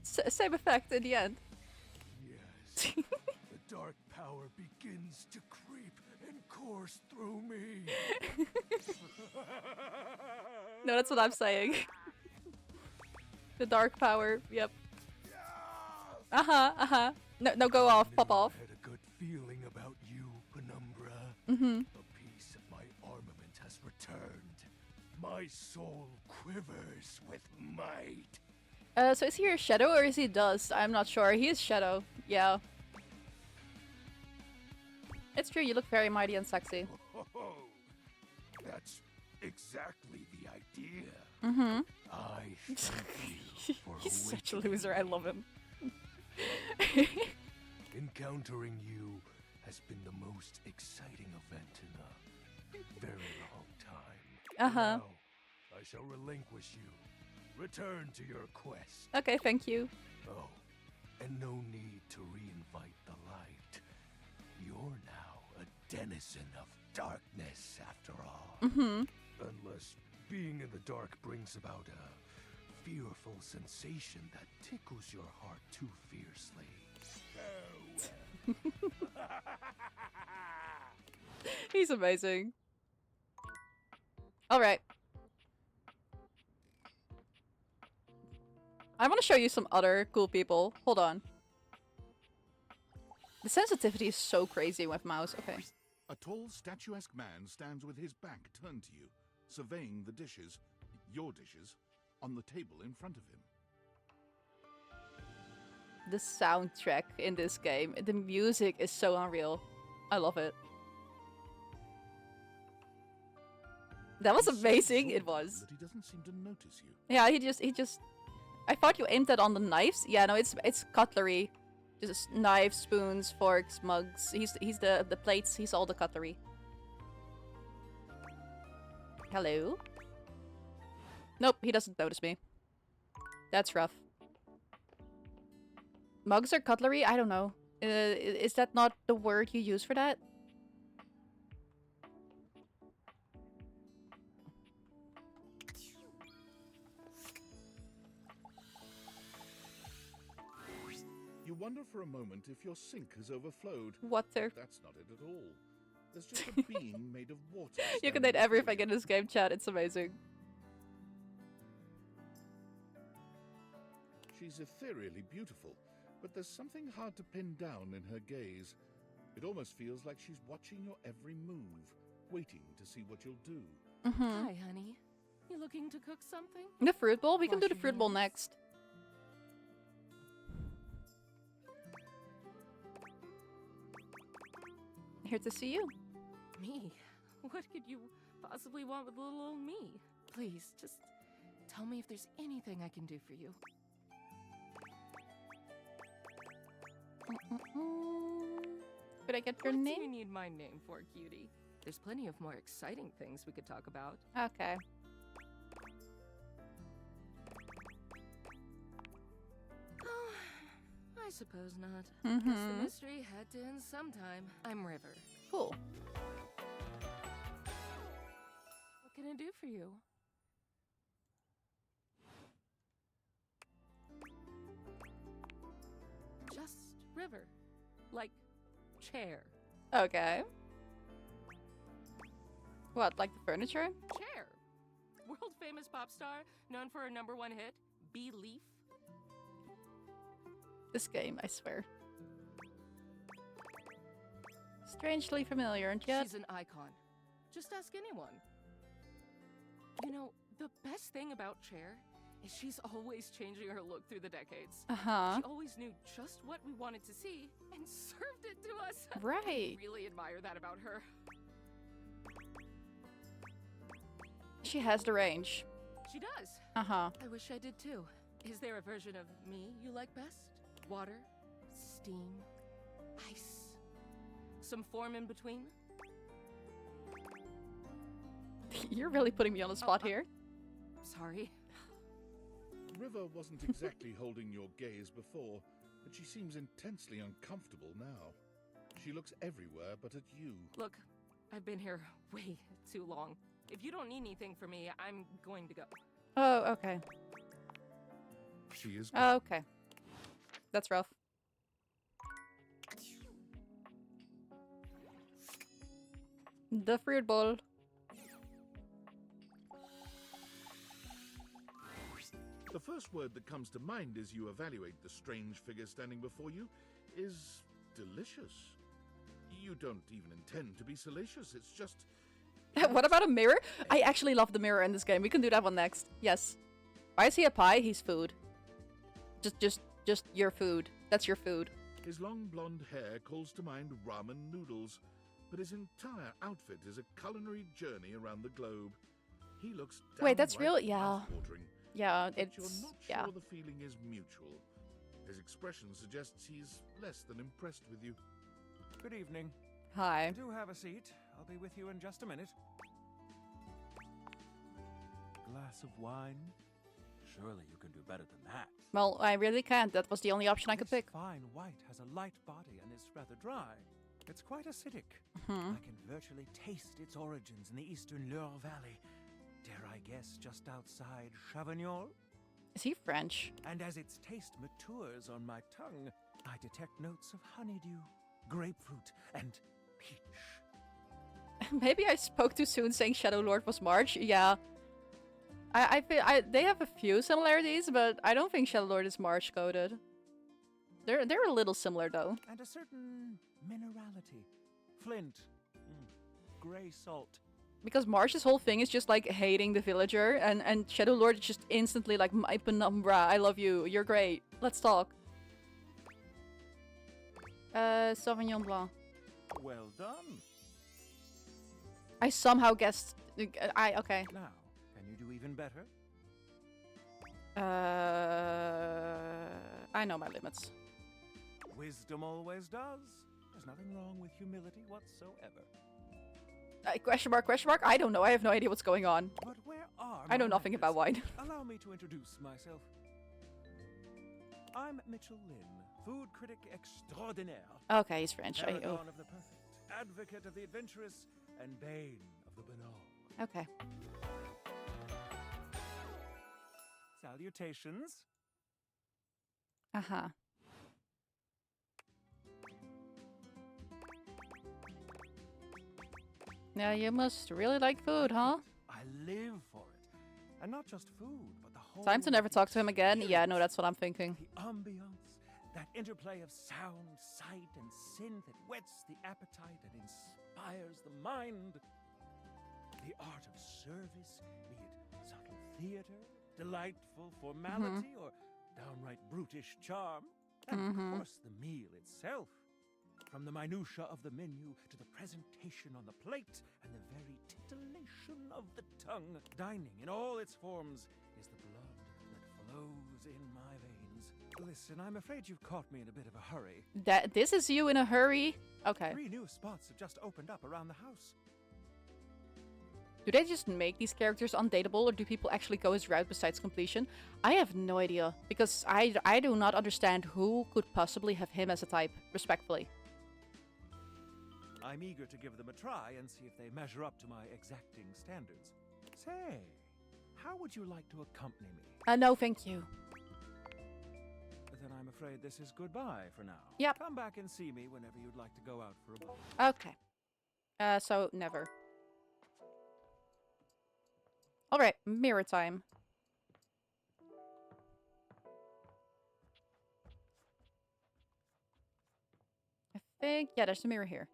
Same effect in the end. Yes. The dark power begins to creep and course through me. No, that's what I'm saying. The dark power, yep. Uh-huh, uh-huh. No, go off, pop off. I had a good feeling about you, Penumbra. Mm-hmm. A piece of my armament has returned. My soul quivers with might. So is he a shadow or is he dust? I'm not sure. He is shadow, yeah. It's true, you look very mighty and sexy. Oh, that's exactly the idea. Mm-hmm. I thank you for He's such a awakening loser, I me. love him. Encountering you has been the most exciting event in a very long time. Uh-huh. Now, I shall relinquish you. Return to your quest. Okay, thank you. Oh, and no need to reinvite the light. You're now a denizen of darkness, after all. Mm-hmm. Unless being in the dark brings about a fearful sensation that tickles your heart too fiercely. Farewell. He's amazing. Alright. I want to show you some other cool people. Hold on. The sensitivity is so crazy with mouse. Okay. A tall, statuesque man stands with his back turned to you, surveying the dishes, your dishes, on the table in front of him. The soundtrack in this game, the music is so unreal. I love it. That was He's so amazing. It absorbed was. that he doesn't seem to notice you. Yeah, he just. I thought you aimed that on the knives. Yeah, no, it's cutlery. Just knives, spoons, forks, mugs. He's the plates. He's all the cutlery. Hello? Nope, he doesn't notice me. That's rough. Mugs or cutlery? I don't know. Is that not the word you use for that? You wonder for a moment if your sink has overflowed. Water. That's not it at all. There's just a being made of water. You can standing name everything before in this game chat. It's amazing. She's ethereally beautiful, but there's something hard to pin down in her gaze. It almost feels like she's watching your every move, waiting to see what you'll do. Hi, honey. You looking to cook something? The fruit bowl? We can do Wash the your fruit bowl hands. next. Here to see you. Me? What could you possibly want with little old me? Please, just tell me if there's anything I can do for you. Could I get your What name? do you need my name for, cutie? There's plenty of more exciting things we could talk about. Okay. Oh, I suppose not. Guess the Mhm. mystery had to end sometime. I'm River. Cool. What can I do for you? Just River. Like chair. Okay. What, like the furniture? Chair. World famous pop star, known for her #1 hit, Belief. This game, I swear. Strangely familiar, and yet... She's an icon. Just ask anyone. You know, the best thing about Cher is she's always changing her look through the decades. Uh-huh. She always knew just what we wanted to see and served it to us. Right. I really admire that about her. She has the range. She does. Uh-huh. I wish I did too. Is there a version of me you like best? Water? Steam? Ice? Some form in between? You're really putting me on the spot here. Sorry. River wasn't exactly holding your gaze before, but she seems intensely uncomfortable now. She looks everywhere but at you. Look, I've been here way too long. If you don't need anything from me, I'm going to go. Oh, okay. She is. Oh, okay. That's rough. The fruit bowl. The first word that comes to mind as you evaluate the strange figure standing before you is delicious. You don't even intend to be salacious, it's just... What about a mirror? I actually love the mirror in this game. We can do that one next. Yes. Why is he a pie? He's food. Just your food. That's your food. His long blonde hair calls to mind ramen noodles, but his entire outfit is a culinary journey around the globe. He looks Wait, that's downright real? Yeah. mouth-watering, Yeah, but it's... you're not yeah. sure the feeling is mutual. His expression suggests he's less than impressed with you. Good evening. Hi. Do have a seat. I'll be with you in just a minute. Glass of wine? Surely you can do better than that. Well, I really can't. That was the only option I could pick. Fine white has a light body and is rather dry. It's quite acidic. Mhm. I can virtually taste its origins in the eastern Loire Valley. Dare I guess just outside Chavignol? Is he French? And as its taste matures on my tongue, I detect notes of honeydew, grapefruit, and peach. Maybe I spoke too soon saying Shadow Lord was March. Yeah. I feel they have a few similarities, but I don't think Shadow Lord is March coded. They're a little similar though. And a certain minerality. Flint. Gray salt. Because March's whole thing is just like hating the villager, and Shadow Lord is just instantly like, my penumbra, I love you, you're great, let's talk. Sauvignon Blanc. Well done. I somehow guessed, okay. Now, can you do even better? I know my limits. wisdom always does. There's nothing wrong with humility whatsoever. Question mark, question mark? I don't know. I have no idea what's going on. But where are I know my nothing about wine. Allow me to introduce myself. I'm Mitchell Lynn, food critic extraordinaire. Okay, he's French. Paragon of the perfect, advocate of the adventurous, and bane of the banal. Okay. Salutations. Uh-huh. Now you must really like food, huh? I live for it. And not just food, but the whole... Time to never talk to him again? Yeah, no, that's what I'm thinking. The ambiance, that interplay of sound, sight, and synth that whets the appetite and inspires the mind. The art of service, be it subtle theater, delightful formality, or downright brutish charm. And of course, the meal itself. From the minutiae of the menu to the presentation on the plate and the very titillation of the tongue. Dining in all its forms is the blood that flows in my veins. Listen, I'm afraid you've caught me in a bit of a hurry. This is you in a hurry? Okay. 3 new spots have just opened up around the house. Do they just make these characters undateable, or do people actually go his route besides completion? I have no idea, because I do not understand who could possibly have him as a type, respectfully. I'm eager to give them a try and see if they measure up to my exacting standards. Say, how would you like to accompany me? No, thank you. Then I'm afraid this is goodbye for now. Yep. Come back and see me whenever you'd like to go out for a bite. Okay. So never. Alright, mirror time. I think, yeah, there's a mirror here.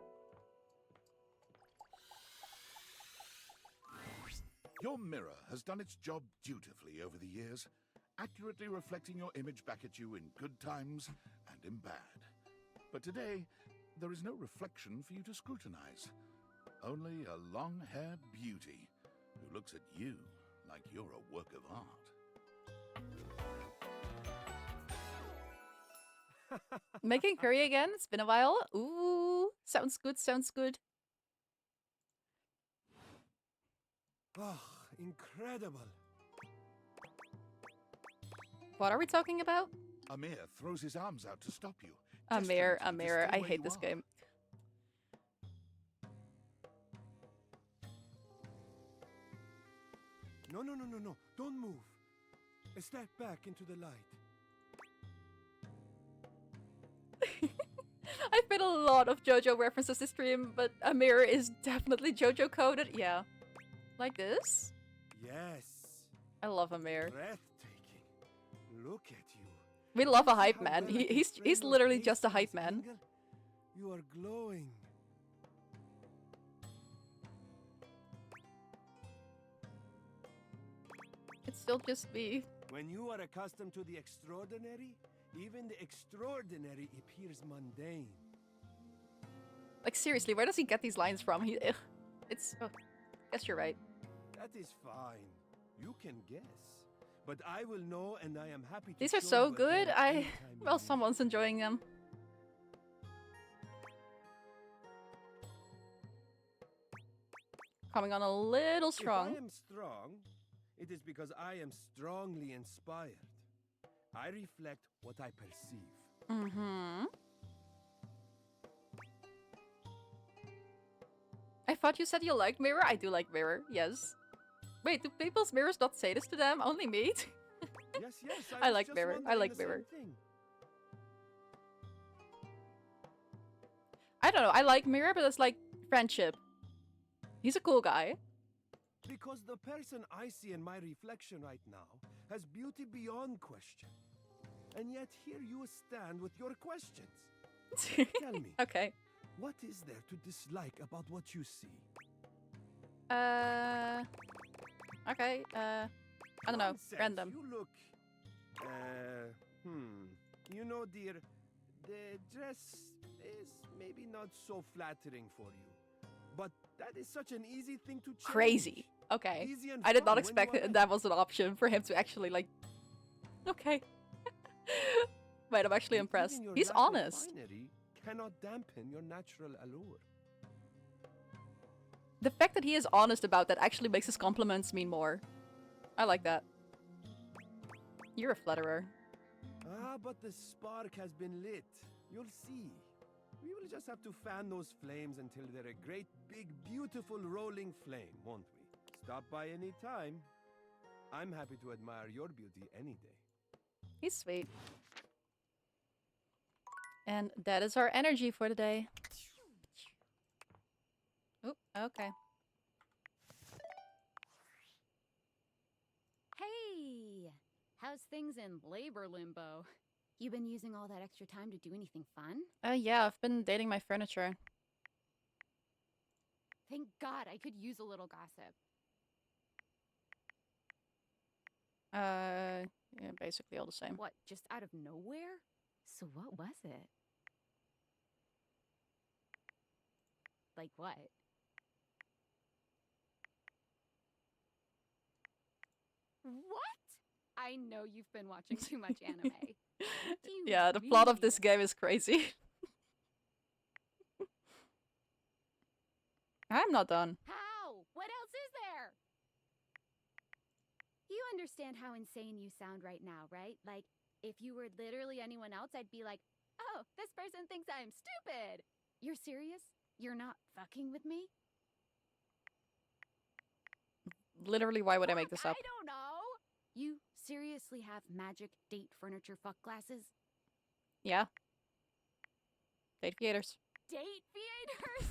Your mirror has done its job dutifully over the years, accurately reflecting your image back at you in good times and in bad. But today, there is no reflection for you to scrutinize. Only a long-haired beauty who looks at you like you're a work of art. Making curry again? It's been a while. Ooh, sounds good, sounds good. Oh, incredible. What are we talking about? Amir throws his arms out to stop you. Amir, I hate this game. No, don't move. Step back into the light. I've made a lot of JoJo references this stream, but Amir is definitely JoJo coded. Yeah. Like this? Yes. I love Amir. Breathtaking. Look at you. We love a hype man. He's literally just a hype man. You are glowing. It's still just me. When you are accustomed to the extraordinary, even the extraordinary appears mundane. Like seriously, where does he get these lines from? It's. Oh, guess you're right. That is fine. You can guess. But I will know, and I am happy to. These are show so you good. again anytime you Well, need. someone's enjoying them. Coming on a little strong. If I am strong, it is because I am strongly inspired. I reflect what I perceive. Mm-hmm. I thought you said you liked Mirror. I do like Mirror, yes. Wait, do people's mirrors not say this to them? Only me? Yes, I was like just Mirror. I wondering like the same Mirror. thing. I don't know. I like Mirror, but it's like friendship. He's a cool guy. Because the person I see in my reflection right now has beauty beyond question. And yet here you stand with your questions. Tell me. Okay. What is there to dislike about what you see? Okay, I don't know. Nonsense. Random. You look... You know, dear, the dress is maybe not so flattering for you. But that is such an easy thing to change. Crazy. Okay. Easy and I did not fun when expect you are that was an option for him to actually, like... Okay. Wait, I'm actually impressed. Even your He's lack of honest. finery cannot dampen your natural allure. The fact that he is honest about that actually makes his compliments mean more. I like that. You're a flatterer. Ah, but the spark has been lit. You'll see. We will just have to fan those flames until they're a great, big, beautiful rolling flame, won't we? Stop by any time. I'm happy to admire your beauty any day. He's sweet. And that is our energy for the day. Oop, okay. Hey! How's things in labor limbo? You been using all that extra time to do anything fun? Yeah, I've been dating my furniture. Thank God I could use a little gossip. Yeah, basically all the same. What, just out of nowhere? So what was it? Like what? What? I know you've been watching too much anime. Do you Yeah, the plot of really? this game is crazy. I'm not done. How? What else is there? You understand how insane you sound right now, right? Like, if you were literally anyone else, I'd be like, oh, this person thinks I'm stupid. You're serious? You're not fucking with me? Literally, why would I make this up? I don't know. You seriously have magic date furniture fuck glasses? Yeah. Date theaters. Date theaters?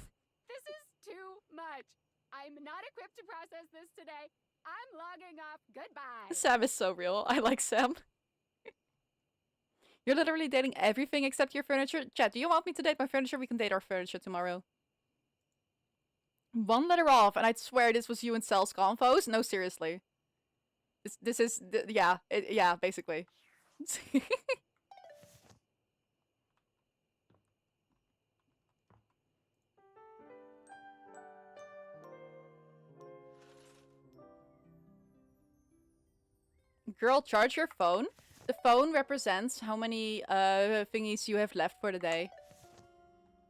This is too much. I'm not equipped to process this today. I'm logging off. Goodbye. Sam is so real. I like Sam. You're literally dating everything except your furniture. Chat, do you want me to date my furniture? We can date our furniture tomorrow. One letter off, and I'd swear this was you and Cell's convos. No, seriously. This is, yeah, yeah, basically. Girl, charge your phone. The phone represents how many thingies you have left for the day.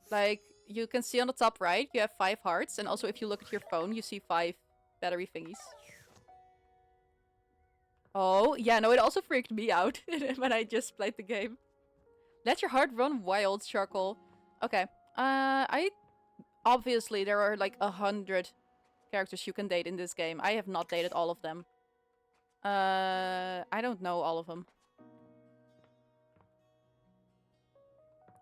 Like, you can see on the top right, you have 5 hearts. And also, if you look at your phone, you see 5 battery thingies. Oh, yeah, no, it also freaked me out when I just played the game. Let your heart run wild, Charcoal. Okay. Obviously, there are like 100 characters you can date in this game. I have not dated all of them. I don't know all of them.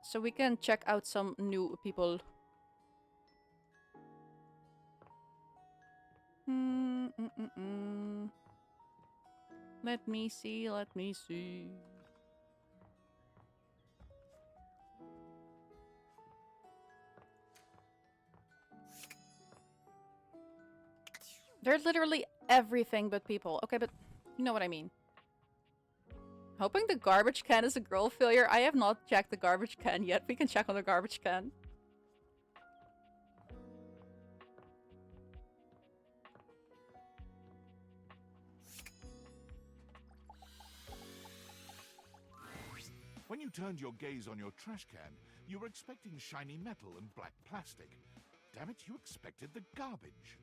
So we can check out some new people. Let me see, let me see. There's literally everything but people. Okay, but you know what I mean. Hoping the garbage can is a girl failure. I have not checked the garbage can yet. We can check on the garbage can. When you turned your gaze on your trash can, you were expecting shiny metal and black plastic. Damn it, you expected the garbage.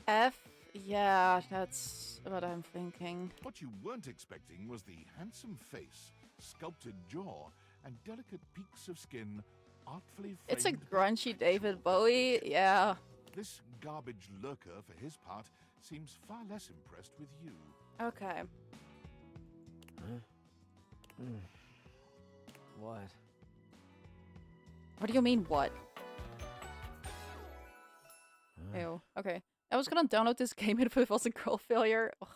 F? Yeah, that's what I'm thinking. What you weren't expecting was the handsome face, sculpted jaw, and delicate peaks of skin artfully framed. It's a grungy David Bowie, yeah. This garbage lurker, for his part, seems far less impressed with you. Okay. What? What do you mean, what? Ew, okay. I was gonna download this game if it was a girl failure. Ugh.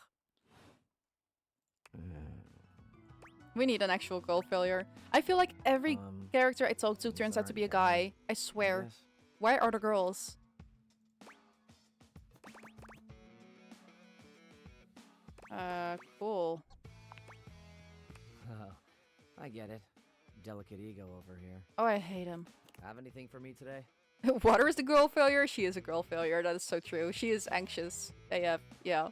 We need an actual girl failure. I feel like every character I talk to turns out to be a guy. I swear. Yes. Why are the girls? Cool. Oh, I get it. Delicate ego over here. Oh, I hate him. Have anything for me today? Water is the girl failure. She is a girl failure. That is so true. She is anxious. AF. Yeah.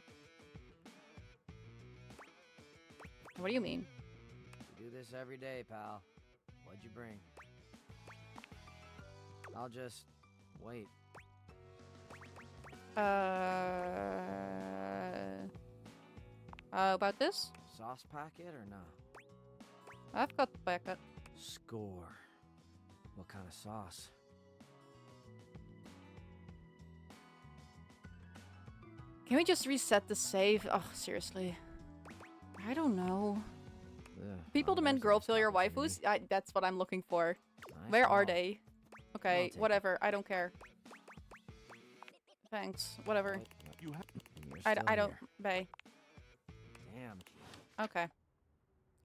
What do you mean? We do this every day, pal. What'd you bring? I'll just wait. How about this? Sauce packet or not? I've got the packet. Score. What kind of sauce? Can we just reset the save? Oh, seriously. I don't know. Ugh, People demand girl failure waifus? That's what I'm looking for. Where are they? Okay, whatever. I don't care. Thanks. Whatever. I don't. Bay. Damn. Okay.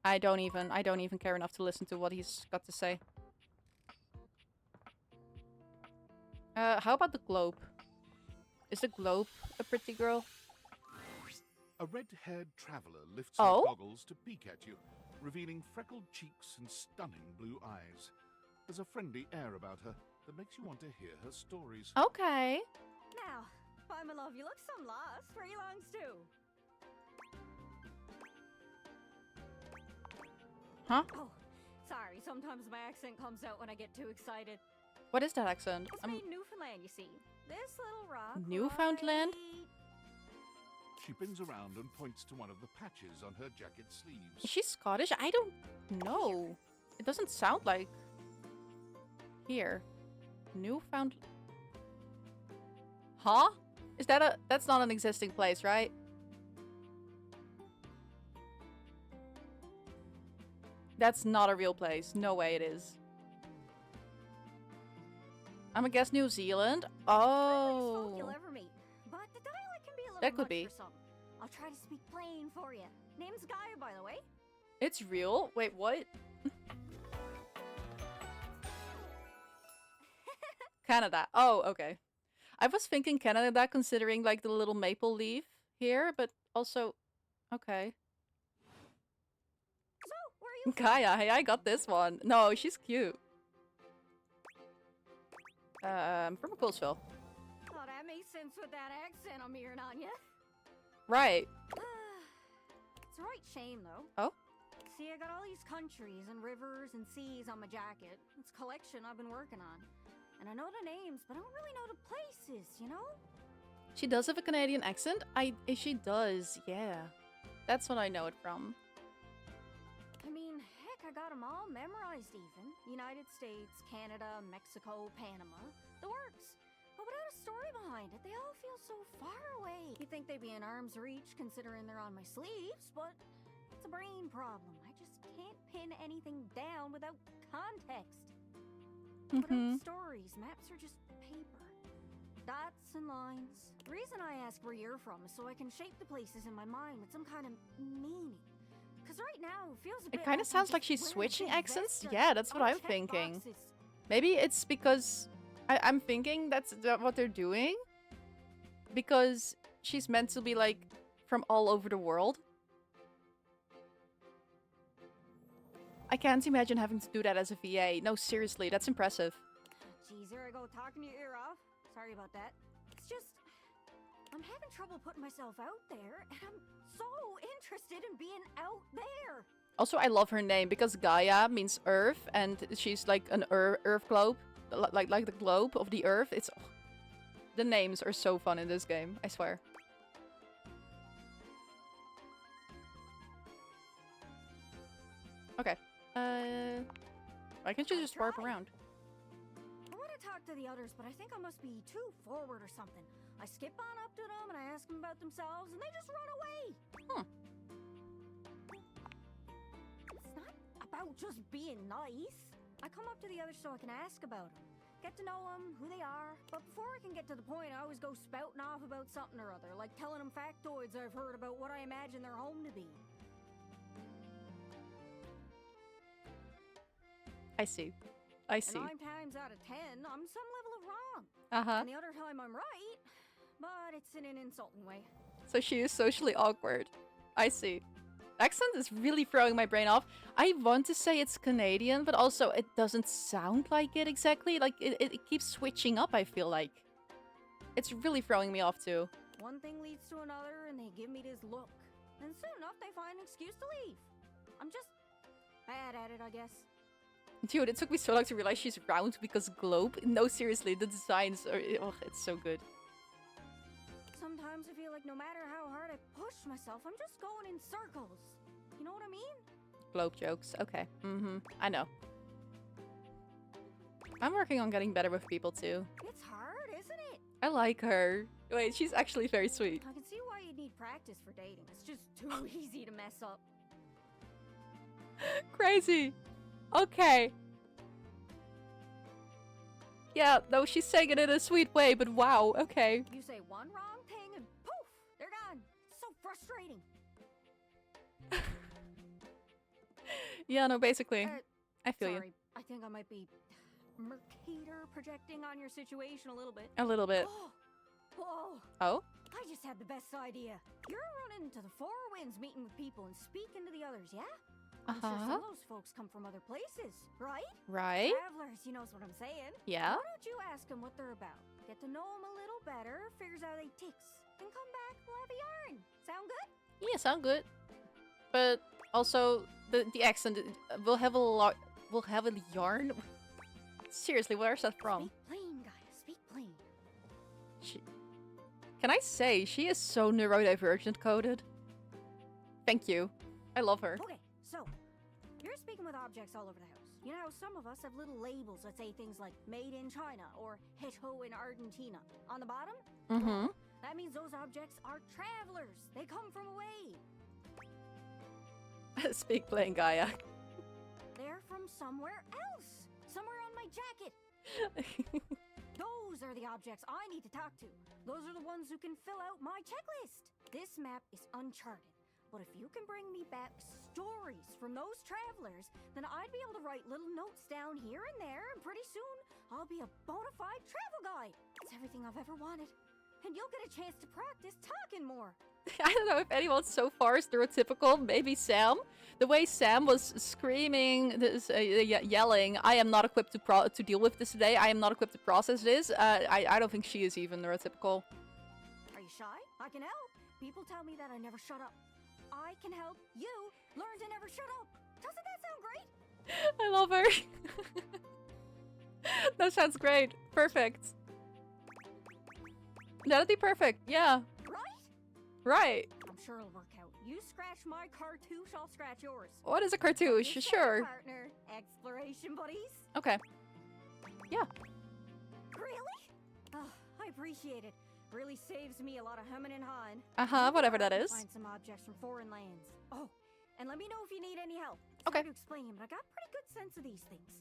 I don't even care enough to listen to what he's got to say. How about the globe? Is the globe a pretty girl? A red-haired traveler lifts Oh? her goggles to peek at you, revealing freckled cheeks and stunning blue eyes. There's a friendly air about her that makes you want to hear her stories. Okay. Now, why, my love, you look some lost. Where you longs to? Huh? Oh, sorry. Sometimes my accent comes out when I get too excited. What is that accent? It's made in Newfoundland, you see. This little rock. Newfoundland? She pins around and points to one of the patches on her jacket sleeves. Is she Scottish? I don't know. It doesn't sound like. Here. Newfoundland. Huh? Is that a... That's not an existing place, right? That's not a real place. No way it is. I'm gonna guess New Zealand. Oh. You'll ever meet. But the dialect can be a little That could much be. for some. I'll try to speak plain for you. Name's Gaia, by the way. It's real? Wait, what? Canada. Oh, okay. I was thinking Canada considering like the little maple leaf here, but also... Okay. So, where are you from? Gaia, hey, I got this one. No, she's cute. From Coolsville. Oh, that makes sense with that accent I'm hearing on you. Right. It's a right shame, though. Oh? See, I got all these countries and rivers and seas on my jacket. It's a collection I've been working on. And I know the names, but I don't really know the places, you know? She does have a Canadian accent? She does, yeah. That's what I know it from. I mean, heck, I got them all memorized even. United States, Canada, Mexico, Panama. The works. But without a story behind it, they all feel so far away. You'd think they'd be in arm's reach considering they're on my sleeves, but it's a brain problem. I just can't pin anything down without context. Without stories, maps are just paper. Dots and lines. The reason I ask where you're from is so I can shape the places in my mind with some kind of meaning. Because right now, it feels a bit It kind of like I'm sounds like just she's wearing a switching big accents. vest or Yeah, that's what I'm check thinking. boxes. Maybe it's because... I'm thinking that's what they're doing. Because she's meant to be, like, from all over the world. I can't imagine having to do that as a VA. No, seriously, that's impressive. Jeez, there I go talking your ear off. Sorry about that. It's just... I'm having trouble putting myself out there, and I'm so interested in being out there. Also, I love her name because Gaia means Earth, and she's like an Earth globe, like the globe of the Earth. It's the names are so fun in this game. I swear. Okay. Why can't you just warp around? I want to talk to the others, but I think I must be too forward or something. I skip on up to them and I ask them about themselves, and they just run away. It's not about just being nice. I come up to the others so I can ask about them, get to know them, who they are. But before I can get to the point, I always go spouting off about something or other, like telling them factoids I've heard about what I imagine their home to be. I see. I see. And 9 times out of 10, I'm some level of wrong. Uh-huh. And the other time I'm right, but it's in an insulting way. So she is socially awkward. I see. Accent is really throwing my brain off. I want to say it's Canadian, but also it doesn't sound like it exactly. Like, it keeps switching up, I feel like. It's really throwing me off, too. One thing leads to another, and they give me this look. And soon enough, they find an excuse to leave. at it, I guess. Dude, it took me so long to realize she's round because globe. No, seriously, the designs are... Oh, it's so good. Sometimes I feel like no matter how hard I push myself, I'm just going in circles. You know what I mean? Globe jokes. Okay. I know. I'm working on getting better with people too. It's hard, isn't it? I like her. Wait, she's actually very sweet. I can see why you need practice for dating. It's just too easy to mess up. Crazy. Okay. Yeah, no, she's saying it in a sweet way, but wow, okay. You say one wrong thing and poof, they're gone. It's so frustrating. Yeah, no, basically. I feel Sorry, you. I think I might be Mercator projecting on your situation a little bit. A little bit. Whoa. Oh? I just had the best idea. You're running to the Four Winds meeting with people and speaking to the others, yeah? I'm sure some of those folks come from other places, right? Right. Travelers, you knows what I'm saying. Yeah? Why don't you ask them what they're about? Get to know them a little better, figures out they ticks. Then come back, we'll have a yarn. Sound good? Yeah, sound good. But also, the accent will have a lot. Will have a yarn. Seriously, where's that from? Speak plain, Gaia. Speak plain. Can I say she is so neurodivergent coded? Thank you. I love her. Okay, so you're speaking with objects all over the house. You know, some of us have little labels that say things like "Made in China" or "Hecho in Argentina" on the bottom. Mm-hmm. That means those objects are travelers. They come from away. Speak plain, Gaia. They're from somewhere else. Somewhere on my jacket. Those are the objects I need to talk to. Those are the ones who can fill out my checklist. This map is uncharted. But if you can bring me back stories from those travelers, then I'd be able to write little notes down here and there, and pretty soon I'll be a bona fide travel guide. It's everything I've ever wanted. And you'll get a chance to practice talking more. I don't know if anyone so far is neurotypical. Maybe Sam. The way Sam was screaming, yelling, "I am not equipped to deal with this today. I am not equipped to process this." I don't think she is even neurotypical. Are you shy? I can help. People tell me that I never shut up. I can help you learn to never shut up. Doesn't that sound great? I love her. That sounds great. Perfect. That'd be perfect. Yeah. Right? Right. I'm sure it'll work out. You scratch my cartouche, I'll scratch yours. What is a cartouche? This Sure. Partner, exploration buddies. Okay. Yeah. Really? Oh, I appreciate it. Really saves me a lot of humming and hawing. Whatever that is. Find some objects from foreign lands. Oh, and let me know if you need any help. It's Okay. hard to explain, but I got pretty good sense of these things.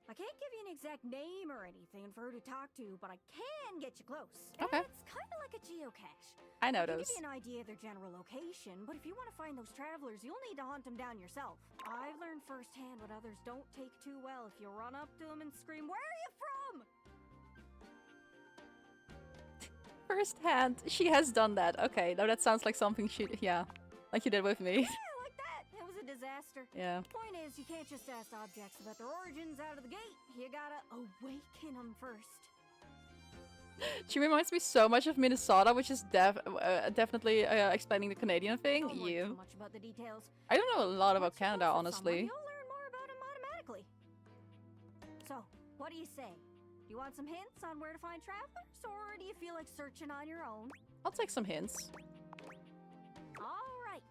I can't give you an exact name or anything for her to talk to, but I can get you close. Okay. It's kind of like a geocache. I know can those. give you an idea of their general location, but if you want to find those travelers, you'll need to hunt them down yourself. I've learned firsthand what others don't take too well if you run up to them and scream, "Where are you from?" Firsthand, she has done that. Okay, now that sounds like something she, yeah, like you did with me. Yeah, like that. It was a disaster. Yeah. Point is, you can't just ask objects about their origins out of the gate. You gotta awaken them first. She reminds me so much of Minnesota, which is definitely explaining the Canadian thing. Don't worry too You. much about the details. I don't know a lot about Once you go Canada, with honestly. someone, you'll learn more about them automatically. So, what do you say? Do you want some hints on where to find travelers, or do you feel like searching on your own? I'll take some hints. All right.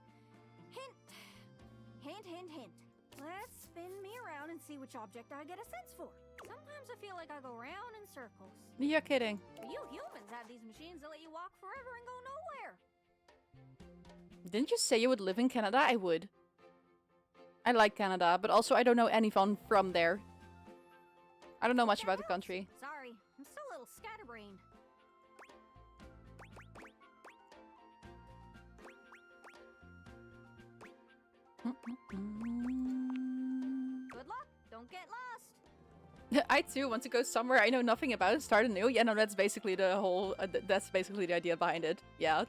Hint. Hint, hint, hint. Let's spin me around and see which object I get a sense for. Sometimes I feel like I go round in circles. You're kidding. But you humans have these machines that let you walk forever and go nowhere. Didn't you say you would live in Canada? I would. I like Canada, but also I don't know anyone from there. I don't know much about the country. Sorry, I'm still a little scatterbrained. Good luck. Don't get lost. I too want to go somewhere I know nothing about and start anew. Yeah, no, that's basically the whole. That's basically the idea behind it. Yeah.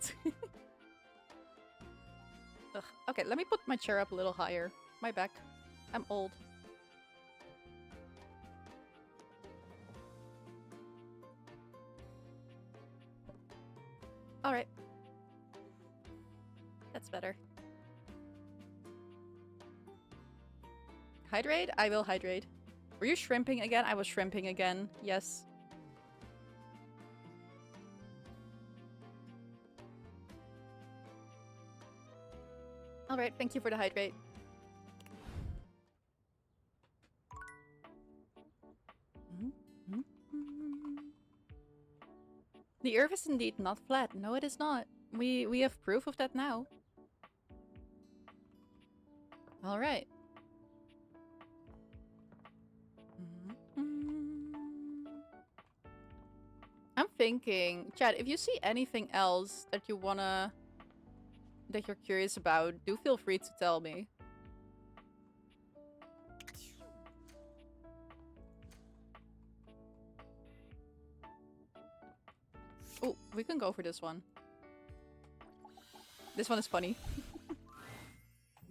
Ugh. Okay, let me put my chair up a little higher. My back. I'm old. All right. That's better. Hydrate? I will hydrate. Were you shrimping again? I was shrimping again. Yes. Alright, thank you for the hydrate. The earth is indeed not flat. No, it is not. We have proof of that now. Alright. I'm thinking, chat, if you see anything else that you wanna... that you're curious about, do feel free to tell me. Oh, we can go for this one. This one is funny.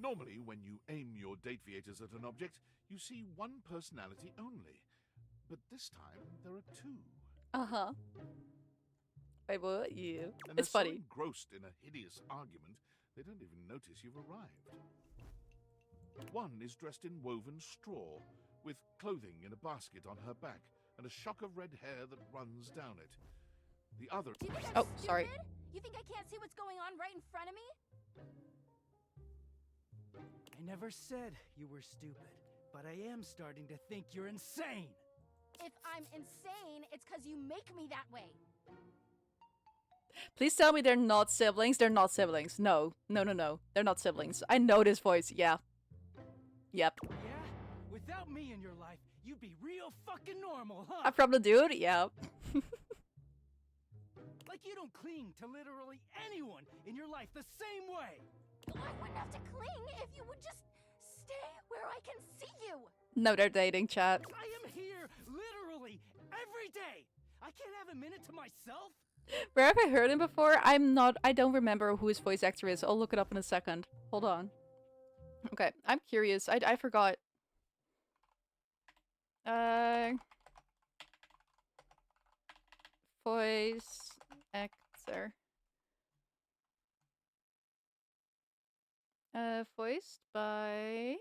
Normally, when you aim your date viators at an object, you see one personality only. But this time, there are two. Uh-huh. Wait, what? You? And It's they're funny. so engrossed in a hideous argument, they don't even notice you've arrived. One is dressed in woven straw, with clothing in a basket on her back, and a shock of red hair that runs down it. The other... Do you think Oh, I'm sorry. stupid? You think I can't see what's going on right in front of me? I never said you were stupid, but I am starting to think you're insane. If I'm insane, it's because you make me that way. Please tell me they're not siblings. They're not siblings. No. No, no, no. They're not siblings. I know this voice. Yeah. Yep. Yeah? Without me in your life, you'd be real fucking normal, huh? I'm from the dude? Yeah. Like you don't cling to literally anyone in your life the same way. I wouldn't have to cling if you would just stay where I can see you. No, they're dating, chat. I am here literally every day. I can't have a minute to myself. Where have I heard him before? I don't remember who his voice actor is. I'll look it up in a second. Hold on. Okay, I'm curious. I forgot. Voice actor. Voiced by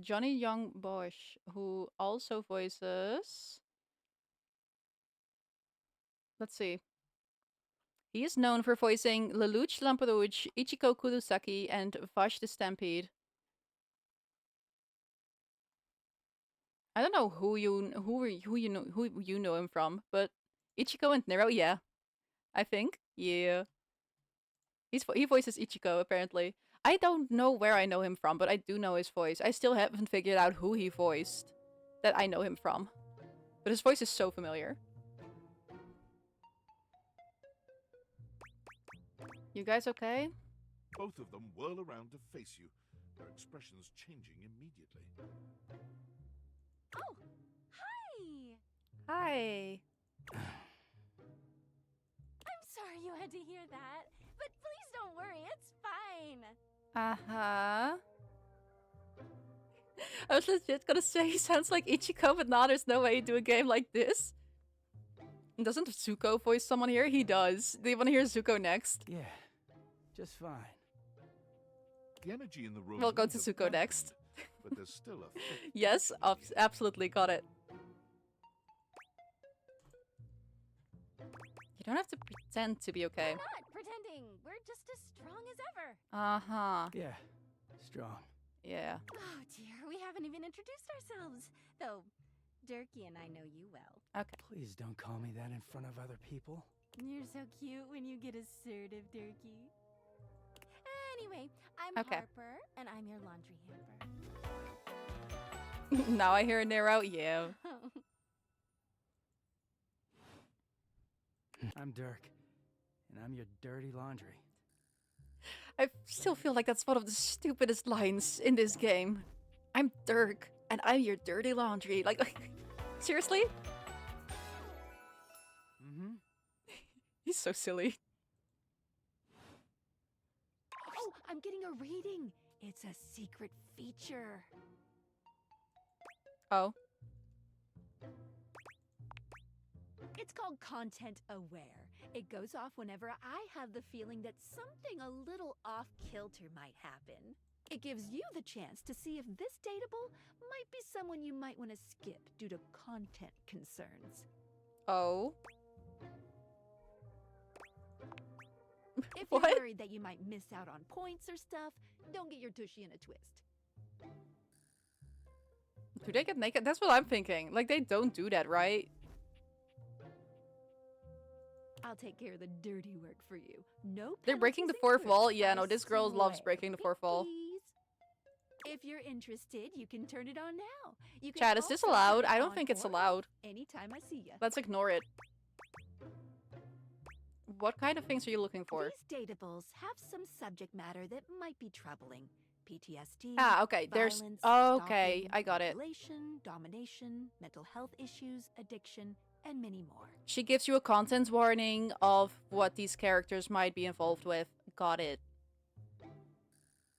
Johnny Young Bosch, who also voices... Let's see. He is known for voicing Lelouch Lamperouge, Ichiko Kurosaki, and Vash the Stampede. I don't know who you know him from, but Ichiko and Nero, yeah, I think, yeah. He voices Ichiko apparently. I don't know where I know him from, but I do know his voice. I still haven't figured out who he voiced that I know him from, but his voice is so familiar. You guys okay? Both of them whirl around to face you, their expressions changing immediately. Oh, hi! Hi. I'm sorry you had to hear that, but please don't worry, it's fine. Uh-huh. I was legit gonna say he sounds like Ichiko, but nah, there's no way you do a game like this. Doesn't Zuko voice someone here? He does. Do you want to hear Zuko next? Yeah, just fine. The energy in the room. We'll go to Zuko next. But there's still a... Yes, absolutely, got it. You don't have to pretend to be okay. We're not pretending. We're just as strong as ever. Uh-huh. Yeah, strong. Yeah. Oh dear, we haven't even introduced ourselves. Though, Durkee and I know you well. Okay. Please don't call me that in front of other people. You're so cute when you get assertive, Durkee. Anyway, I'm Okay. Harper, and I'm your laundry hamper. Now I hear Nero, yeah. I'm Dirk, and I'm your dirty laundry. I still feel like that's one of the stupidest lines in this game. I'm Dirk, and I'm your dirty laundry. Like seriously? Mm-hmm. He's so silly. Oh, I'm getting a reading. It's a secret feature. Oh. It's called Content Aware. It goes off whenever I have the feeling that something a little off kilter might happen. It gives you the chance to see if this dateable might be someone you might want to skip due to content concerns. Oh. If you're worried that you might miss out on points or stuff, don't get your tushy in a twist. Do they get naked? That's what I'm thinking. Like, they don't do that, right? I'll take care of the dirty work for you. No. They're breaking the fourth wall? Yeah, no, this girl loves breaking the fourth wall. If you're interested, you can turn it on now. You can Chat, is this also allowed? turn it I don't on think it's or off allowed. Anytime I see ya. Let's ignore it. What kind of things are you looking for? These datables have some subject matter that might be troubling. PTSD. Ah, okay. There's. Violence, Okay, stalking, I got it. manipulation, domination, mental health issues, addiction, and many more. She gives you a content warning of what these characters might be involved with. Got it.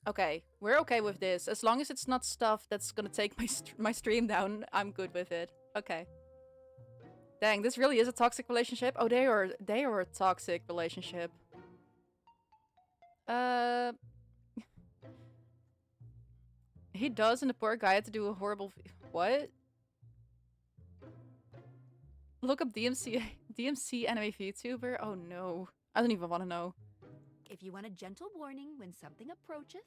Okay, we're okay with this. As long as it's not stuff that's gonna take my stream down, I'm good with it. Okay. Dang, this really is a toxic relationship. Oh, they are a toxic relationship. He does, and the poor guy had to do a horrible. What? Look up DMC anime VTuber. Oh no, I don't even want to know. If you want a gentle warning when something approacheth,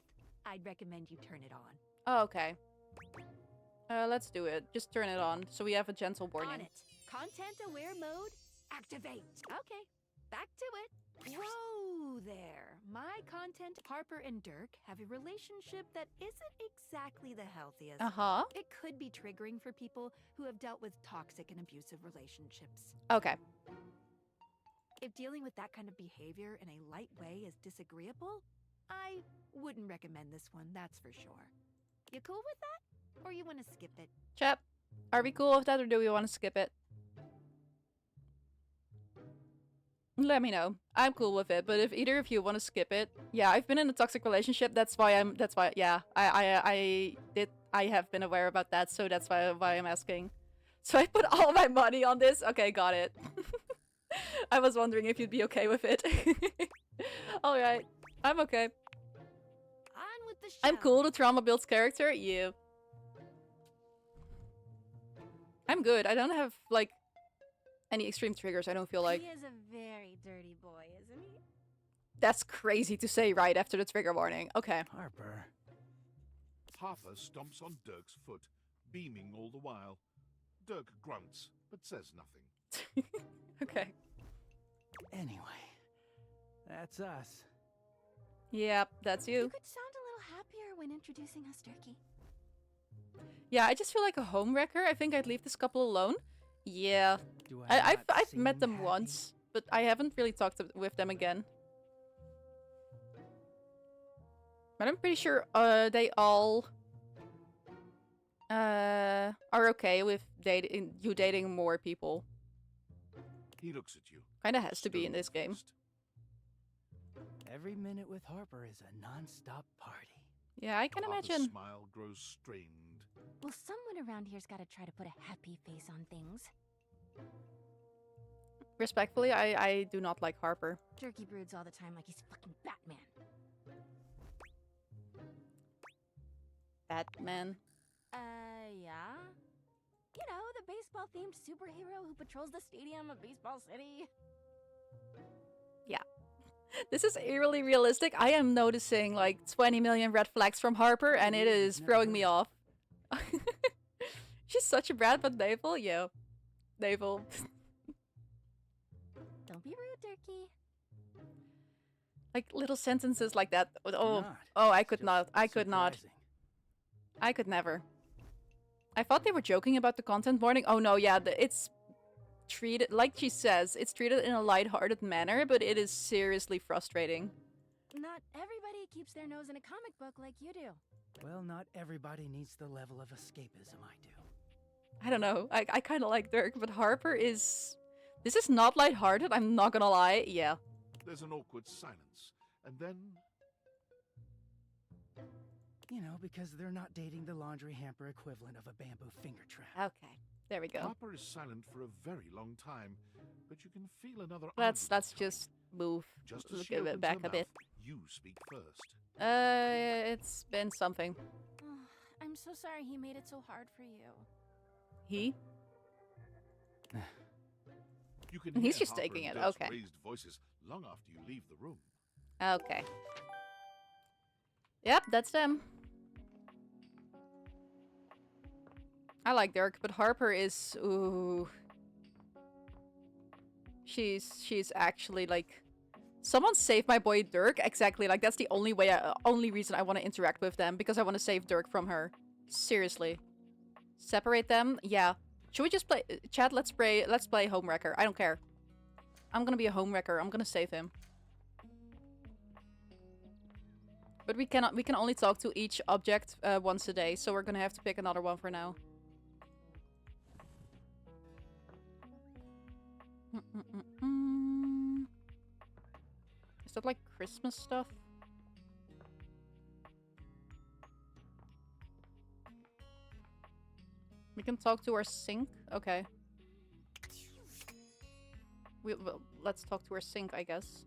I'd recommend you turn it on. Oh, okay. Let's do it. Just turn it on, so we have a gentle warning. On it. Content aware mode, activate. Okay, back to it. Whoa there. My content, Harper and Dirk, have a relationship that isn't exactly the healthiest. Uh-huh. It could be triggering for people who have dealt with toxic and abusive relationships. Okay. If dealing with that kind of behavior in a light way is disagreeable, I wouldn't recommend this one, that's for sure. You cool with that? Or you want to skip it? Chat, are we cool with that, or do we want to skip it? Let me know. I'm cool with it, but if either of you want to skip it, yeah, I've been in a toxic relationship. Yeah, I have been aware about that, so that's why I'm asking. So I put all my money on this. Okay, got it. I was wondering if you'd be okay with it. All right, I'm okay. On with the show. I'm cool. The trauma builds character. You. I'm good. I don't have like any extreme triggers. I don't feel like. He is a very dirty boy, isn't he? That's crazy to say right after the trigger warning. Okay. Harper. Harper stomps on Dirk's foot, beaming all the while. Dirk grunts, but says nothing. Okay. Anyway, that's us. Yep, that's you. You could sound a little happier when introducing us, Turkey. Yeah, I just feel like a homewrecker. I think I'd leave this couple alone. Yeah. I've met them once, but I haven't really talked with them again. But I'm pretty sure they all are okay with dating more people. He looks at you. Kinda has to be in this game. Every minute with Harper is a non-stop party. Yeah, I can Harper's imagine. smile grows strained. Well, someone around here's got to try to put a happy face on things. Respectfully, I do not like Harper. Turkey broods all the time like he's fucking Batman. Batman. Yeah? You know, the baseball-themed superhero who patrols the stadium of Baseball City. Yeah. This is eerily realistic. I am noticing like 20 million red flags from Harper, and it is throwing me off. She's such a brat, but Navel, yeah. Navel. Don't be rude, Turkey. Like little sentences like that. Oh, Not. I could not. I could not. I could never. I thought they were joking about the content warning. Oh no, yeah, it's treated, like she says, it's treated in a lighthearted manner, but it is seriously frustrating. Not everybody keeps their nose in a comic book like you do. Well, not everybody needs the level of escapism I do. I don't know. I kind of like Dirk, but Harper is... This is not lighthearted, I'm not gonna lie. Yeah. There's an awkward silence, and then... You know, because they're not dating the laundry hamper equivalent of a bamboo finger trap. Okay, there we go. Harper is silent for a very long time, but you can feel another Let's argument just move just as she give it opens back her a bit. mouth, You speak first. It's been something. I'm so sorry he made it so hard for you. He? You can He's hear just Harper taking and it, Dirk's okay. raised voices long after you leave the room. Okay. Yep, that's them. I like Dirk, but Harper is... Ooh. She's actually like... Someone save my boy Dirk. Exactly, like that's the only way, only reason I want to interact with them. Because I want to save Dirk from her. Seriously. Separate them? Yeah. Should we just play... Chat, let's play Homewrecker. I don't care. I'm gonna be a Homewrecker. I'm gonna save him. But we can only talk to each object once a day. So we're gonna have to pick another one for now. Is that like Christmas stuff? We can talk to our sink? Okay. Well, let's talk to our sink, I guess.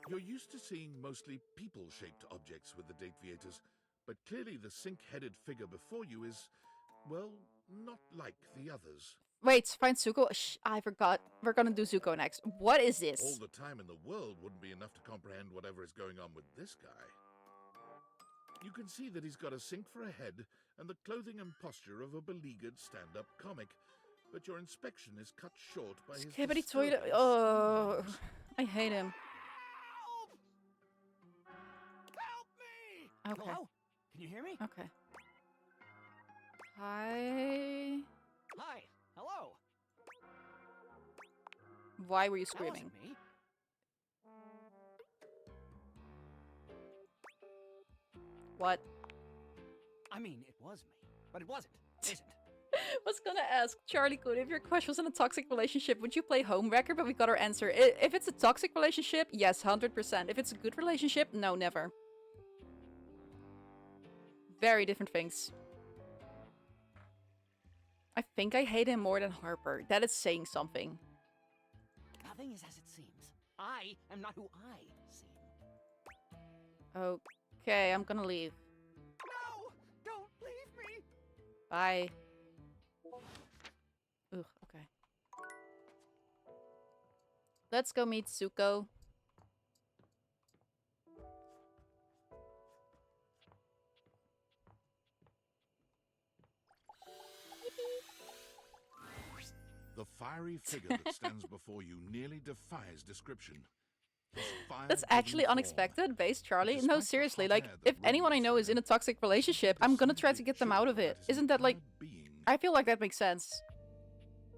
You're used to seeing mostly people-shaped objects with the Dateviators, but clearly the sink-headed figure before you is, well, not like the others. Wait, find Zuko? Shh, I forgot. We're gonna do Zuko next. What is this? All the time in the world wouldn't be enough to comprehend whatever is going on with this guy. You can see that he's got a sink for a head and the clothing and posture of a beleaguered stand-up comic, but your inspection is cut short by his Skibbity toilet. disturbing Oh, I hate him. Okay. Hello? Can you hear me? Okay. Hi. Hi. Hello. Why were you That wasn't screaming? me. What? I mean, it was me, but it wasn't. Isn't. Was gonna ask Charlie Coon, if your crush was in a toxic relationship, would you play Homewrecker? But we got our answer. If it's a toxic relationship, yes, 100%. If it's a good relationship, no, never. Very different things. I think I hate him more than Harper. That is saying something. Nothing is as it seems. I am not who I seem. Okay, I'm gonna leave. No! Don't leave me! Bye. Ugh, okay. Let's go meet Zuko. The fiery figure that stands before you nearly defies description. His That's fire-driven actually form, unexpected, base Charlie. despite No, the seriously, hot like, air that if anyone I know is in a toxic relationship, I'm gonna try to get them out of it. Isn't that like... I feel like that makes sense.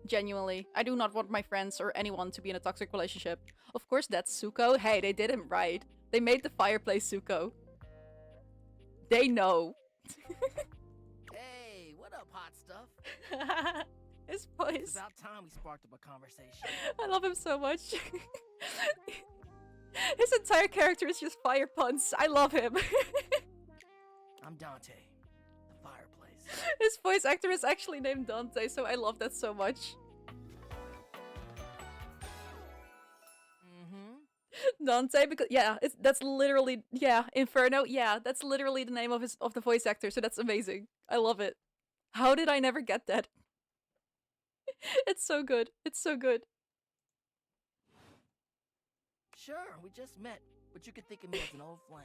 Genuinely. I do not want my friends or anyone to be in a toxic relationship. Of course, that's Zuko. Hey, they did him right. They made the fireplace Zuko. They know. Hey, what up, hot stuff? His voice. It's about time we sparked up a conversation. I love him so much. His entire character is just fire puns. I love him. I'm Dante, the fireplace. His voice actor is actually named Dante, so I love that so much. Dante, because yeah, that's literally, yeah, Inferno, yeah, that's literally the name of the voice actor, so that's amazing. I love it. How did I never get that? It's so good. It's so good. Sure, we just met, but you could think of me as an old flame.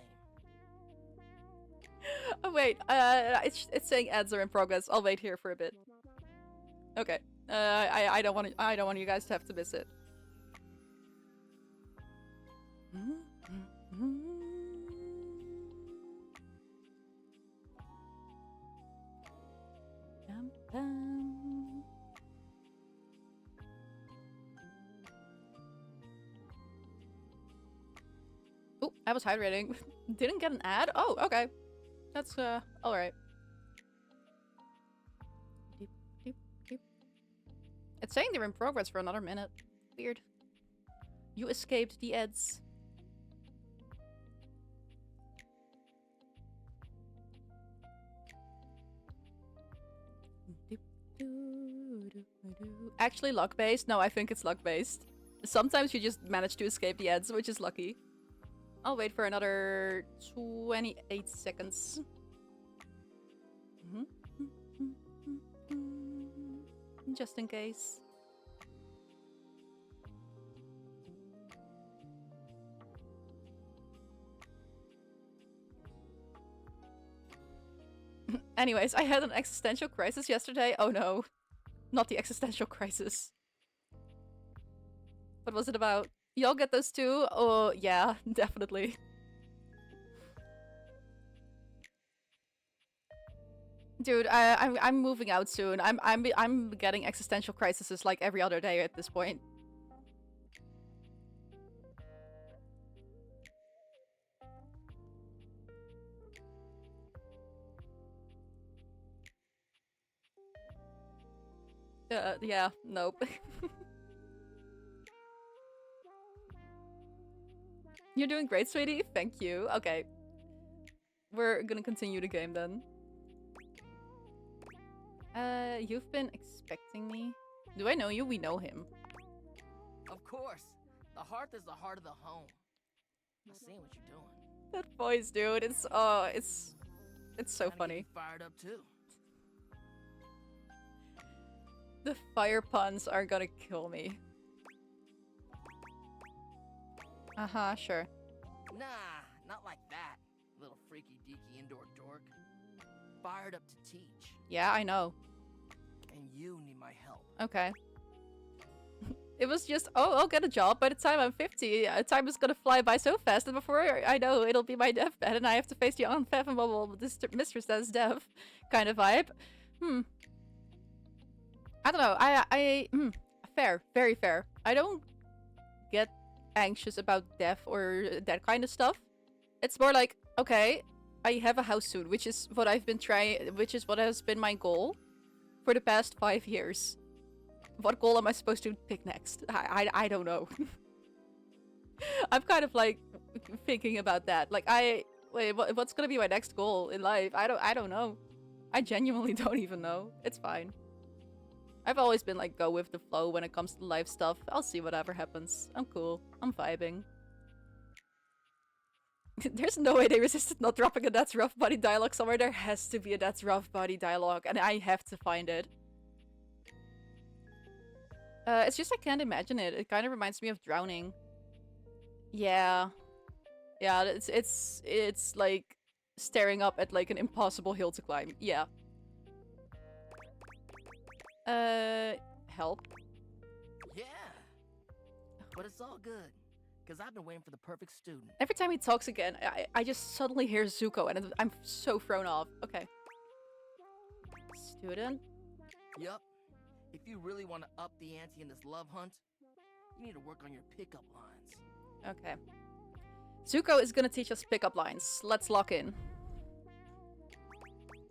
Oh wait, it's saying ads are in progress. I'll wait here for a bit. Okay. I don't want you guys to have to miss it. Oh, I was hydrating. Didn't get an ad? Oh, okay. That's, alright. It's saying they're in progress for another minute. Weird. You escaped the ads. Actually luck-based? No, I think it's luck-based. Sometimes you just manage to escape the ads, which is lucky. I'll wait for another 28 seconds. Just in case. Anyways, I had an existential crisis yesterday. Oh no. Not the existential crisis. What was it about? Y'all get those too? Oh, yeah, definitely. Dude, I'm moving out soon. I'm getting existential crises like every other day at this point. Yeah, nope. You're doing great, sweetie. Thank you. Okay. We're gonna continue the game then. You've been expecting me? Do I know you? We know him. Of course. The hearth is the heart of the home. I see what you're doing. That voice, dude. It's so funny. Fired up too. The fire puns are gonna kill me. Uh-huh, sure. Nah, not like that, little freaky deaky indoor dork. Fired up to teach. Yeah, I know. And you need my help. Okay. It was just, oh, I'll get a job by the time I'm 50. Time is gonna fly by so fast, and before I know, it'll be my deathbed, and I have to face the unfathomable mistress that is death kind of vibe. I don't know. Fair. Very fair. I don't get anxious about death or that kind of stuff. It's more like, okay, I have a house soon, which is what I've been trying, which is what has been my goal for the past 5 years. What goal am I supposed to pick next? I don't know. I'm kind of like thinking about that. Like, wait, what's gonna be my next goal in life? I don't know. I genuinely don't even know. It's fine. I've always been like, go with the flow when it comes to life stuff. I'll see whatever happens. I'm cool. I'm vibing. There's no way they resisted not dropping a That's Rough Buddy dialogue somewhere. There has to be a That's Rough Buddy dialogue, and I have to find it. It's just I can't imagine it. It kind of reminds me of Drowning. Yeah. Yeah, it's like staring up at like an impossible hill to climb. Yeah. Help? Yeah. But it's all good. Because I've been waiting for the perfect student. Every time he talks again, I just suddenly hear Zuko and I'm so thrown off. Okay. Student? Yup. If you really want to up the ante in this love hunt, you need to work on your pickup lines. Okay. Zuko is gonna teach us pickup lines. Let's lock in.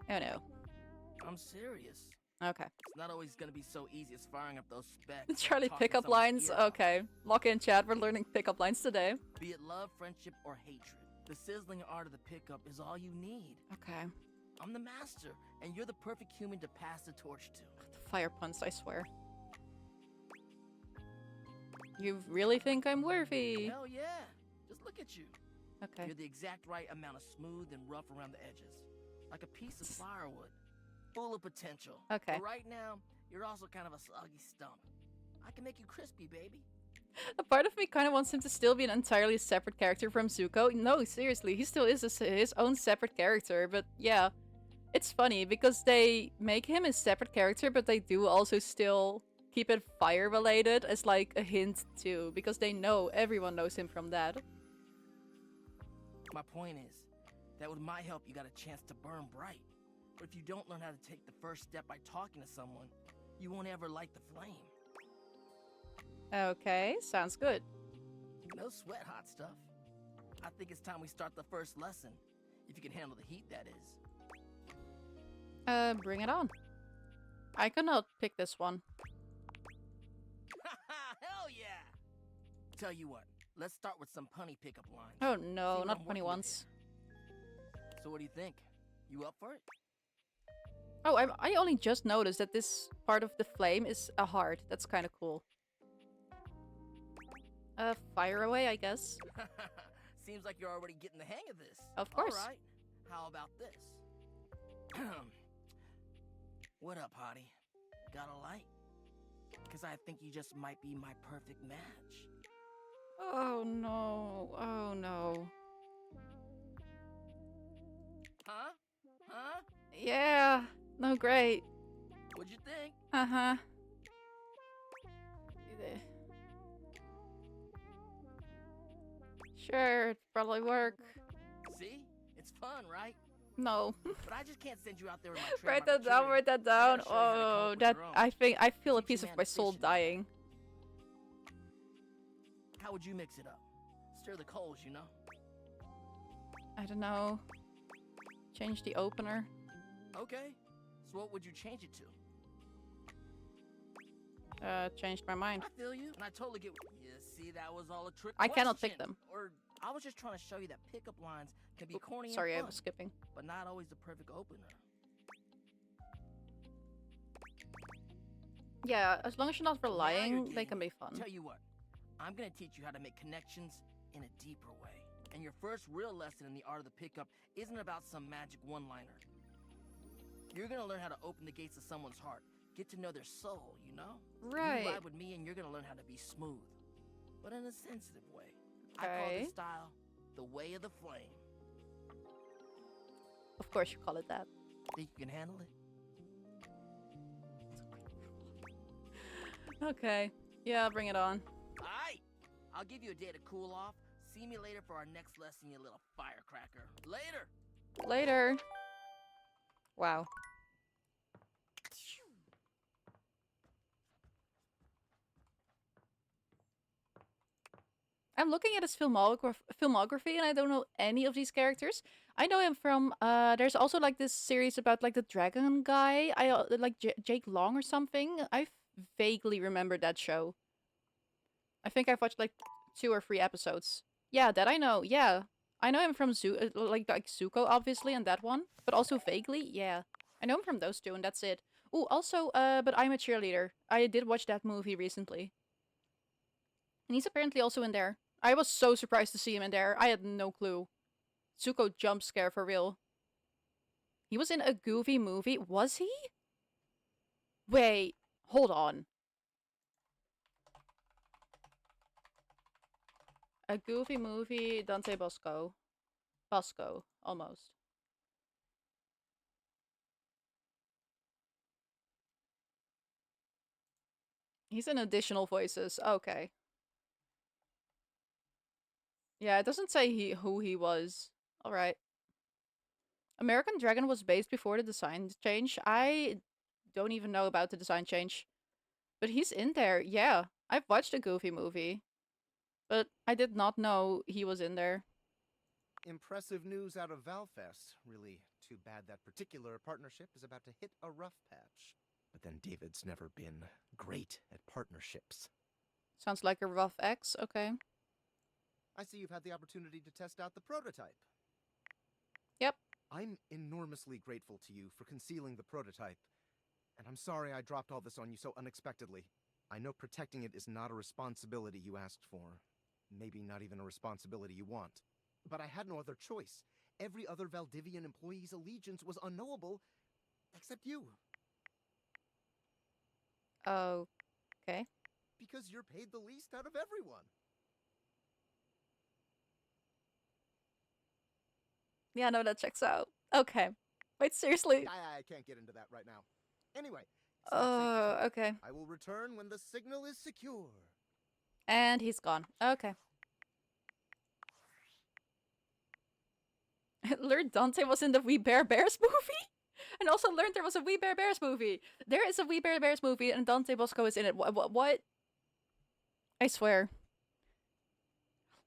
Oh no. I'm serious. Okay. It's not always gonna be so easy as firing up those specs. Charlie, talking pickup someone's lines? ear off. Okay. Lock in, chat. We're learning pickup lines today. Be it love, friendship, or hatred, the sizzling art of the pickup is all you need. Okay. I'm the master, and you're the perfect human to pass the torch to. The fire puns, I swear. You really think I'm worthy? Hell yeah. Just look at you. Okay. You're the exact right amount of smooth and rough around the edges. Like a piece of firewood. Full of potential. Okay. But right now, you're also kind of a soggy stump. I can make you crispy, baby. A part of me kind of wants him to still be an entirely separate character from Zuko. No, seriously, he still is his own separate character, but yeah. It's funny because they make him a separate character, but they do also still keep it fire related as like a hint too, because they know everyone knows him from that. My point is that with my help, you got a chance to burn bright. But if you don't learn how to take the first step by talking to someone, you won't ever light the flame. Okay, sounds good. No sweat, hot stuff. I think it's time we start the first lesson. If you can handle the heat, that is. Bring it on. I cannot pick this one. Hell yeah! Tell you what, let's start with some punny pickup lines. Oh no, See not what I'm funny working with ones. here. So what do you think? You up for it? Oh, I only just noticed that this part of the flame is a heart. That's kind of cool. Fire away, I guess. Seems like you're already getting the hang of this. Of course. All right. How about this? What up, hottie? Got a light? Because I think you just might be my perfect match. Oh no. Oh no. Huh? Huh? Yeah. No, great. What'd you think? Uh-huh. Sure, it'd probably work. See? It's fun, right? No. But I just can't send you out there with my Write trademark that down, material. write that I gotta down. show you how to come Oh, up with that your own. I feel a Teach piece you of man my soul efficient. dying. How would you mix it up? Stir the coals, you know? I don't know. Change the opener. Okay. So what would you change it to? Changed my mind. I feel you, and I totally get. You see, that was all a trick. I cannot pick question. them. Or I was just trying to show you that pickup lines can be corny Sorry, and I fun, was skipping. but not always the perfect opener. Yeah, as long as you're not Now you're relying, they getting can be it. fun. Tell you what, I'm gonna teach you how to make connections in a deeper way. And your first real lesson in the art of the pickup isn't about some magic one-liner. You're gonna learn how to open the gates of someone's heart, get to know their soul, you know? Right. You ride with me and you're gonna learn how to be smooth, but in a sensitive way. I call Okay. this style the way of the flame. Of course you call it that. Think you can handle it? Okay. Yeah, bring it on. Alright! I'll give you a day to cool off. See me later for our next lesson, you little firecracker. Later! Later. Wow. I'm looking at his filmography and I don't know any of these characters. I know him from there's also like this series about like the dragon guy. I like Jake Long or something. I vaguely remember that show. I think I've watched like 2 or 3 episodes. Yeah, that I know. Yeah. I know him from like Zuko obviously and that one, but also vaguely. Yeah. I know him from those 2 and that's it. Oh, also but I'm a Cheerleader. I did watch that movie recently. And he's apparently also in there. I was so surprised to see him in there. I had no clue. Zuko jump scare for real. He was in a Goofy movie. Was he? Wait, hold on. A Goofy movie, Dante Bosco. Bosco, almost. He's in additional voices. Okay. Yeah, it doesn't say who he was. Alright. American Dragon was based before the design change. I don't even know about the design change. But he's in there. Yeah, I've watched a Goofy movie. But I did not know he was in there. Impressive news out of Valfest. Really too bad that particular partnership is about to hit a rough patch. But then David's never been great at partnerships. Sounds like a rough X. Okay. I see you've had the opportunity to test out the prototype. Yep. I'm enormously grateful to you for concealing the prototype. And I'm sorry I dropped all this on you so unexpectedly. I know protecting it is not a responsibility you asked for. Maybe not even a responsibility you want. But I had no other choice. Every other Valdivian employee's allegiance was unknowable, except you. Okay. Because you're paid the least out of everyone. Yeah, no, that checks out. Okay. Wait, seriously? I can't get into that right now. Anyway. it's not safe to say. Okay. I will return when the signal is secure. And he's gone. Okay. Learned Dante was in the We Bare Bears movie? And also learned there was a We Bare Bears movie. There is a We Bare Bears movie and Dante Bosco is in it. What? I swear.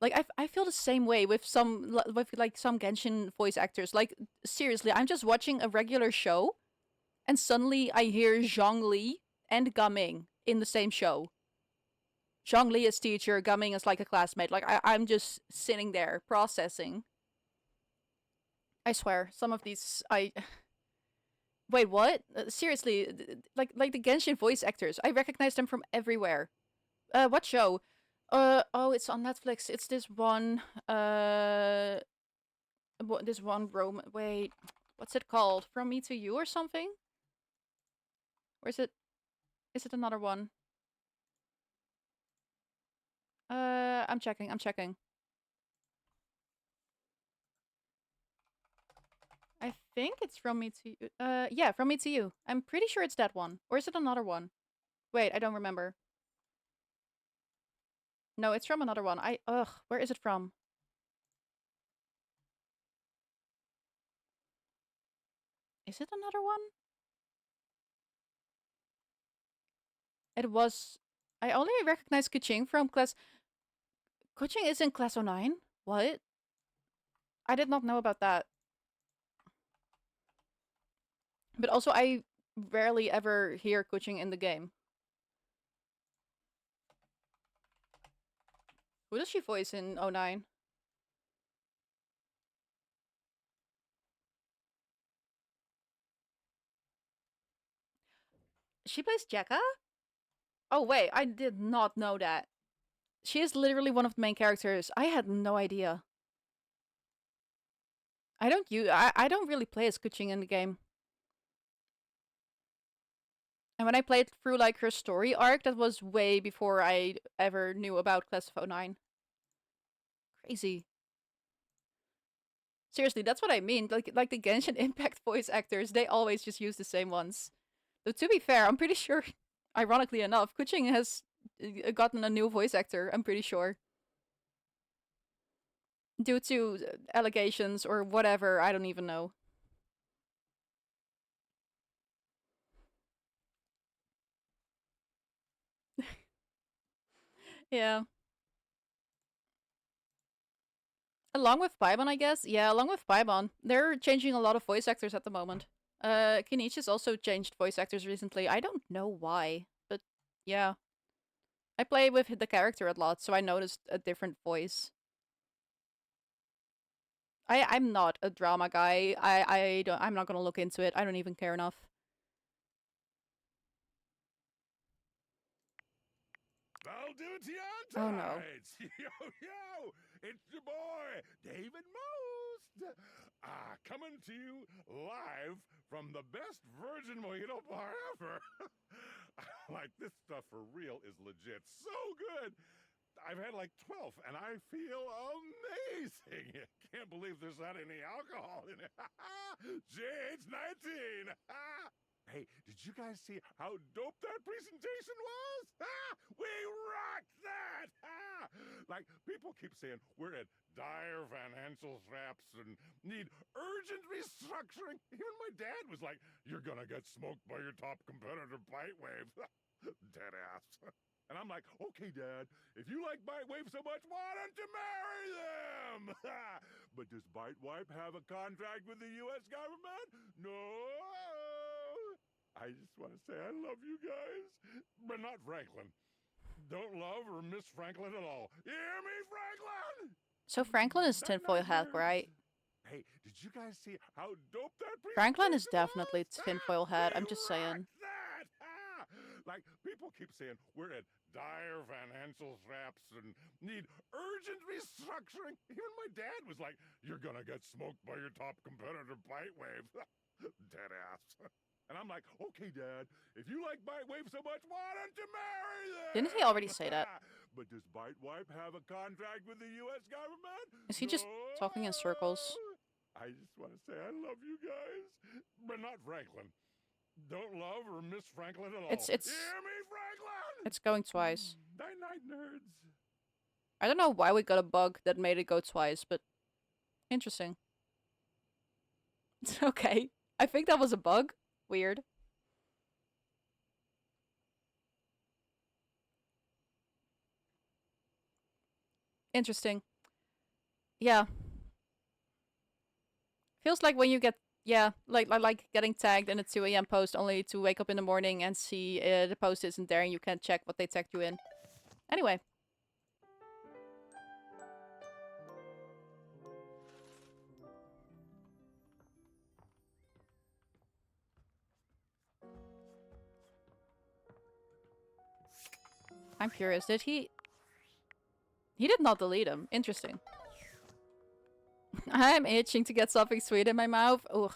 Like, I feel the same way with some Genshin voice actors. Like, seriously, I'm just watching a regular show and suddenly I hear Zhongli and Gaming in the same show. Zhongli is teacher, Gaming is like a classmate. Like, I'm just sitting there processing. I swear, some of these, Wait, what? Seriously, like the Genshin voice actors, I recognize them from everywhere. What show? Oh, it's on Netflix. It's this one, this one wait, what's it called? From Me to You or something? Or is it another one? I'm checking. I think it's From Me to You. Yeah, From Me to You. I'm pretty sure it's that one. Or is it another one? Wait, I don't remember. No, it's from another one. Where is it from? Is it another one? It was... I only recognize Kuching from class... Kuching is in class 09? What? I did not know about that. But also, I rarely ever hear Kuching in the game. Who does she voice in 09? She plays Jekka? Oh wait, I did not know that. She is literally one of the main characters. I had no idea. I don't really play as Kuching in the game. And when I played through like her story arc, that was way before I ever knew about Class of 09. Crazy. Seriously, that's what I mean. Like the Genshin Impact voice actors, they always just use the same ones. Though to be fair, I'm pretty sure, ironically enough, Kuching has gotten a new voice actor, I'm pretty sure. Due to allegations or whatever, I don't even know. Yeah. Along with Paimon, I guess? Yeah, along with Paimon. They're changing a lot of voice actors at the moment. Kenichi has also changed voice actors recently. I don't know why, but yeah. I play with the character a lot, so I noticed a different voice. I'm not a drama guy. I'm not gonna look into it. I don't even care enough. Valdivia Oh no. Yo, it's your boy, David Most. Coming to you live from the best virgin mojito bar ever. Like, this stuff for real is legit so good. I've had like 12 and I feel amazing. Can't believe there's not any alcohol in it. JH 19. Hey, did you guys see how dope that presentation was? We rocked that! Like, people keep saying we're at dire financial straps and need urgent restructuring. Even my dad was like, you're gonna get smoked by your top competitor, Bitewave. Dead ass. And I'm like, okay, Dad, if you like Bitewave so much, why don't you marry them? But does Bitewave have a contract with the U.S. government? No. I just want to say I love you guys, but not Franklin. Don't love or miss Franklin at all. You hear me, Franklin? So Franklin is tinfoil hat, right? Hey, did you guys see how dope that Franklin is definitely tinfoil hat, I'm just saying. Like, people keep saying we're at dire financial straps and need urgent restructuring. Even my dad was like, you're gonna get smoked by your top competitor, Bitewave. Dead ass. And I'm like, okay, Dad, if you like Bitewave so much, why don't you marry them? Didn't he already say that? But does Bitewave have a contract with the U.S. government? Is he just talking in circles? I just want to say I love you guys, but not Franklin. Don't love or miss Franklin at all. It's Hear me, Franklin? It's going twice. Night-night, nerds. I don't know why we got a bug that made it go twice, but interesting. Okay. I think that was a bug. Weird. Interesting. Yeah. Feels like when you get, yeah, like getting tagged in a 2 a.m. post only to wake up in the morning and see the post isn't there and you can't check what they tagged you in. Anyway. I'm curious, did he... He did not delete him. Interesting. I'm itching to get something sweet in my mouth. Ugh.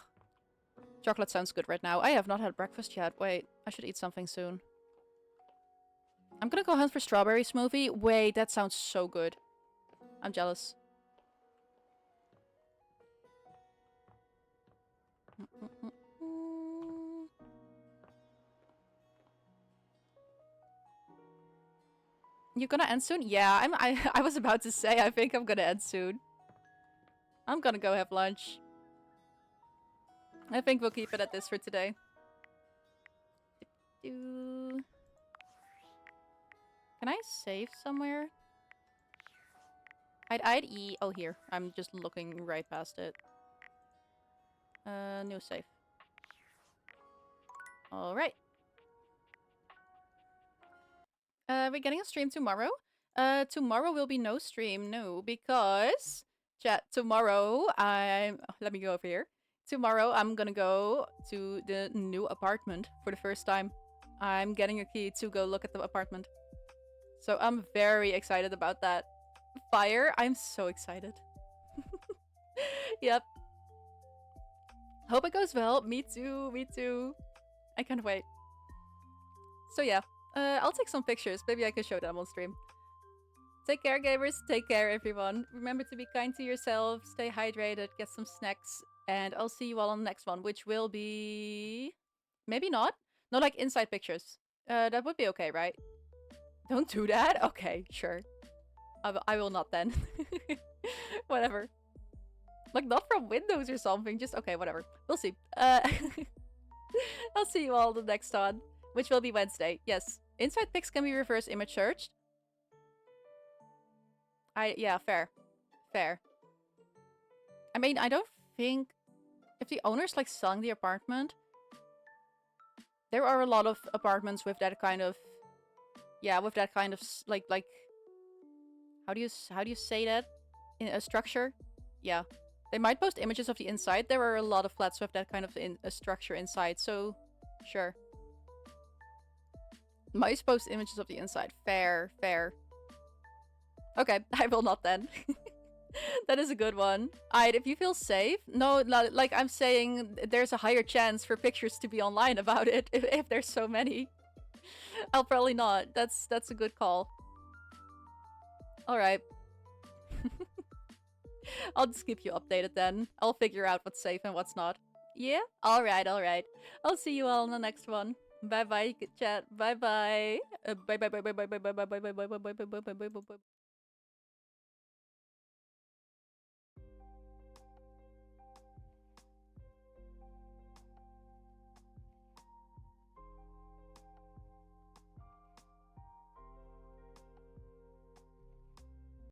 Chocolate sounds good right now. I have not had breakfast yet. Wait, I should eat something soon. I'm gonna go hunt for strawberry smoothie. Wait, that sounds so good. I'm jealous. You gonna end soon? Yeah, I was about to say I think I'm gonna end soon. I'm gonna go have lunch. I think we'll keep it at this for today. Can I save somewhere? I'd eat. Oh, here. I'm just looking right past it. New save. Alright. We're getting a stream tomorrow. Tomorrow will be no stream, no, because chat, tomorrow let me go over here. Tomorrow I'm gonna go to the new apartment for the first time. I'm getting a key to go look at the apartment. So I'm very excited about that. Fire, I'm so excited. Yep. Hope it goes well. Me too, me too. I can't wait. So yeah. I'll take some pictures. Maybe I can show them on stream. Take care, gamers. Take care, everyone. Remember to be kind to yourself. Stay hydrated. Get some snacks. And I'll see you all on the next one, which will be... Maybe not. No, like inside pictures. That would be okay, right? Don't do that? Okay, sure. I will not then. Whatever. Like, not from Windows or something. Just, okay, whatever. We'll see. I'll see you all the next one, which will be Wednesday. Yes. Inside pics can be reverse image searched. Yeah, fair. Fair. I mean, I don't think... If the owner's, like, selling the apartment... There are a lot of apartments with that kind of... Yeah, with that kind of, like... How do you say that? In a structure? Yeah. They might post images of the inside. There are a lot of flats with that kind of a structure inside, so... Sure. Might post images of the inside. Fair, fair. Okay, I will not then. That is a good one. Alright, if you feel safe... No, like I'm saying, there's a higher chance for pictures to be online about it if there's so many. I'll probably not. That's a good call. Alright. I'll just keep you updated then. I'll figure out what's safe and what's not. Yeah? Alright, alright. I'll see you all in the next one. Bye bye, chat. Bye bye. Bye bye bye bye bye bye bye bye bye bye bye bye bye bye bye bye bye bye.